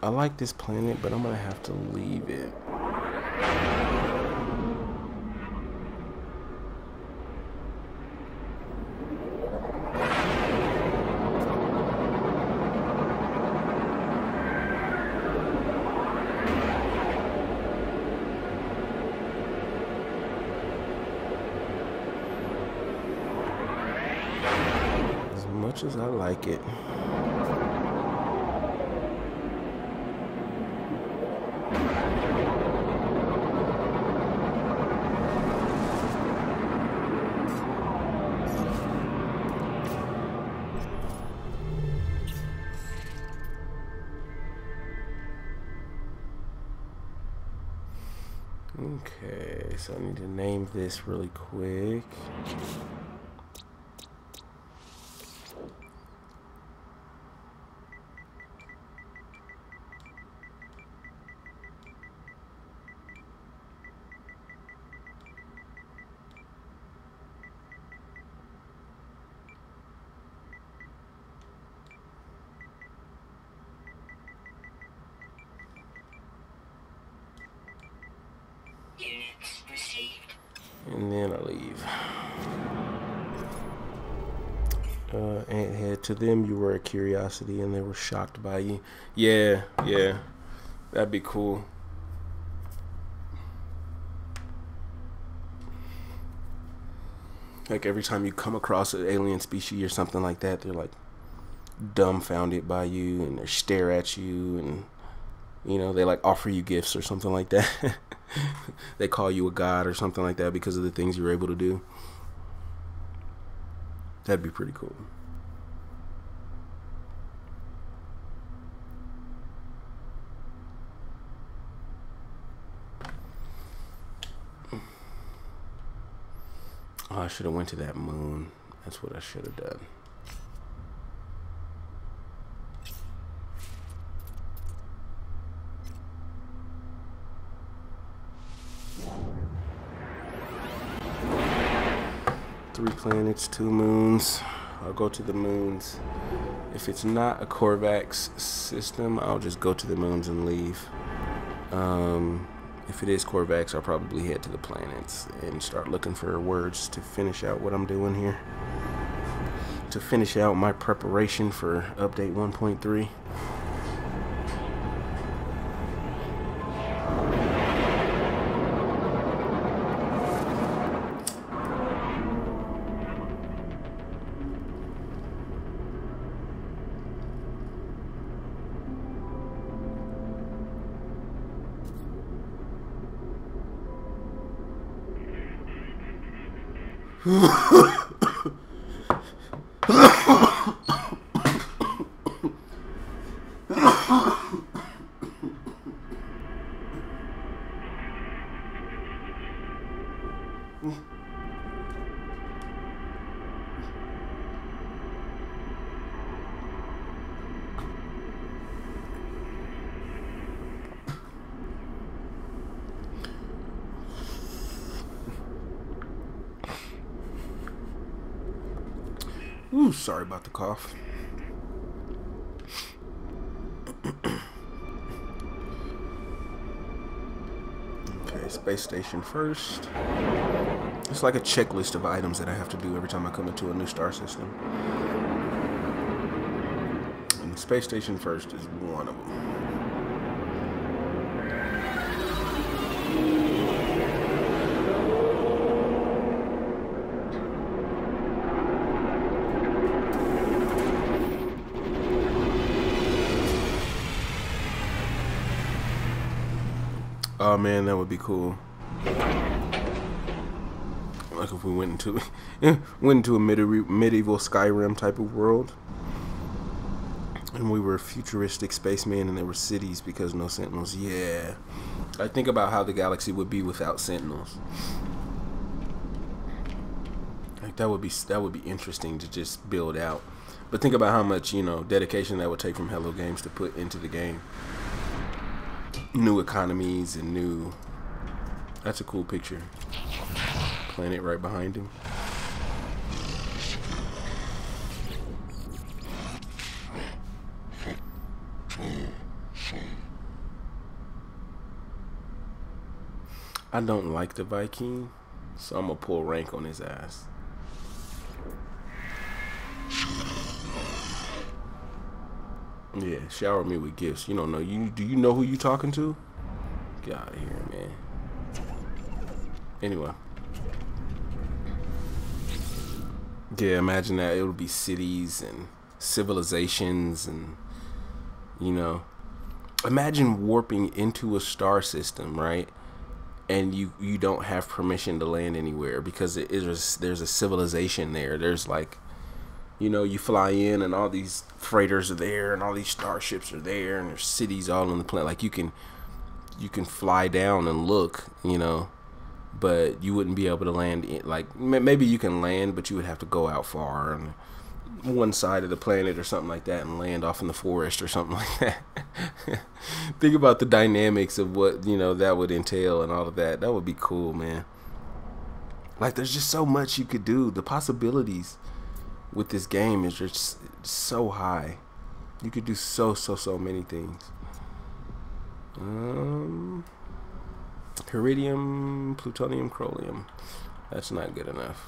I like this planet, but I'm gonna have to leave it. As much as I like it. Okay, so I need to name this really quick. Units received. And then I leave. Anthead, to them you were a curiosity and they were shocked by you. Yeah, that'd be cool. Like every time you come across an alien species or something like that, they're like dumbfounded by you and they stare at you, and you know, they like offer you gifts or something like that. They call you a god or something like that because of the things you were able to do. That'd be pretty cool. Oh, I should have went to that moon. That's what I should have done. Three planets, 2 moons. I'll go to the moons. If it's not a Korvax system, I'll just go to the moons and leave. If it is Korvax, I'll probably head to the planets and start looking for words to finish out what I'm doing here. To finish out my preparation for update 1.3. Ooh, sorry about the cough. Okay, space station first. It's like a checklist of items that I have to do every time I come into a new star system. And the space station first is one of them. Oh man, that would be cool. Like if we went into a medieval Skyrim type of world, and we were futuristic spacemen, and there were cities because no sentinels. Yeah, I think about how the galaxy would be without sentinels. Like that would be interesting to just build out. But think about how much, you know, dedication that would take from Hello Games to put into the game. New economies and new. That's a cool picture. Planet right behind him. I don't like the Viking, so I'm gonna pull rank on his ass. Yeah, shower me with gifts. You don't know. Do you know who you talking to? Get out of here, man. Anyway. Yeah, imagine that. It would be cities and civilizations and, you know. Imagine warping into a star system, right? And you don't have permission to land anywhere because there's a civilization there. There's like, you know, you fly in and all these freighters are there and all these starships are there and there's cities all on the planet. Like you can fly down and look, you know, but you wouldn't be able to land in, like maybe you can land, but you would have to go out far on one side of the planet or something like that and land off in the forest or something like that. Think about the dynamics of what, you know, that would entail and all of that. That would be cool, man. Like there's just so much you could do. The possibilities with this game is just so high. You could do so many things. Iridium, plutonium, chromium. That's not good enough.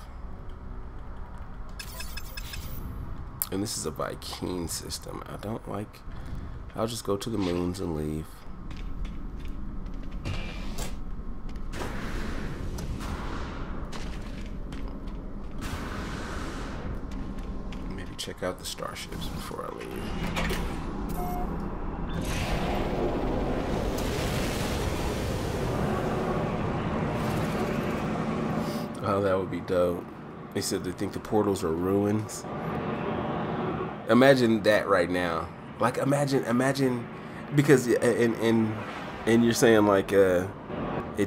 And this is a Viking system. I don't like. I'll just go to the moons and leave. Check out the starships before I leave. Oh, that would be dope. They said they think the portals are ruins. Imagine that right now. Like imagine because and you're saying like it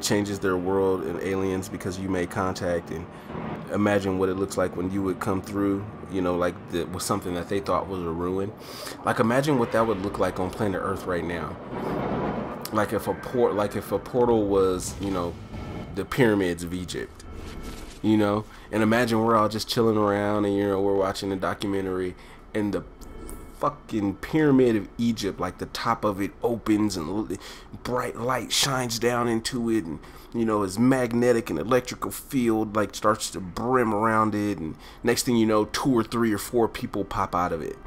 changes their world and aliens because you made contact, and imagine what it looks like when you would come through, you know, like was something that they thought was a ruin. Like imagine what that would look like on planet Earth right now. Like if a portal was, you know, the pyramids of Egypt, you know, and imagine we're all just chilling around and, you know, we're watching a documentary and the fucking pyramid of Egypt, like the top of it opens and bright light shines down into it, and you know his magnetic and electrical field like starts to brim around it, and next thing you know 2 or 3 or 4 people pop out of it.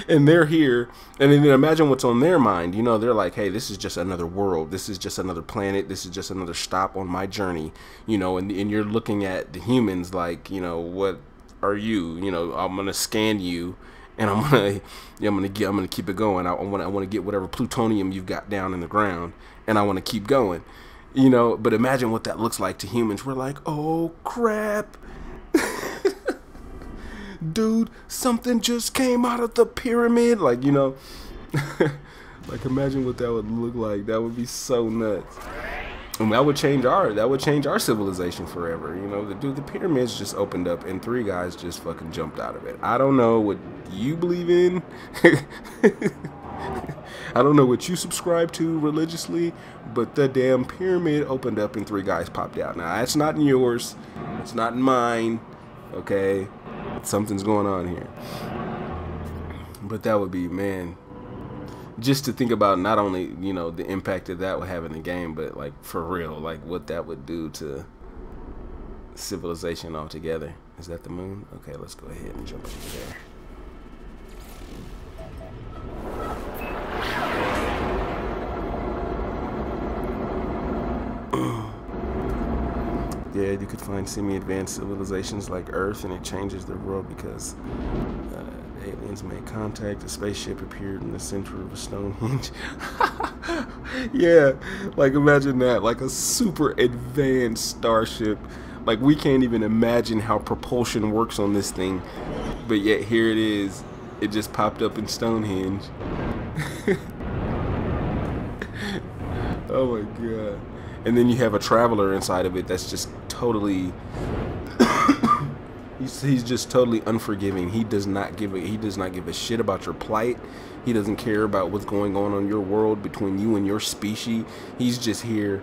And they're here, and then imagine what's on their mind. You know, they're like, hey, this is just another world, this is just another planet, this is just another stop on my journey, you know, and you're looking at the humans like, you know, what are you? You know, I'm gonna scan you, and I'm gonna keep it going. I want to get whatever plutonium you've got down in the ground, and I want to keep going. You know, but imagine what that looks like to humans. We're like, oh crap, dude, something just came out of the pyramid. Like, you know, like imagine what that would look like. That would be so nuts. And that would change our civilization forever. You know, the pyramids just opened up and 3 guys just fucking jumped out of it. I don't know what you believe in. I don't know what you subscribe to religiously, but the damn pyramid opened up and 3 guys popped out. Now, that's not in yours. It's not in mine. Okay, something's going on here. But that would be, man, just to think about not only, you know, the impact that would have in the game, but like for real, like what that would do to civilization altogether. Is that the moon? Okay, let's go ahead and jump over there. Yeah, you could find semi-advanced civilizations like Earth, and it changes their world because aliens made contact. A spaceship appeared in the center of a Stonehenge. Yeah, like imagine that, like a super advanced starship. Like we can't even imagine how propulsion works on this thing, but yet here it is. It just popped up in Stonehenge. Oh my god. And then you have a traveler inside of it that's just totally he's just totally unforgiving. He does not give a shit about your plight. He doesn't care about what's going on your world between you and your species. He's just here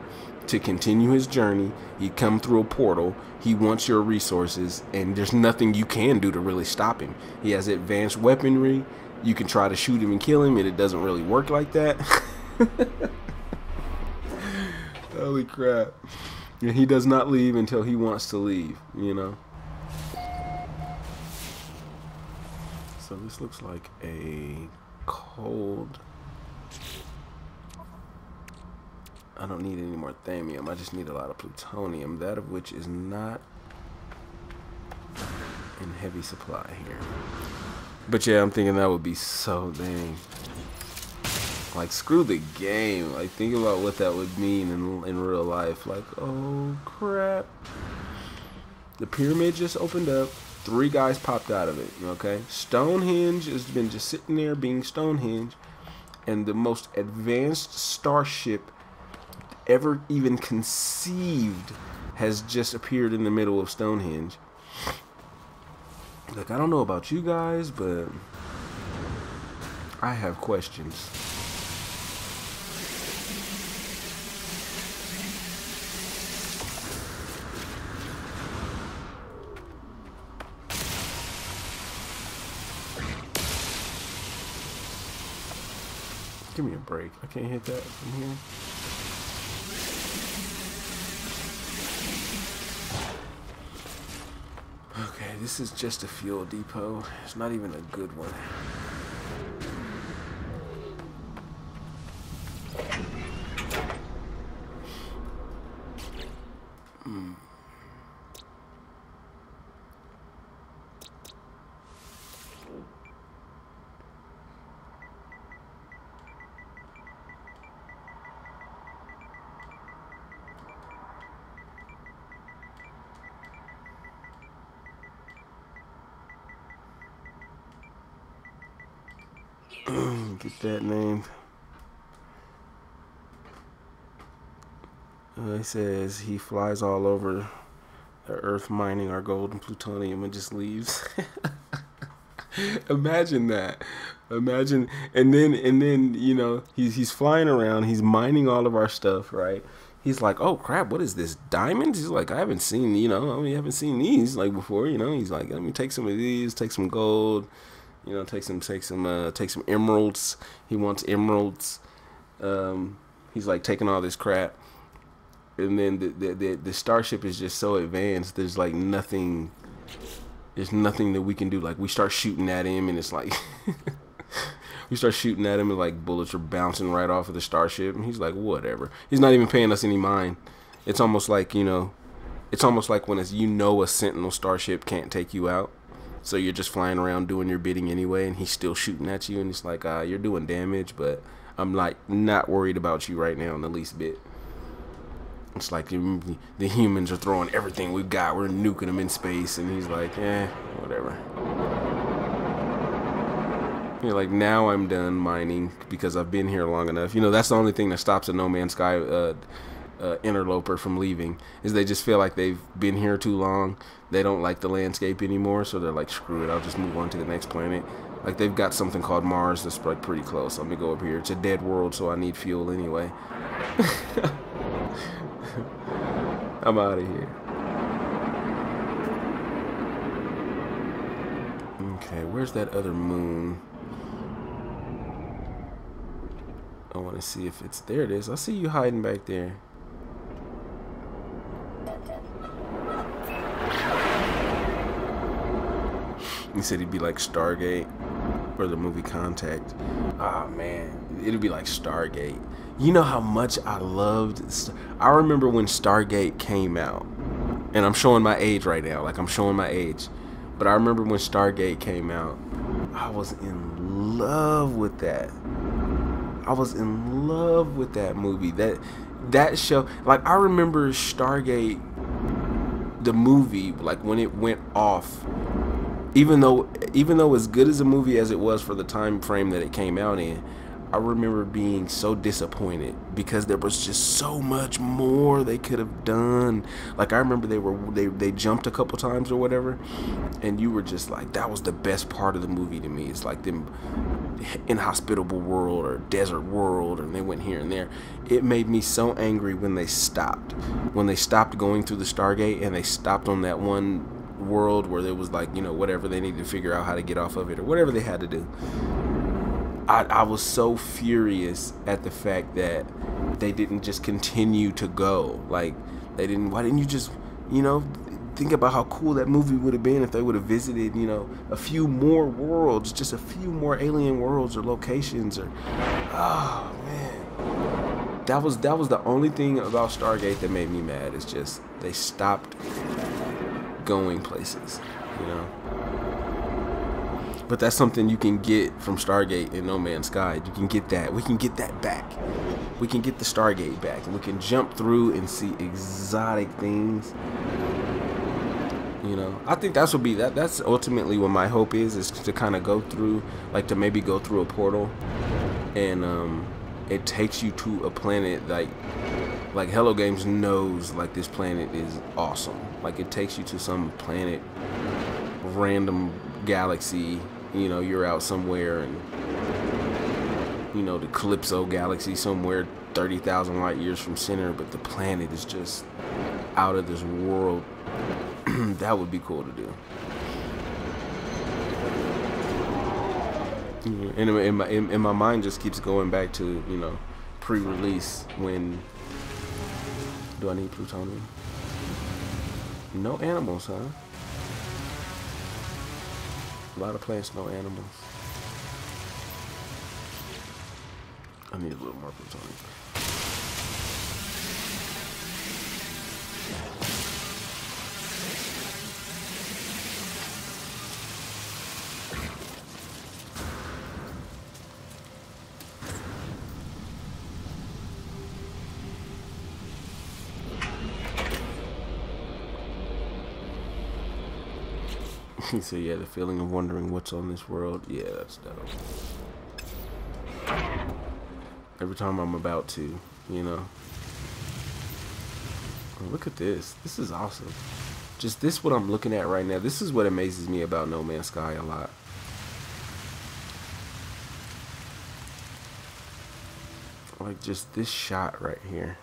to continue his journey. He come through a portal. He wants your resources, and there's nothing you can do to really stop him. He has advanced weaponry. You can try to shoot him and kill him, and it doesn't really work like that. Holy crap. And he does not leave until he wants to leave, you know. So this looks like a cold. I don't need any more thamium. I just need a lot of plutonium, that of which is not in heavy supply here. But yeah, I'm thinking that would be so dang. Like, screw the game. Like, think about what that would mean in real life. Like, oh crap. The pyramid just opened up. 3 guys popped out of it, okay? Stonehenge has been just sitting there being Stonehenge. And the most advanced starship ever even conceived has just appeared in the middle of Stonehenge. Like, I don't know about you guys, but I have questions. Give me a break. I can't hit that from here. Okay, this is just a fuel depot. It's not even a good one. Get that named. He says he flies all over the earth mining our gold and plutonium and just leaves. Imagine that. Imagine, and then you know, he's flying around, he's mining all of our stuff, right? He's like, oh crap, what is this, diamonds? He's like, I haven't seen, you know, I haven't seen these like before, you know. He's like, let me take some of these, take some gold, you know, take some emeralds. He wants emeralds. He's like taking all this crap, and then the starship is just so advanced. There's like nothing. There's nothing that we can do. Like, we start shooting at him, and it's like we start shooting at him, and like bullets are bouncing right off of the starship, and he's like, whatever. He's not even paying us any mind. It's almost like, you know, it's almost like when it's, you know, a Sentinel starship can't take you out. So you're just flying around doing your bidding anyway, and he's still shooting at you, and it's like, you're doing damage, but I'm like not worried about you right now in the least bit. It's like the humans are throwing everything we've got, we're nuking them in space, and he's like, whatever. You're like, now I'm done mining because I've been here long enough. You know, that's the only thing that stops a No Man's Sky interloper from leaving, is they just feel like they've been here too long. They don't like the landscape anymore, so they're like, screw it, I'll just move on to the next planet. Like, they've got something called Mars that's like pretty close. Let me go up here. It's a dead world, so I need fuel anyway. I'm out of here. Okay, where's that other moon? I want to see if it's there. It is. I see you hiding back there. He said he'd be like Stargate for the movie Contact. Ah, man, it'd be like Stargate. You know how much I loved. I remember when Stargate came out, and I'm showing my age right now. Like, I'm showing my age, but I remember when Stargate came out. I was in love with that. I was in love with that movie. That show. Like, I remember Stargate, the movie, like when it went off. Even though as good as a movie as it was for the time frame that it came out in, I remember being so disappointed because there was just so much more they could have done. Like, I remember they jumped a couple times or whatever, and you were just like, that was the best part of the movie to me. It's like them inhospitable world or desert world, and they went here and there. It made me so angry when they stopped going through the Stargate and they stopped on that one world where there was, like, you know, whatever, they needed to figure out how to get off of it or whatever they had to do. I was so furious at the fact that they didn't just continue to go. Like, why didn't you just, you know, think about how cool that movie would have been if they would have visited, you know, a few more worlds, just a few more alien worlds or locations, or, oh man, that was the only thing about Stargate that made me mad. It's just they stopped going places, you know. But that's something you can get from Stargate in No Man's Sky. You can get that. We can get that back. We can get the Stargate back, and we can jump through and see exotic things. You know, I think that's ultimately what my hope is to kind of go through, like, to maybe go through a portal, and it takes you to a planet like Hello Games knows, like, this planet is awesome. Like, it takes you to some planet, random galaxy. You know, you're out somewhere, and, you know, the Calypso galaxy somewhere 30,000 light years from center, but the planet is just out of this world. That would be cool to do. And my mind just keeps going back to, you know, pre-release when. Do I need plutonium? No animals, huh? A lot of plants, no animals. I need a little more plutonium. So yeah, the feeling of wondering what's on this world, yeah, that's dope. Every time I'm about to, you know. Oh, look at this. This is awesome. Just this, what I'm looking at right now, this is what amazes me about No Man's Sky a lot. Like, just this shot right here.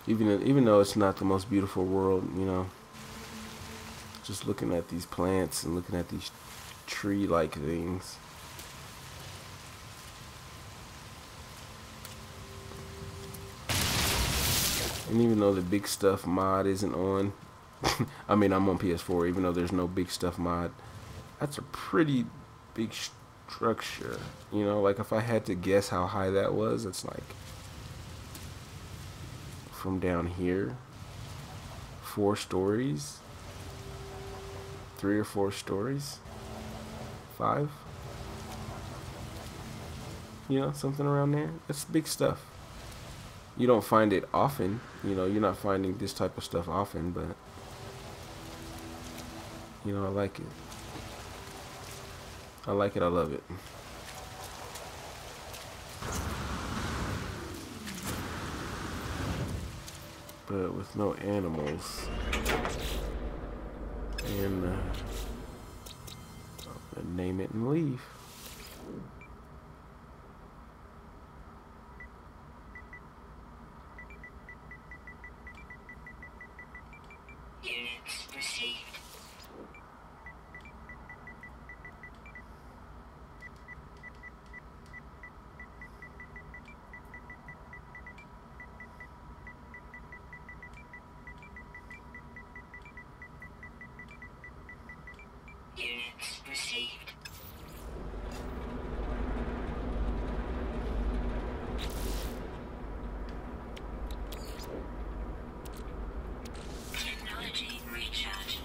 Even though it's not the most beautiful world, you know, just looking at these plants and looking at these tree-like things. And even though the big stuff mod isn't on, I mean, I'm on PS4, even though there's no big stuff mod, that's a pretty big structure, you know. Like, if I had to guess how high that was, it's like, from down here, 4 stories, 3 or 4 stories, 5, you know, something around there. That's big stuff. You don't find it often, you know, you're not finding this type of stuff often, but, you know, I like it. I like it, I love it. But with no animals, and name it and leave. Units received. Units received. Technology recharge.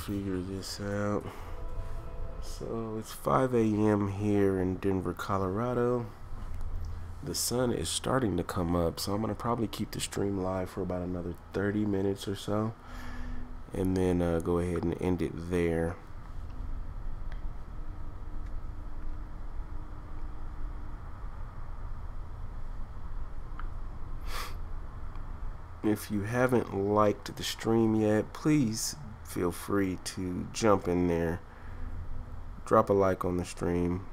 Figure this out. So it's 5 a.m. here in Denver, Colorado. The sun is starting to come up, so I'm gonna probably keep the stream live for about another 30 minutes or so, and then go ahead and end it there. If you haven't liked the stream yet, please feel free to jump in there, drop a like on the stream.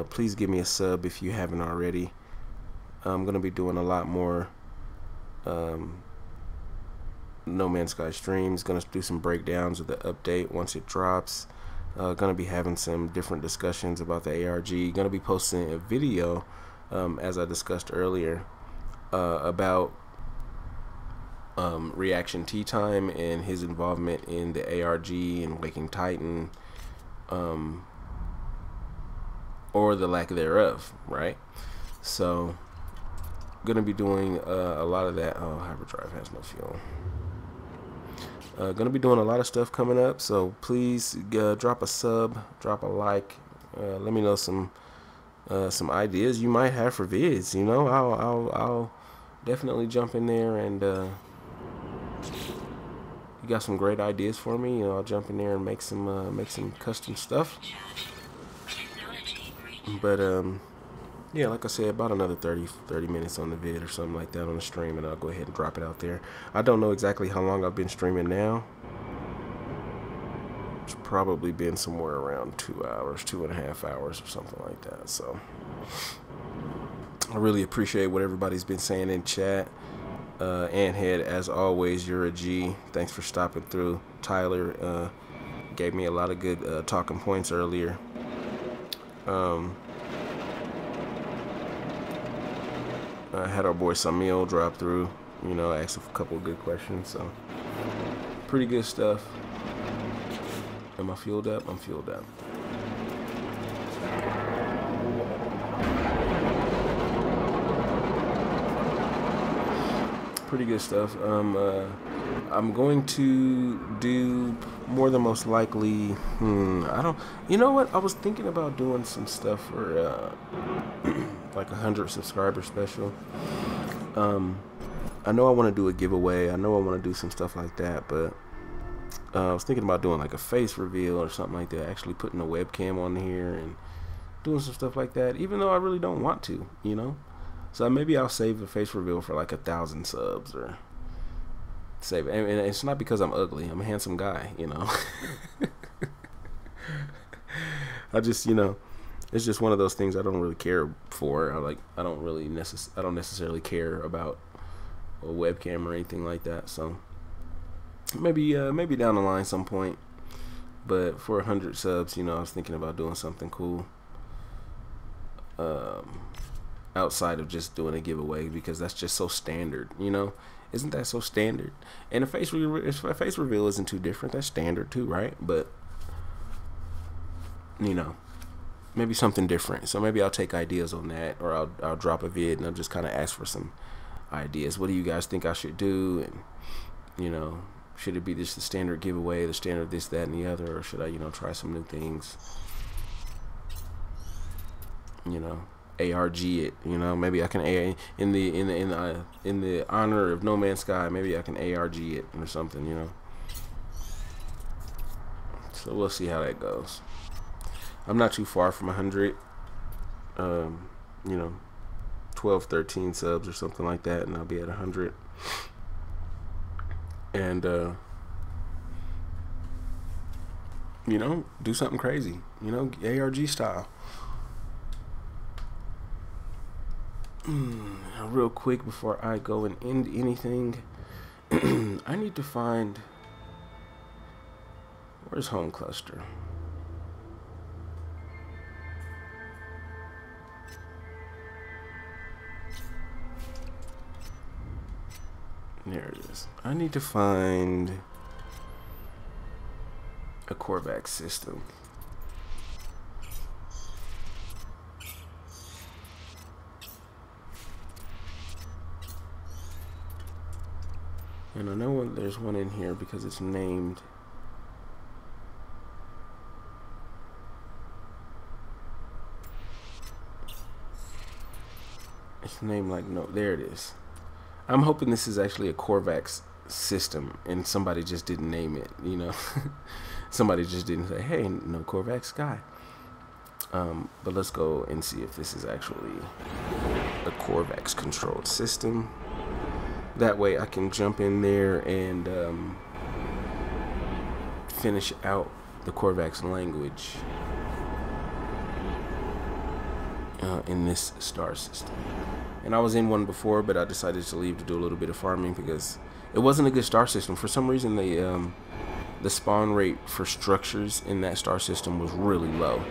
Please give me a sub if you haven't already. I'm gonna be doing a lot more No Man's Sky streams. Gonna do some breakdowns of the update once it drops. Gonna be having some different discussions about the ARG. Gonna be posting a video, as I discussed earlier, about Reaction Tea Time and his involvement in the ARG and Waking Titan, or the lack thereof, right? So gonna be doing a lot of that. Oh, hyperdrive has no fuel. Gonna be doing a lot of stuff coming up, so please drop a sub, drop a like, let me know some ideas you might have for vids. You know, I'll definitely jump in there, and you got some great ideas for me, you know, I'll jump in there and make some custom stuff. But yeah, like I said, about another 30 minutes on the vid or something like that on the stream, and I'll go ahead and drop it out there. I don't know exactly how long I've been streaming now. It's probably been somewhere around 2 hours, 2.5 hours or something like that. So I really appreciate what everybody's been saying in chat. Anthead, as always, you're a G. Thanks for stopping through. Tyler gave me a lot of good talking points earlier. I had our boy Samil drop through, you know, asked a couple of good questions, so pretty good stuff. Am I fueled up? I'm fueled up. Pretty good stuff. I'm going to do more than most likely. You know what? I was thinking about doing some stuff for like 100 subscriber special. I know I want to do a giveaway. I know I want to do some stuff like that, but I was thinking about doing like a face reveal or something like that. Actually putting a webcam on here and doing some stuff like that, even though I really don't want to, you know. So maybe I'll save the face reveal for like 1,000 subs, or save it. And it's not because I'm ugly. I'm a handsome guy, you know. I just, you know, it's just one of those things I don't really care for. I don't necessarily care about a webcam or anything like that. So maybe down the line some point. But for 100 subs, you know, I was thinking about doing something cool. Outside of just doing a giveaway, because that's just so standard, you know. Isn't that so standard? And a face reveal isn't too different. That's standard too, right? But you know, maybe something different. So maybe I'll take ideas on that, or I'll drop a vid and I'll just kind of ask for some ideas. What do you guys think I should do? And you know, should it be just the standard giveaway, the standard this, that, and the other, or should I, you know, try some new things? You know, ARG it, you know. Maybe I can in the honor of No Man's Sky, maybe I can ARG it or something, you know. So we'll see how that goes. I'm not too far from 100. You know, 12, 13 subs or something like that, and I'll be at 100. And you know, do something crazy, you know, ARG style. Real quick before I go and end anything, I need to find, where's home cluster? There it is. I need to find a Korvax system. And I know there's one in here because it's named. It's named like, no, there it is. I'm hoping this is actually a Korvax system and somebody just didn't name it, you know. Somebody just didn't say, hey, no Korvax guy. But let's go and see if this is actually a Korvax controlled system. That way I can jump in there and finish out the Korvax language in this star system. And I was in one before, but I decided to leave to do a little bit of farming because it wasn't a good star system. For some reason, the spawn rate for structures in that star system was really low.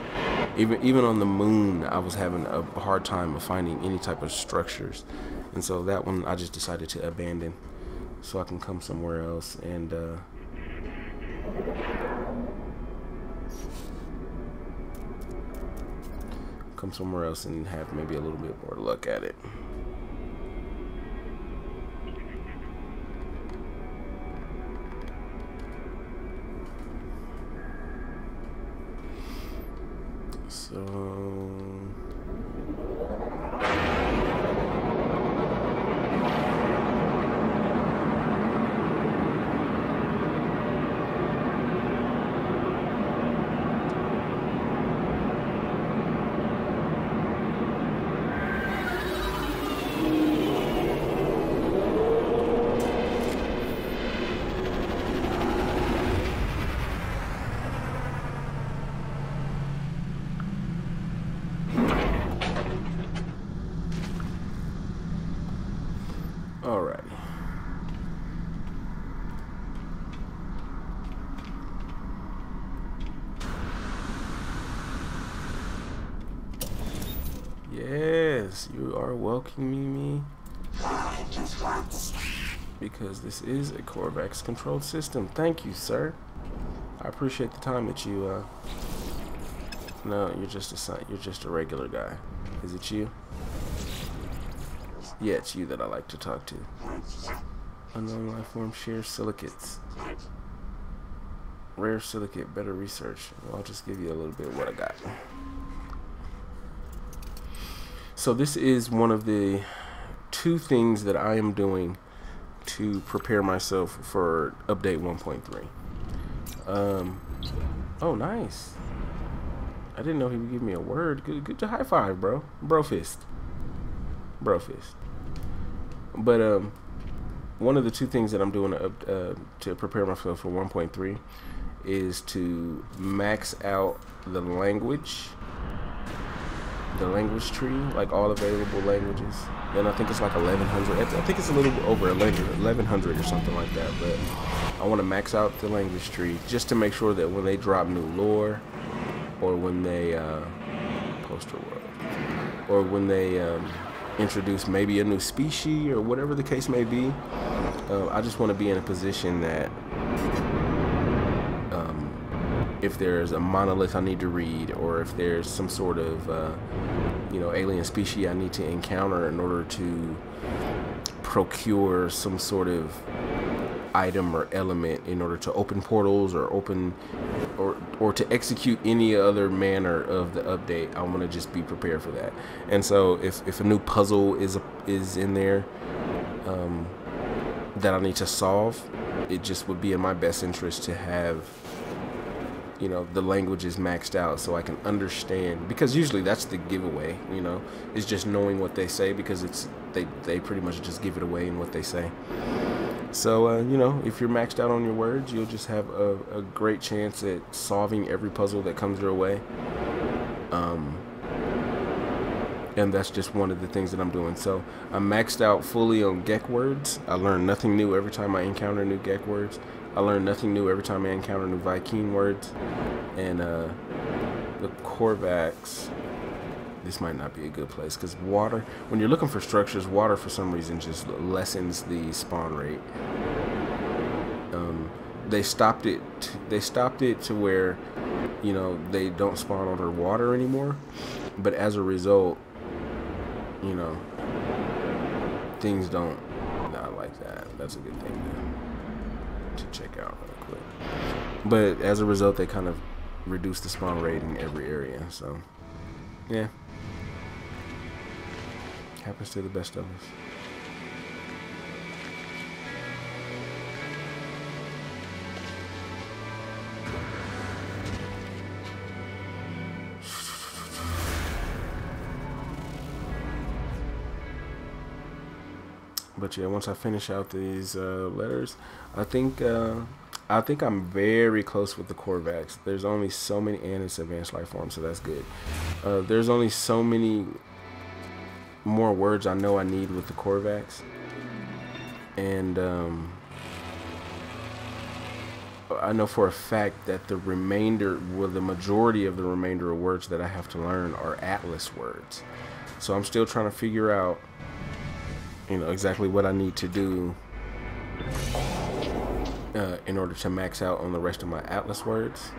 Even on the moon, I was having a hard time of finding any type of structures. And so that one I just decided to abandon so I can come somewhere else and have maybe a little bit more luck at it. So alright. Yes, you are welcoming me because this is a Korvax controlled system. Thank you, sir. I appreciate the time that you no, you're just a regular guy. Is it you? Yeah, it's you that I like to talk to. Unknown life form shares silicates. Rare silicate, better research. Well, I'll just give you a little bit of what I got. So this is one of the 2 things that I am doing to prepare myself for update 1.3. Oh, nice. I didn't know he would give me a word. Good to high five, bro. Bro fist. But one of the 2 things that I'm doing to prepare myself for 1.3 is to max out the language tree, like all available languages. And I think it's like 1100. I think it's a little over 1100 or something like that. But I want to max out the language tree just to make sure that when they drop new lore, or when they poster world, or when they introduce maybe a new species or whatever the case may be, I just want to be in a position that if there's a monolith I need to read, or if there's some sort of you know, alien species I need to encounter in order to procure some sort of item or element in order to open portals or or to execute any other manner of the update, I want to just be prepared for that. And so if a new puzzle is in there that I need to solve, it just would be in my best interest to have you know, the language is maxed out so I can understand, because usually that's the giveaway, you know, is just knowing what they say, because it's they pretty much just give it away in what they say. So you know, if you're maxed out on your words, you'll just have a great chance at solving every puzzle that comes your way. And that's just one of the things that I'm doing. So I'm maxed out fully on Gek words. I learn nothing new every time I encounter new Gek words. I learn nothing new every time I encounter new Viking words. And the Korvax, this might not be a good place, because water, when you're looking for structures, water for some reason just lessens the spawn rate. They stopped it to where, you know, they don't spawn underwater anymore. But as a result, you know, things don't, not like that. That's a good thing to check out real quick. But as a result, they kind of reduce the spawn rate in every area. So yeah, happens to the best of us. But yeah, once I finish out these letters, I think I'm very close with the Korvax. There's only so many, and it's advanced life form, so that's good. There's only so many more words I know I need with the Korvax, and I know for a fact that the remainder, well, the majority of the remainder of words that I have to learn are Atlas words. So I'm still trying to figure out, you know, exactly what I need to do in order to max out on the rest of my Atlas words.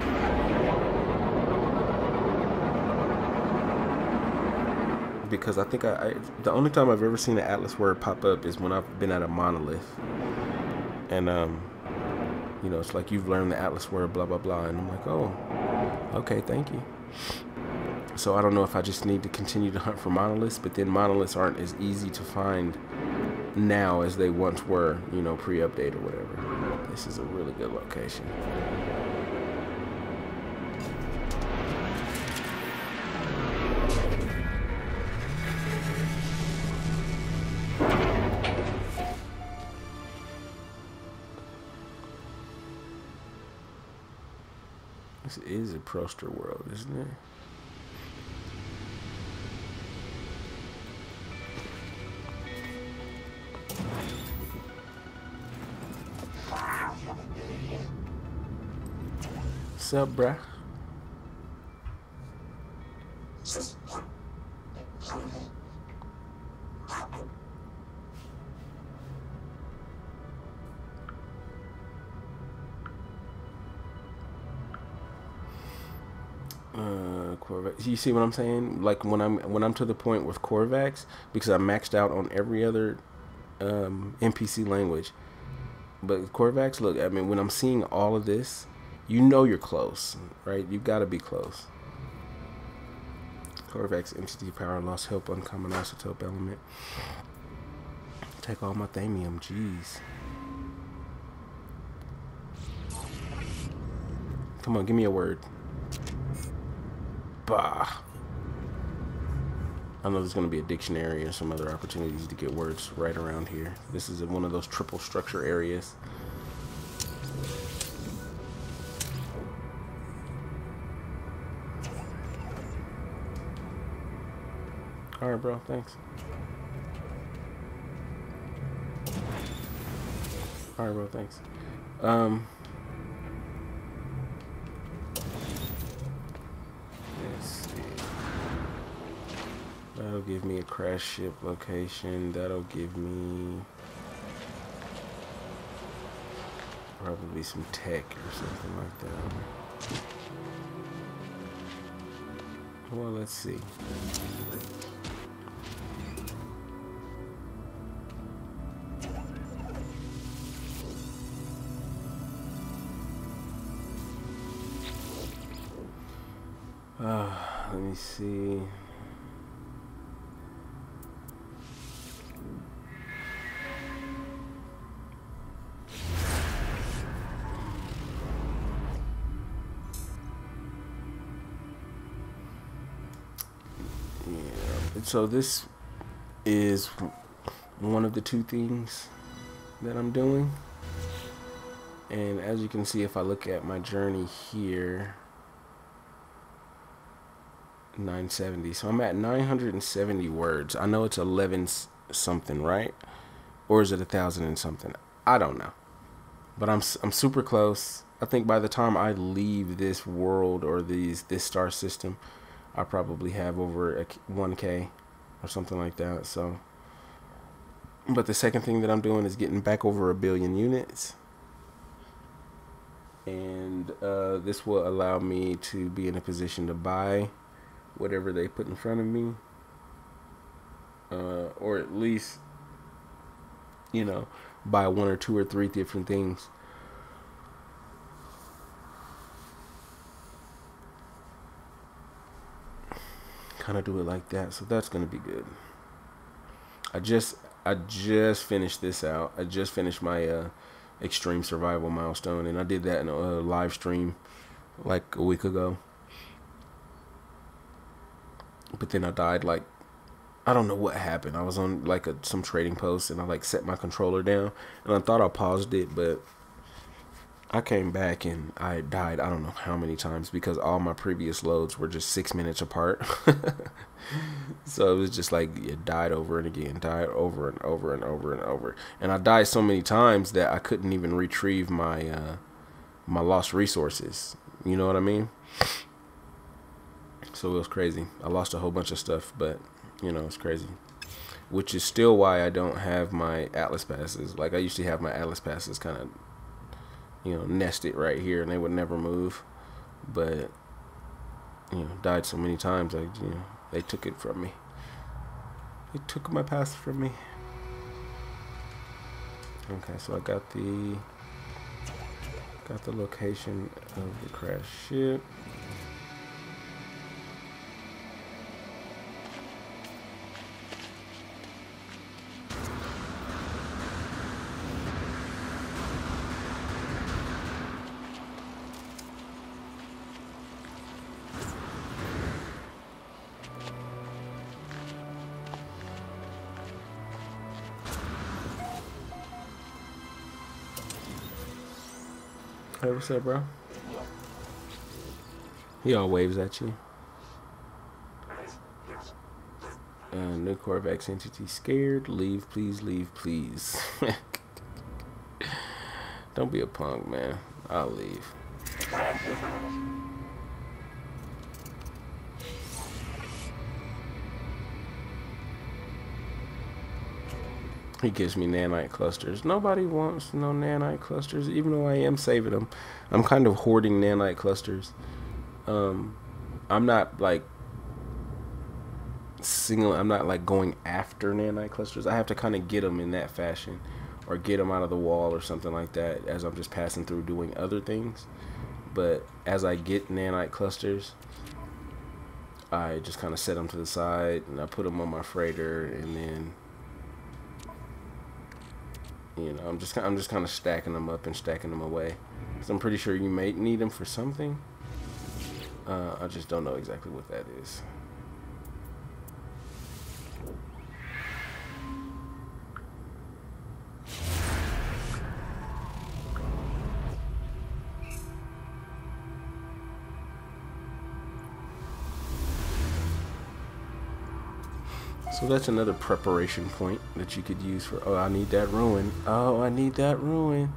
Because I think the only time I've ever seen an Atlas word pop up is when I've been at a monolith. And, you know, it's like, you've learned the Atlas word, blah, blah, blah. And I'm like, oh, okay, thank you. So I don't know if I just need to continue to hunt for monoliths, but then monoliths aren't as easy to find now as they once were, you know, pre-update or whatever. This is a really good location. This is a Proster world, isn't it? What's up, bruh? Korvax. You see what I'm saying? Like when I'm to the point with Korvax, because I maxed out on every other NPC language. But Korvax, look, I mean, when I'm seeing all of this, you know you're close, right? You've got to be close. Korvax, entity power loss, help, uncommon isotope element. Take all my thamium, jeez. Come on, give me a word. Bah. I know there's going to be a dictionary or some other opportunities to get words right around here. This is one of those triple structure areas. Alright, bro, thanks. Alright, bro, thanks. Let's see. That'll give me a crash ship location. That'll give me probably some tech or something like that. Well, let's see. Let me see. So this is one of the two things that I'm doing. And as you can see, if I look at my journey here, 970. So I'm at 970 words. I know it's 11 something, right? Or is it 1,000 and something? I don't know. But I'm super close. I think by the time I leave this world or this star system, I probably have over 1K or something like that. So, but the second thing that I'm doing is getting back over 1 billion units. And this will allow me to be in a position to buy whatever they put in front of me, or at least, you know, buy 1 or 2 or 3 different things. Kind of do it like that. So that's gonna be good. I just finished this out. I just finished my extreme survival milestone, and I did that in a live stream like a week ago. But then I died, like, I don't know what happened. I was on like some trading post, and I like set my controller down, and I thought I paused it, but I came back and I died I don't know how many times because all my previous loads were just 6 minutes apart. So it was just like it died over and again, died over and over and over and over. And I died so many times that I couldn't even retrieve my my lost resources. You know what I mean? So it was crazy. I lost a whole bunch of stuff, but you know, it's crazy. Which is still why I don't have my Atlas passes. Like I used to have my Atlas passes kind of, you know, nested right here, and they would never move. But you know, died so many times, like, you know, they took it from me. They took my pass from me. Okay, so I got the location of the crash ship. Hey, what's up, bro? He all waves at you. New Corvex entity scared. Leave, please, leave, please. Don't be a punk, man. I'll leave. He gives me nanite clusters. Nobody wants no nanite clusters, even though I am saving them. I'm kind of hoarding nanite clusters. I'm not like I'm not like going after nanite clusters. I have to kind of get them in that fashion, or get them out of the wall or something like that as I'm just passing through doing other things. But as I get nanite clusters, I just kind of set them to the side and I put them on my freighter, and then, you know, I'm just kind of stacking them up and stacking them away. So I'm pretty sure you may need them for something. I just don't know exactly what that is. So that's another preparation point that you could use for, oh, I need that ruin. Oh, I need that ruin.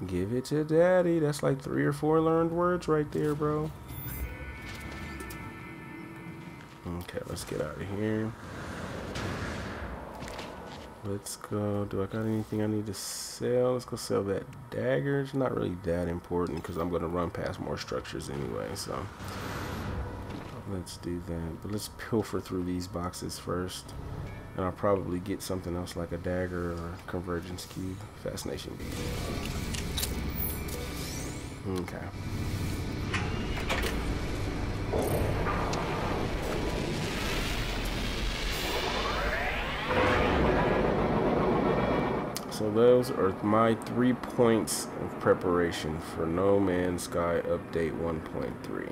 Give it to daddy. That's like 3 or 4 learned words right there, bro. Okay, let's get out of here. Let's go. Do I got anything I need to sell? Let's go sell that dagger. It's not really that important because I'm going to run past more structures anyway, so let's do that. But let's pilfer through these boxes first, and I'll probably get something else like a dagger or convergence cube. Fascination bead. Okay. So those are my 3 points of preparation for No Man's Sky Update 1.3.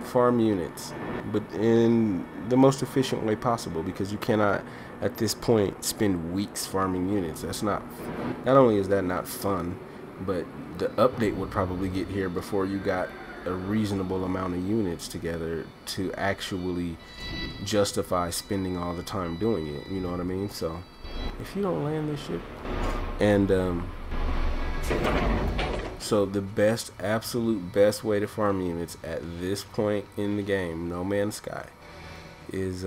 farm units, but in the most efficient way possible, because you cannot at this point spend weeks farming units. That's not only is that not fun, but the update would probably get here before you got a reasonable amount of units together to actually justify spending all the time doing it. You know what I mean? So if you don't land this ship, and so the best, absolute best way to farm units at this point in the game, No Man's Sky, is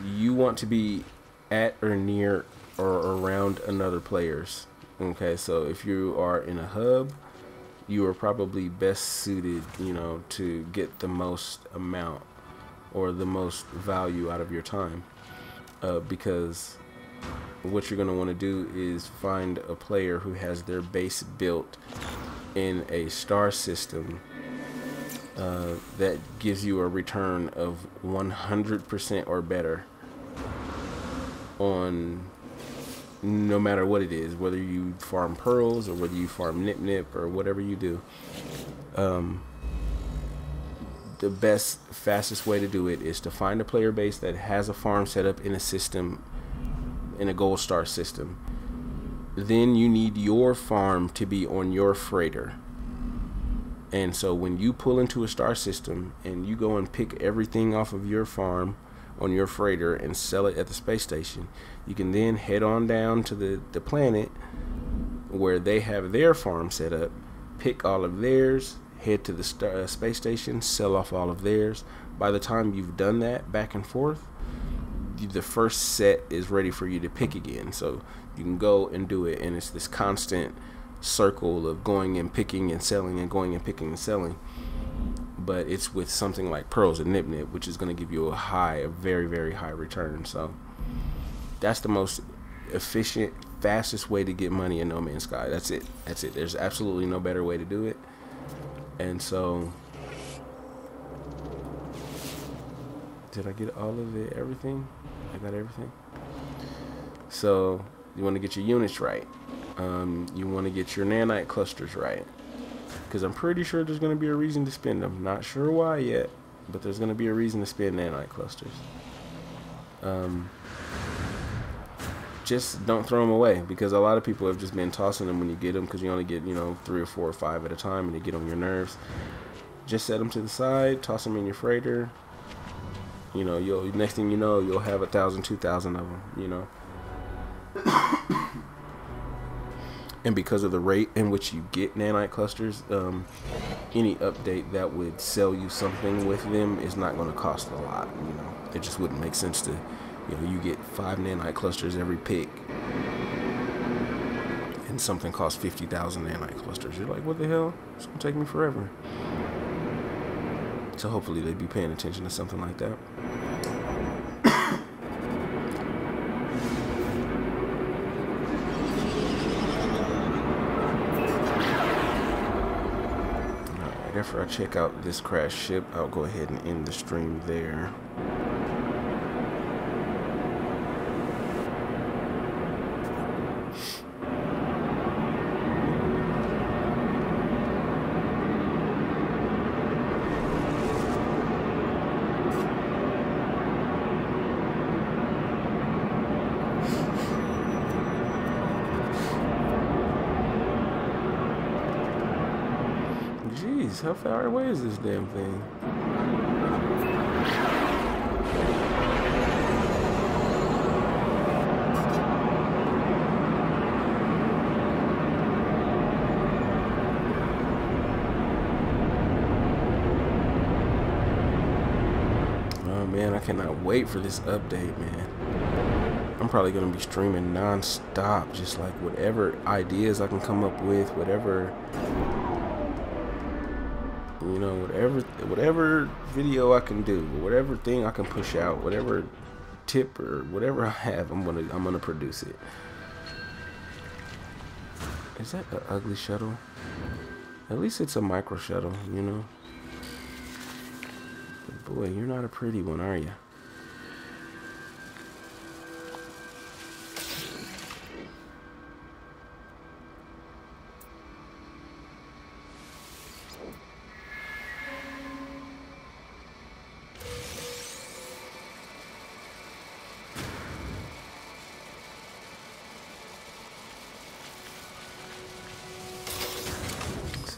you want to be at or near or around another players. Okay, so if you are in a hub, you are probably best suited, you know, to get the most amount or the most value out of your time, because what you're going to want to do is find a player who has their base built in a star system that gives you a return of 100% or better on no matter what it is, whether you farm pearls or whether you farm nip or whatever you do. The best, fastest way to do it is to find a player base that has a farm set up in a system, in a gold star system. Then you need your farm to be on your freighter. And so when you pull into a star system and you go and pick everything off of your farm on your freighter and sell it at the space station, you can then head on down to the planet where they have their farm set up, pick all of theirs, head to the space station, sell off all of theirs. By the time you've done that back and forth, the first set is ready for you to pick again. So you can go and do it, and it's this constant circle of going and picking and selling and going and picking and selling. But it's with something like pearls and nip, which is going to give you a very, very high return. So that's the most efficient, fastest way to get money in No Man's Sky. That's it. There's absolutely no better way to do it. And so, did I get all of it? Everything? I got everything. So you want to get your units right. You want to get your nanite clusters right, because I'm pretty sure there's going to be a reason to spend them. Not sure why yet, but there's going to be a reason to spend nanite clusters. Just don't throw them away, because a lot of people have just been tossing them when you get them, because you only get, you know, 3 or 4 or 5 at a time, and they get on your nerves. Just set them to the side, toss them in your freighter. You know, next thing you know, you'll have 1,000, 2,000 of them. You know. And because of the rate in which you get nanite clusters, any update that would sell you something with them is not going to cost a lot. You know, it just wouldn't make sense to, you know, you get 5 nanite clusters every pick, and something costs 50,000 nanite clusters. You're like, what the hell? It's going to take me forever. So hopefully they'd be paying attention to something like that. After I check out this crashed ship, I'll go ahead and end the stream there. How far away is this damn thing? Oh man, I cannot wait for this update, man. I'm probably gonna be streaming non-stop, just like whatever ideas I can come up with, whatever, you know, whatever video I can do, whatever thing I can push out, whatever tip or whatever I have, I'm gonna produce it. Is that an ugly shuttle? At least it's a micro shuttle, you know. But boy, you're not a pretty one, are you?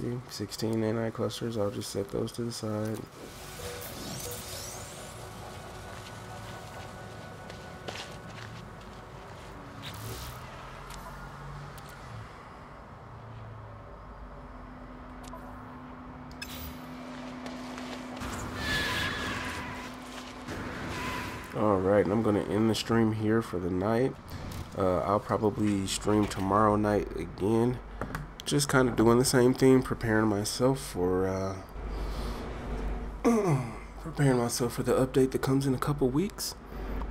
see, 16 nanite clusters. I'll just set those to the side. Alright, and I'm going to end the stream here for the night. I'll probably stream tomorrow night again. Just kind of doing the same thing, preparing myself for the update that comes in a couple weeks,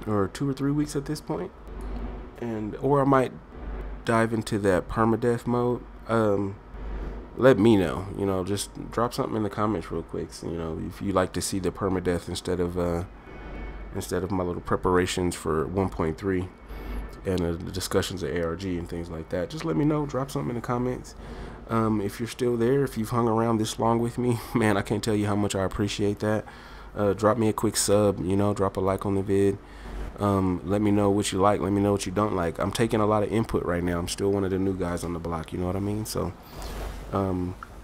or 2 or 3 weeks at this point. Or I might dive into that permadeath mode. Let me know, you know, just drop something in the comments real quick. So, you know, if you like to see the permadeath instead of my little preparations for 1.3 and the discussions of ARG and things like that, just let me know. Drop something in the comments. If you're still there, if you've hung around this long with me, man, I can't tell you how much I appreciate that. Drop me a quick sub, you know, drop a like on the vid. Let me know what you like, let me know what you don't like. I'm taking a lot of input right now. I'm still one of the new guys on the block, you know what I mean? So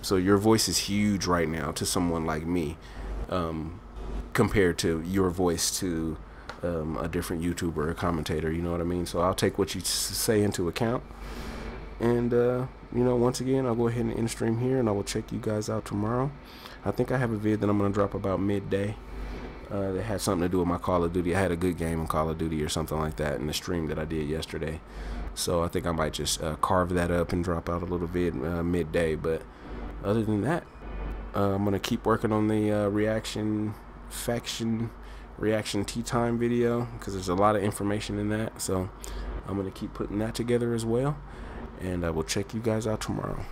so your voice is huge right now to someone like me, compared to your voice to a different YouTuber or commentator, you know what I mean? So I'll take what you say into account. And you know, once again, I'll go ahead and end stream here, and I will check you guys out tomorrow. I think I have a vid that I'm going to drop about midday that had something to do with my Call of Duty. I had a good game in Call of Duty or something like that in the stream that I did yesterday. So I think I might just carve that up and drop out a little vid midday. But other than that, I'm going to keep working on the reaction tea time video, because there's a lot of information in that. So I'm going to keep putting that together as well, and I will check you guys out tomorrow.